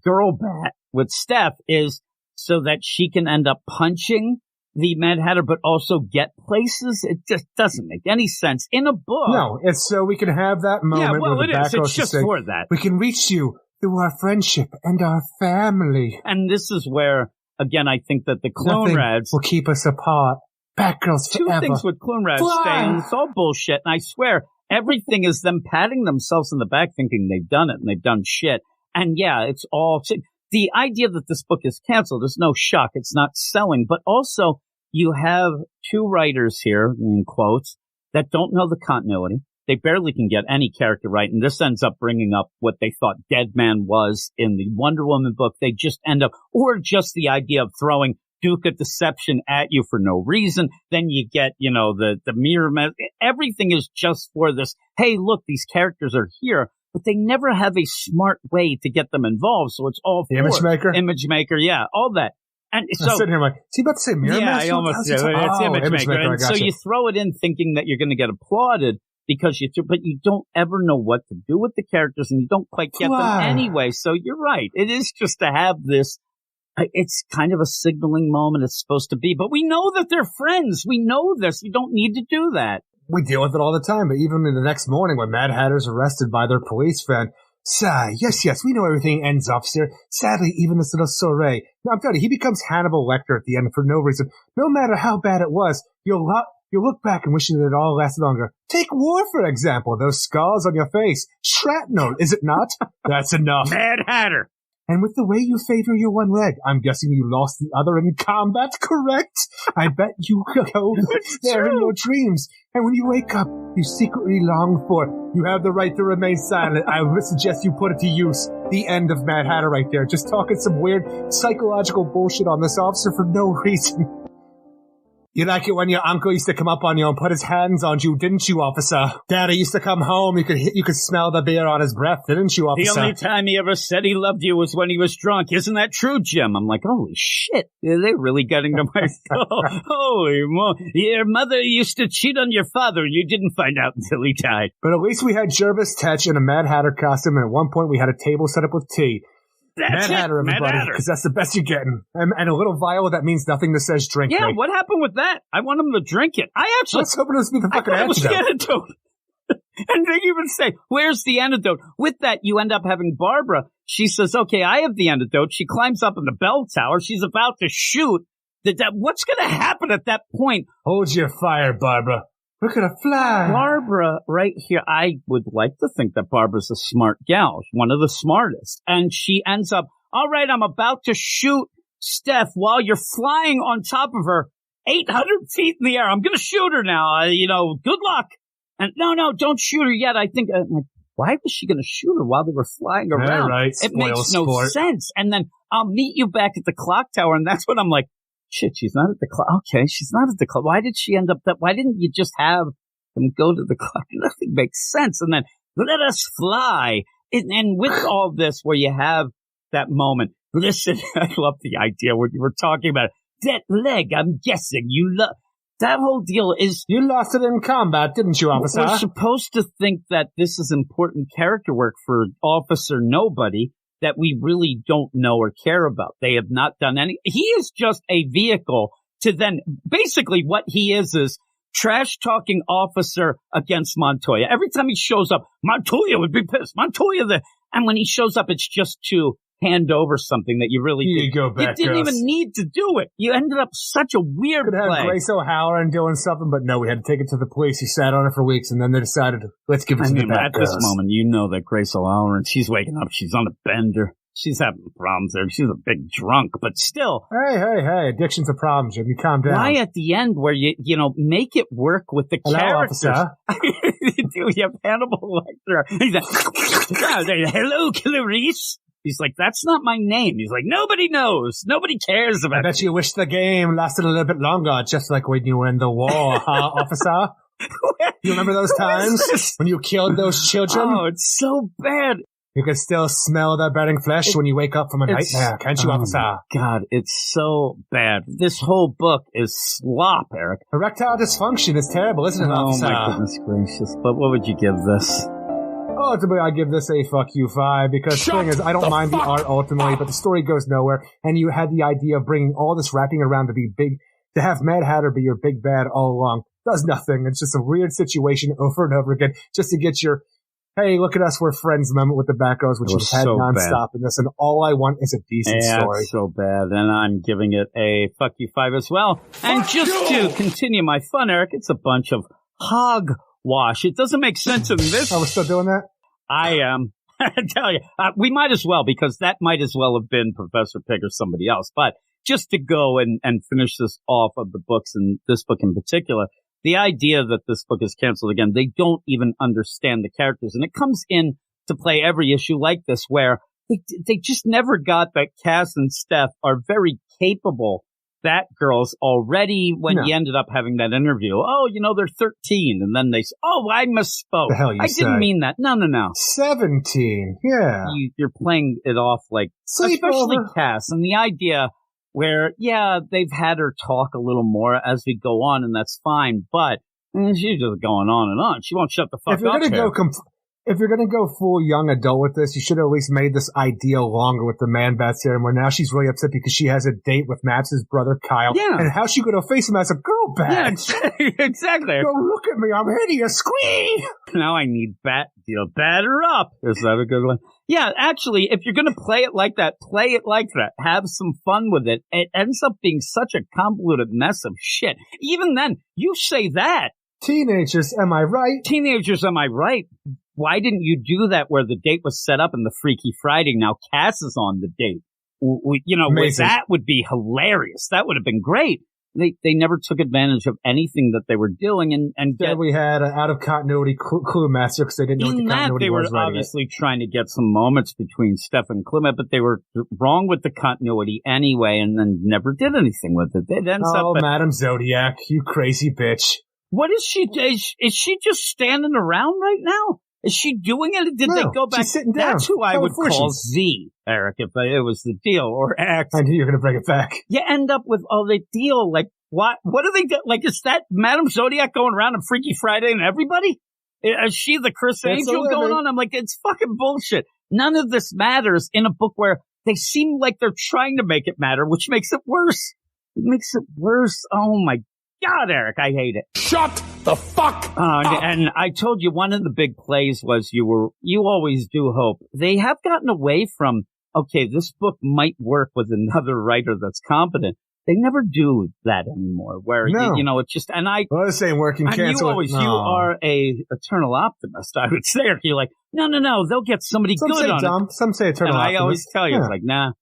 girl bat with Steph is so that she can end up punching the Mad Hatter, but also get places. It just doesn't make any sense in a book. No, it's so we can have that moment. Yeah, well, where the it is. It's just say, for that. We can reach you through our friendship and our family. And this is where, again, I think that the Clone Rads will keep us apart. Batgirls forever. 2 things with Clone Rads staying. It's all bullshit. And I swear, everything is them patting themselves in the back thinking they've done it and they've done shit. And yeah, it's all... The idea that this book is canceled is no shock. It's not selling. But also, you have 2 writers here, in quotes, that don't know the continuity. They barely can get any character right. And this ends up bringing up what they thought Deadman was in the Wonder Woman book. They just end up, or just the idea of throwing Duke of Deception at you for no reason. Then you get, the mirror. Everything is just for this. Hey, look, these characters are here, but they never have a smart way to get them involved. So it's all the Image Maker. Image Maker, yeah, all that. And so, I'm sitting here like, is he about to say Mirror Master? Yeah, I almost did. It's Image Maker. And so you throw it in thinking that you're going to get applauded because but you don't ever know what to do with the characters and you don't quite get them anyway. So you're right. It is just to have this. It's kind of a signaling moment. It's supposed to be, but we know that they're friends. We know this. You don't need to do that. We deal with it all the time, but even in the next morning when Mad Hatter's arrested by their police friend, Sigh, yes, we know everything ends, officer. Sadly, even this little soiree. No, I'm telling you, he becomes Hannibal Lecter at the end for no reason. No matter how bad it was, you'll look back and wish that it all lasted longer. Take war, for example. Those scars on your face. Shrapnel, is it not? That's enough. Mad Hatter. And with the way you favor your one leg, I'm guessing you lost the other in combat, correct? I bet you go there in your dreams. And when you wake up, you secretly long for. You have the right to remain silent. I would suggest you put it to use. The end of Mad Hatter right there. Just talking some weird psychological bullshit on this officer for no reason. You like it when your uncle used to come up on you and put his hands on you, didn't you, officer? Daddy used to come home, you could smell the beer on his breath, didn't you, officer? The only time he ever said he loved you was when he was drunk. Isn't that true, Jim? I'm like, holy shit. They're really getting to my soul. Holy mo! Your mother used to cheat on your father. You didn't find out until he died. But at least we had Jervis Tetch in a Mad Hatter costume, and at one point we had a table set up with tea. That's Mad Hatter, everybody, because that's the best you're getting. And a little vial that means nothing that says drink. Yeah, mate. What happened with that? I want him to drink it. I was hoping it was the fucking antidote. It was the antidote. And they even say, where's the antidote? With that, you end up having Barbara. She says, okay, I have the antidote. She climbs up in the bell tower. She's about to shoot. What's going to happen at that point? Hold your fire, Barbara. We're going to fly. Barbara, right here, I would like to think that Barbara's a smart gal, one of the smartest. And she ends up, all right, I'm about to shoot Steph while you're flying on top of her 800 feet in the air. I'm going to shoot her now. Good luck. And no, don't shoot her yet. I think, why was she going to shoot her while they were flying around? Right. It makes no sense. And then I'll meet you back at the clock tower. And that's when I'm like, shit, she's not at the clock. Okay, she's not at the clock. Why did she end up that? Why didn't you just have them go to the clock? Nothing makes sense. And then let us fly. And with all this, where you have that moment, listen, I love the idea what you were talking about. That leg, I'm guessing you love. that whole deal is... You lost it in combat, didn't you, officer? We're supposed to think that this is important character work for Officer Nobody that we really don't know or care about. They have not done any... He is just a vehicle to then... Basically, what he is trash-talking officer against Montoya. Every time he shows up, Montoya would be pissed. And when he shows up, it's just to hand over something that you really did. You didn't even need to do it. You ended up such a weird play. Could have Grace O'Halloran doing something, but no, we had to take it to the police. He sat on it for weeks, and then they decided, let's give it to the Batgirls. At this moment, you know that Grace O'Halloran, she's waking up. She's on a bender. She's having problems there. She's a big drunk, but still. Hey. Addiction's a problem, Jim. You calm down. Why at the end where you make it work with the characters? Officer. You have Hannibal Lecter. He's like, hello, Clarice. He's like, that's not my name. He's like, nobody knows. Nobody cares about it. I bet you wish the game lasted a little bit longer, just like when you were in the war, huh, officer? You remember those times when you killed those children? Oh, it's so bad. You can still smell that burning flesh when you wake up from a nightmare, can't you, officer? God, it's so bad. This whole book is slop, Eric. Erectile dysfunction is terrible, isn't it, officer? Oh, my goodness gracious. But what would you give this? Ultimately, I give this a fuck you 5 because the thing is, I don't mind the art ultimately, but the story goes nowhere. And you had the idea of bringing all this wrapping around to be big, to have Mad Hatter be your big bad all along. Does nothing. It's just a weird situation over and over again just to get your, hey, look at us, we're friends moment with the Batgirls, which you've had so nonstop in this. And all I want is a decent story. It's so bad. And I'm giving it a fuck you 5 as well. And just to continue my fun, Eric, it's a bunch of hogwash. It doesn't make sense in this. Oh, we're still doing that? I am. I tell you, we might as well, because that might as well have been Professor Pig or somebody else. But just to go and finish this off of the books, and this book in particular, the idea that this book is canceled again, they don't even understand the characters. And it comes in to play every issue like this, where they just never got that Cass and Steph are very capable Batgirls already when you ended up having that interview. Oh, they're 13. And then they say, oh, I misspoke. The hell you didn't mean that. No. 17. Yeah. You're playing it off like, especially Cass. And the idea where, they've had her talk a little more as we go on, and that's fine. But she's just going on and on. She won't shut the fuck up. If you're going to go full young adult with this, you should have at least made this idea longer with the Man-Bat serum, where now she's really upset because she has a date with Maps' brother, Kyle. Yeah. And how's she going to face him as a girl Bat? Yeah, exactly. Go look at me, I'm hideous, squee! Now I need Bat her up. Is that a good one? Yeah, actually, if you're going to play it like that, play it like that. Have some fun with it. It ends up being such a convoluted mess of shit. Even then, you say that. Teenagers, am I right? Teenagers, am I right? Why didn't you do that where the date was set up in the Freaky Friday? Now Cass is on the date. That would be hilarious. That would have been great. They never took advantage of anything that they were doing, and we had an out of continuity Clue Master because they didn't know what the continuity was. They were obviously trying to get some moments between Steph and Clement, but they were wrong with the continuity anyway, and then never did anything with it. Madam Zodiac, you crazy bitch! What is she? Is she just standing around right now? Is she doing it? Did they go back? She's sitting down. That's who I would call Z, Eric, if it was the deal, or X. I knew you were going to bring it back. You end up with, the deal, like, what do they do? Like, is that Madam Zodiac going around on Freaky Friday and everybody? Is she the Chris Angel going on? I'm like, it's fucking bullshit. None of this matters in a book where they seem like they're trying to make it matter, which makes it worse. It makes it worse. Oh my God, Eric, I hate it. Shut the fuck up! And I told you one of the big plays was you always do hope. They have gotten away from, okay, this book might work with another writer that's competent. They never do that anymore, where, it's just, and I... Well, the same working cancel. You are a eternal optimist, I would say. You're like, no, they'll get somebody good on it. Some say eternal optimist. And I always tell you, it's like, nah,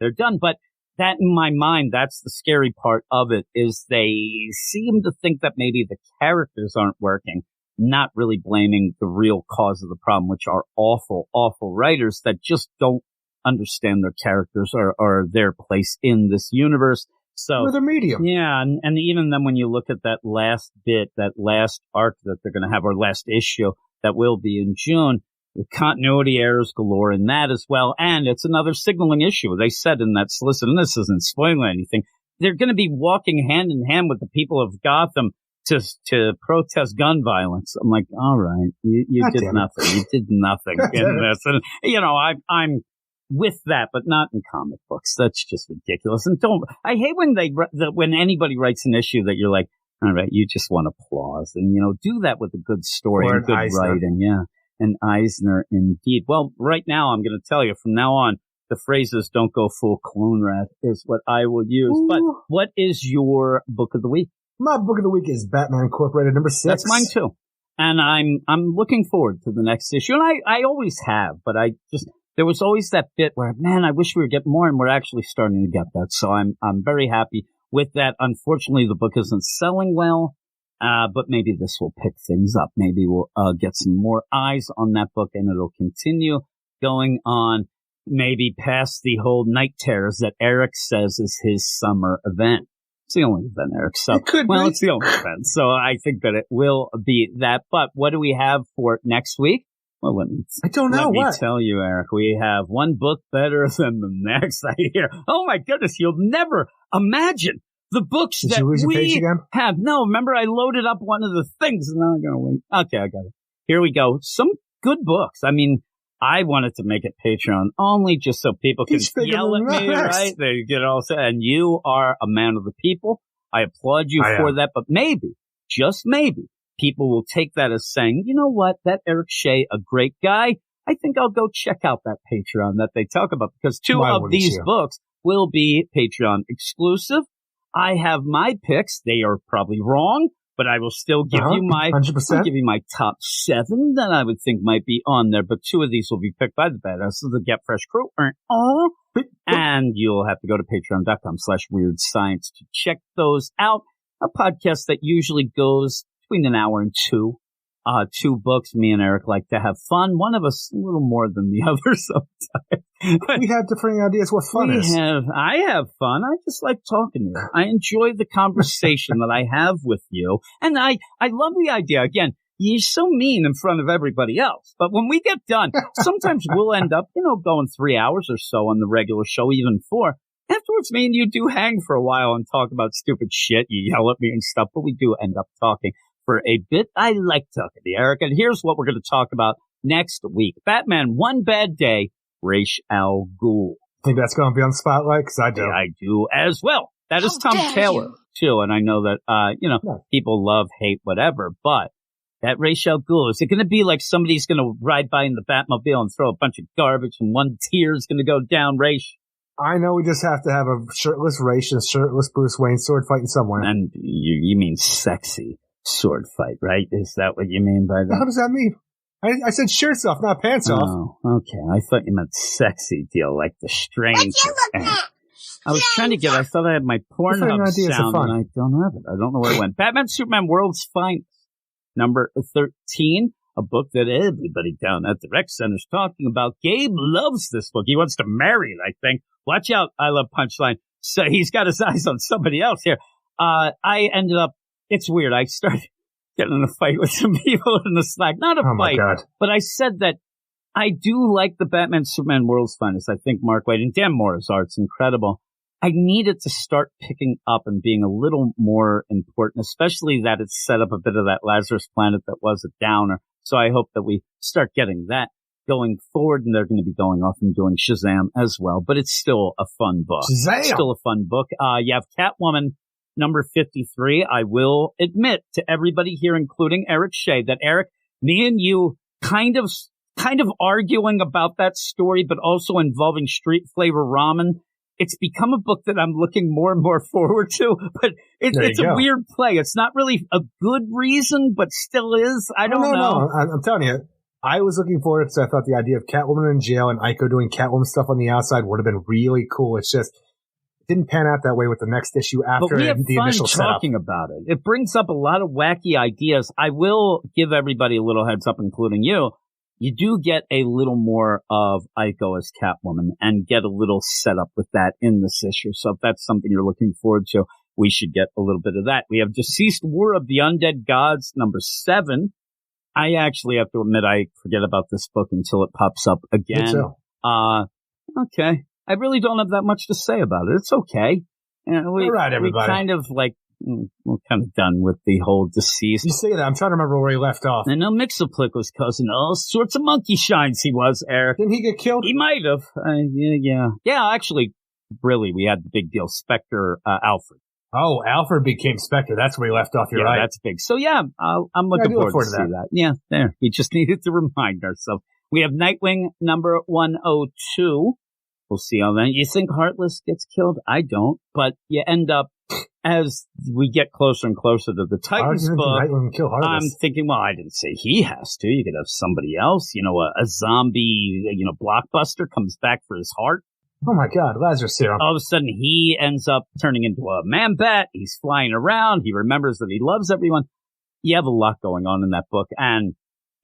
they're done. But that, in my mind, that's the scary part of it, is they seem to think that maybe the characters aren't working, not really blaming the real cause of the problem, which are awful, awful writers that just don't understand their characters or their place in this universe. So, with a medium. Yeah, and even then when you look at that last bit, that last arc that they're going to have, or last issue that will be in June, the continuity errors galore in that as well. And it's another signaling issue. They said in that solicit, and this isn't spoiling anything, they're going to be walking hand in hand with the people of Gotham to protest gun violence. I'm like, all right, you did nothing. You did nothing in this. And, I'm with that, but not in comic books. That's just ridiculous. And I hate when anybody writes an issue that you're like, all right, you just want applause. And, do that with a good story and good writing. Yeah. And Eisner, indeed. Well, right now, I'm going to tell you from now on, the phrases "don't go full clone rat" is what I will use. Ooh. But what is your book of the week? My book of the week is Batman Incorporated number 6. That's mine too. And I'm looking forward to the next issue. And I always have, but there was always that bit where, man, I wish we would get more, and we're actually starting to get that. So I'm very happy with that. Unfortunately, the book isn't selling well, but maybe this will pick things up. Maybe we'll get some more eyes on that book, and it'll continue going on, maybe past the whole Night Terrors that Eric says is his summer event. It's the only event, Eric. So, it's the only event. So I think that it will be that. But what do we have for next week? Well, let me tell you, Eric. We have one book better than the next. I hear. Oh my goodness, you'll never imagine the books Did that you lose your page we again? have. No, remember I loaded up one of the things, and now I'm gonna wait. Okay, I got it. Here we go. Some good books. I mean, I wanted to make it Patreon only just so people can yell at me, right? They get all set. And you are a man of the people. I applaud you for that. But maybe, just maybe, people will take that as saying, you know what, that Eric Shea, a great guy. I think I'll go check out that Patreon that they talk about, because two of these books will be Patreon exclusive. I have my picks. They are probably wrong, but I will still give you my 100%. I'll give you my top 7 that I would think might be on there, but 2 of these will be picked by the badasses, the Get Fresh crew. And you'll have to go to patreon.com/weirdscience to check those out. A podcast that usually goes between an hour and 2. 2 books. Me and Eric like to have fun. One of us a little more than the other sometimes. We have different ideas what fun is. I have fun. I just like talking to you. I enjoy the conversation that I have with you. And I love the idea. Again, you're so mean in front of everybody else. But when we get done, sometimes we'll end up, going 3 hours or so on the regular show, even 4. Afterwards, me and you do hang for a while and talk about stupid shit. You yell at me and stuff, but we do end up talking for a bit. I like talking to you, Eric. And here's what we're going to talk about next week. Batman, One Bad Day, Ra's al Ghul. Think that's going to be on the spotlight? Because I do. Yeah, I do as well. That is Tom Taylor, too. And I know that, people love, hate, whatever. But that Ra's al Ghul, is it going to be like somebody's going to ride by in the Batmobile and throw a bunch of garbage and one tear is going to go down Ra's? I know we just have to have a shirtless Ra's and a shirtless Bruce Wayne sword fighting somewhere. And you mean sexy sword fight, right? Is that what you mean by that? How does that mean? I said shirts off, not pants off. Oh, okay. I thought you meant sexy deal, like the strange. I was trying to I thought I had my Pornhub sound, and I don't have it. I don't know where it went. Batman, Superman, World's Finest, number 13, a book that everybody down at the rec center is talking about. Gabe loves this book. He wants to marry it, I think. Watch out, I love Punchline. So he's got his eyes on somebody else here. I ended up, it's weird. I started getting in a fight with some people in the Slack. Not a fight, but I said that I do like the Batman, Superman, World's Finest. I think Mark Waid and Dan Mora's art's incredible. I needed to start picking up and being a little more important, especially that it's set up a bit of that Lazarus Planet that was a downer. So I hope that we start getting that going forward, and they're going to be going off and doing Shazam as well. But it's still a fun book. Shazam! It's still a fun book. You have Catwoman, number 53. I will admit to everybody here, including Eric Shea, that Eric, me and you kind of arguing about that story, but also involving street flavor ramen. It's become a book that I'm looking more and more forward to, but it's a weird play. It's not really a good reason, but still is. I don't know. No. I'm telling you, I was looking forward to it. I thought the idea of Catwoman in jail and Ico doing Catwoman stuff on the outside would have been really cool. It's just, it didn't pan out that way with the next issue after the initial setup. Talking about it. It brings up a lot of wacky ideas. I will give everybody a little heads up, including you. You do get a little more of Ico as Catwoman and get a little setup with that in this issue. So if that's something you're looking forward to, we should get a little bit of that. We have Deceased War of the Undead Gods, number 7. I actually have to admit I forget about this book until it pops up again. Me too. Okay. I really don't have that much to say about it. It's okay. All right, everybody. We kind of like, we're kind of done with the whole deceased. You say that. I'm trying to remember where he left off. I know Mixoplick was causing all sorts of monkey shines. He was, Eric. Didn't he get killed? He might have. Yeah, actually, really, we had the big deal. Spectre Alfred. Oh, Alfred became Spectre. That's where he left off. You're right. That's big. So, yeah, I'm looking forward to see that. Yeah, there. We just needed to remind ourselves. We have Nightwing number 102. We'll see how that. You think Heartless gets killed? I don't. But you end up, as we get closer and closer to the Titans book, I'm thinking, well, I didn't say he has to. You could have somebody else. A zombie, blockbuster comes back for his heart. Oh, my God. Lazarus serum. All of a sudden, he ends up turning into a man-bat. He's flying around. He remembers that he loves everyone. You have a lot going on in that book, and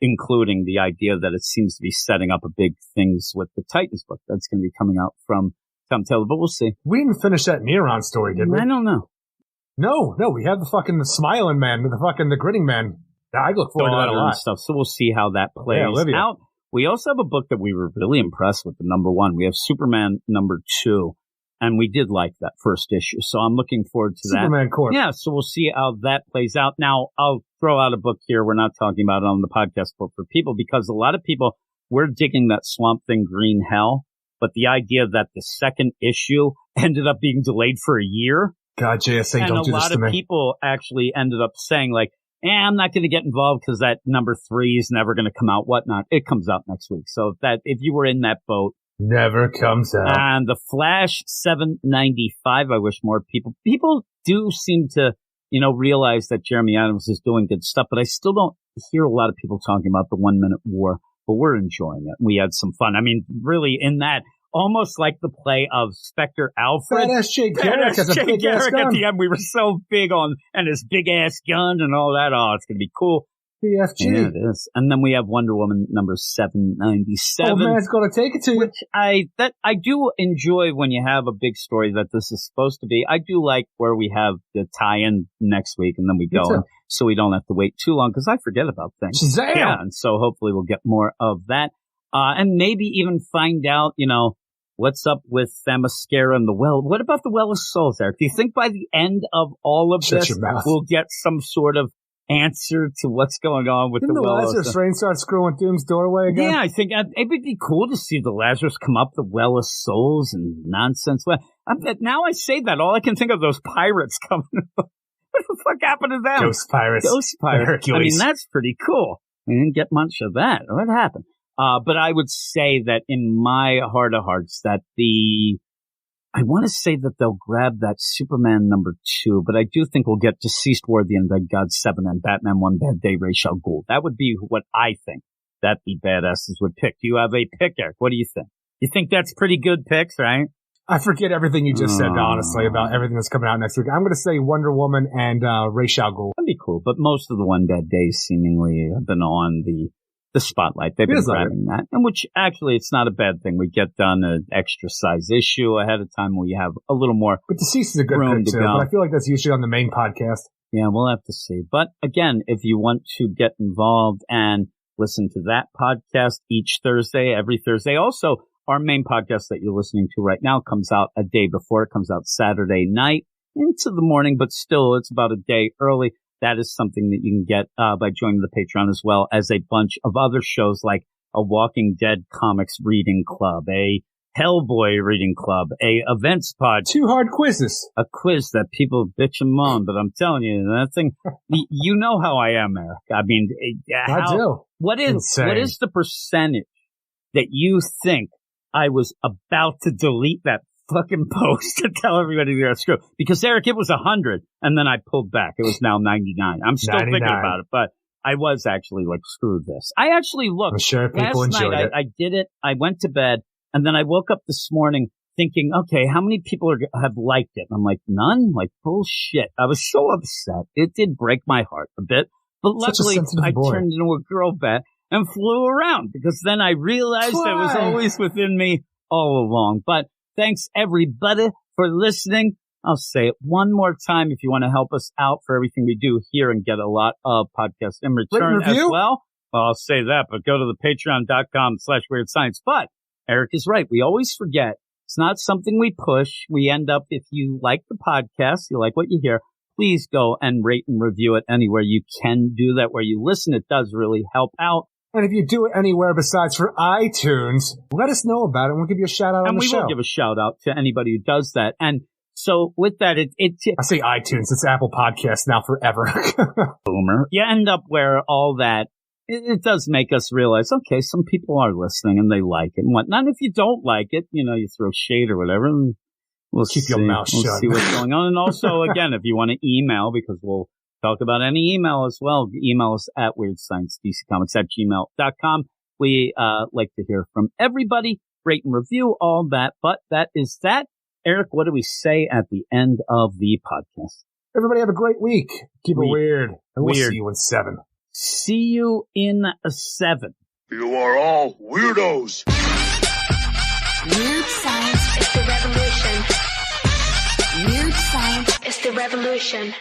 including the idea that it seems to be setting up a big things with the Titans book that's going to be coming out from Tom Taylor, but we'll see. We didn't finish that Neron story, did we? I don't know. No, we have the smiling man, the grinning man. I look forward to that a lot. Stuff, so we'll see how that plays out. We also have a book that we were really impressed with, the number 1. We have Superman number 2. And we did like that first issue. So I'm looking forward to that. Superman Corp. Yeah, so we'll see how that plays out. Now, I'll throw out a book here. We're not talking about it on the podcast book for people because a lot of people, we're digging that Swamp Thing Green Hell. But the idea that the second issue ended up being delayed for a year. God, JSA, don't do this to me. And a lot of people actually ended up saying, like, I'm not going to get involved because that number 3 is never going to come out, whatnot. It comes out next week. So if you were in that boat, never comes out. And the Flash 795, I wish more people do seem to, realize that Jeremy Adams is doing good stuff, but I still don't hear a lot of people talking about the 1 Minute War, but we're enjoying it. We had some fun. I mean, really in that, almost like the play of Spectre Alfred. Badass Jake Garrick has a big ass gun. At the end, we were so big on, and his big ass gun and all that. Oh, it's going to be cool. PFG. Yeah, it is. And then we have Wonder Woman number 797. Oh, man, it's going to take it to you. Which I do enjoy when you have a big story that this is supposed to be. I do like where we have the tie-in next week and then we go, so we don't have to wait too long because I forget about things. Shazam! Yeah, and so hopefully we'll get more of that. And maybe even find out, what's up with Themyscira and the Well. What about the Well of Souls, Eric? Do you think by the end of all of this, we'll get some sort of answer to what's going on with the Well? Didn't the Lazarus Rain start screwing Doom's doorway again? Yeah, I think it would be cool to see the Lazarus come up the Well of Souls and nonsense. Well, now I say that, all I can think of those pirates coming up. What the fuck happened to them? Ghost pirates. Hercules. I mean, that's pretty cool. We didn't get much of that. What happened? But I would say that in my heart of hearts that I want to say that they'll grab that Superman number 2, but I do think we'll get Deceased War, The Undead Gods 7, and Batman One Bad Day, Ra's al Ghul. That would be what I think that the badasses would pick. Do you have a pick, Eric? What do you think? You think that's pretty good picks, right? I forget everything you just said, honestly, about everything that's coming out next week. I'm going to say Wonder Woman and Ra's al Ghul. That'd be cool, but most of the One Bad Days seemingly have been on the spotlight. They've been grabbing that. And which actually it's not a bad thing. We get done an extra size issue ahead of time. We have a little more. But Deceased is a good pick too. But I feel like that's usually on the main podcast. Yeah, we'll have to see. But again, if you want to get involved and listen to that podcast each Thursday, every Thursday. Also, our main podcast that you're listening to right now comes out a day before. It comes out Saturday night into the morning, but still it's about a day early. That is something that you can get by joining the Patreon, as well as a bunch of other shows like a Walking Dead comics reading club, a Hellboy reading club, a events pod. 2 hard quizzes. A quiz that people bitch and moan, but I'm telling you, that thing, you know how I am, Eric. I mean, I do. What is the percentage that you think I was about to delete that fucking post to tell everybody that's true? Because, Eric, it was 100, and then I pulled back. It was now 99. I'm still 99. Thinking about it, but I was actually like, screw this. I actually looked. I'm sure people enjoyed it. I did it. I went to bed, and then I woke up this morning thinking, okay, how many people have liked it? And I'm like, none? Like, bullshit. I was so upset. It did break my heart a bit, but luckily I turned into a girl bat and flew around, because then I realized that it was always within me all along. But thanks, everybody, for listening. I'll say it one more time. If you want to help us out for everything we do here and get a lot of podcasts in return as well, I'll say that. But go to the patreon.com/weird science. But Eric is right. We always forget It's not something we push. We end up, if you like the podcast, you like what you hear, please go and rate and review it anywhere you can do that. Where you listen, it does really help out. And if you do it anywhere besides for iTunes, let us know about it, and we'll give you a shout-out on the show. And we will give a shout-out to anybody who does that. And so with that, I say iTunes. It's Apple Podcasts now forever. Boomer. You end up where all that, it does make us realize, okay, some people are listening and they like it and whatnot. And if you don't like it, you throw shade or whatever, and we'll keep your mouth shut. We'll see what's going on. And also, again, if you want to email, because we'll talk about any email as well, email us at weirdsciencedccomics@gmail.com. We like to hear from everybody, rate and review, all that. But that is that. Eric, what do we say at the end of the podcast? Everybody have a great week. Keep it weird. And we'll see you in 7. See you in 7. You are all weirdos. Weird science is the revolution. Weird science is the revolution.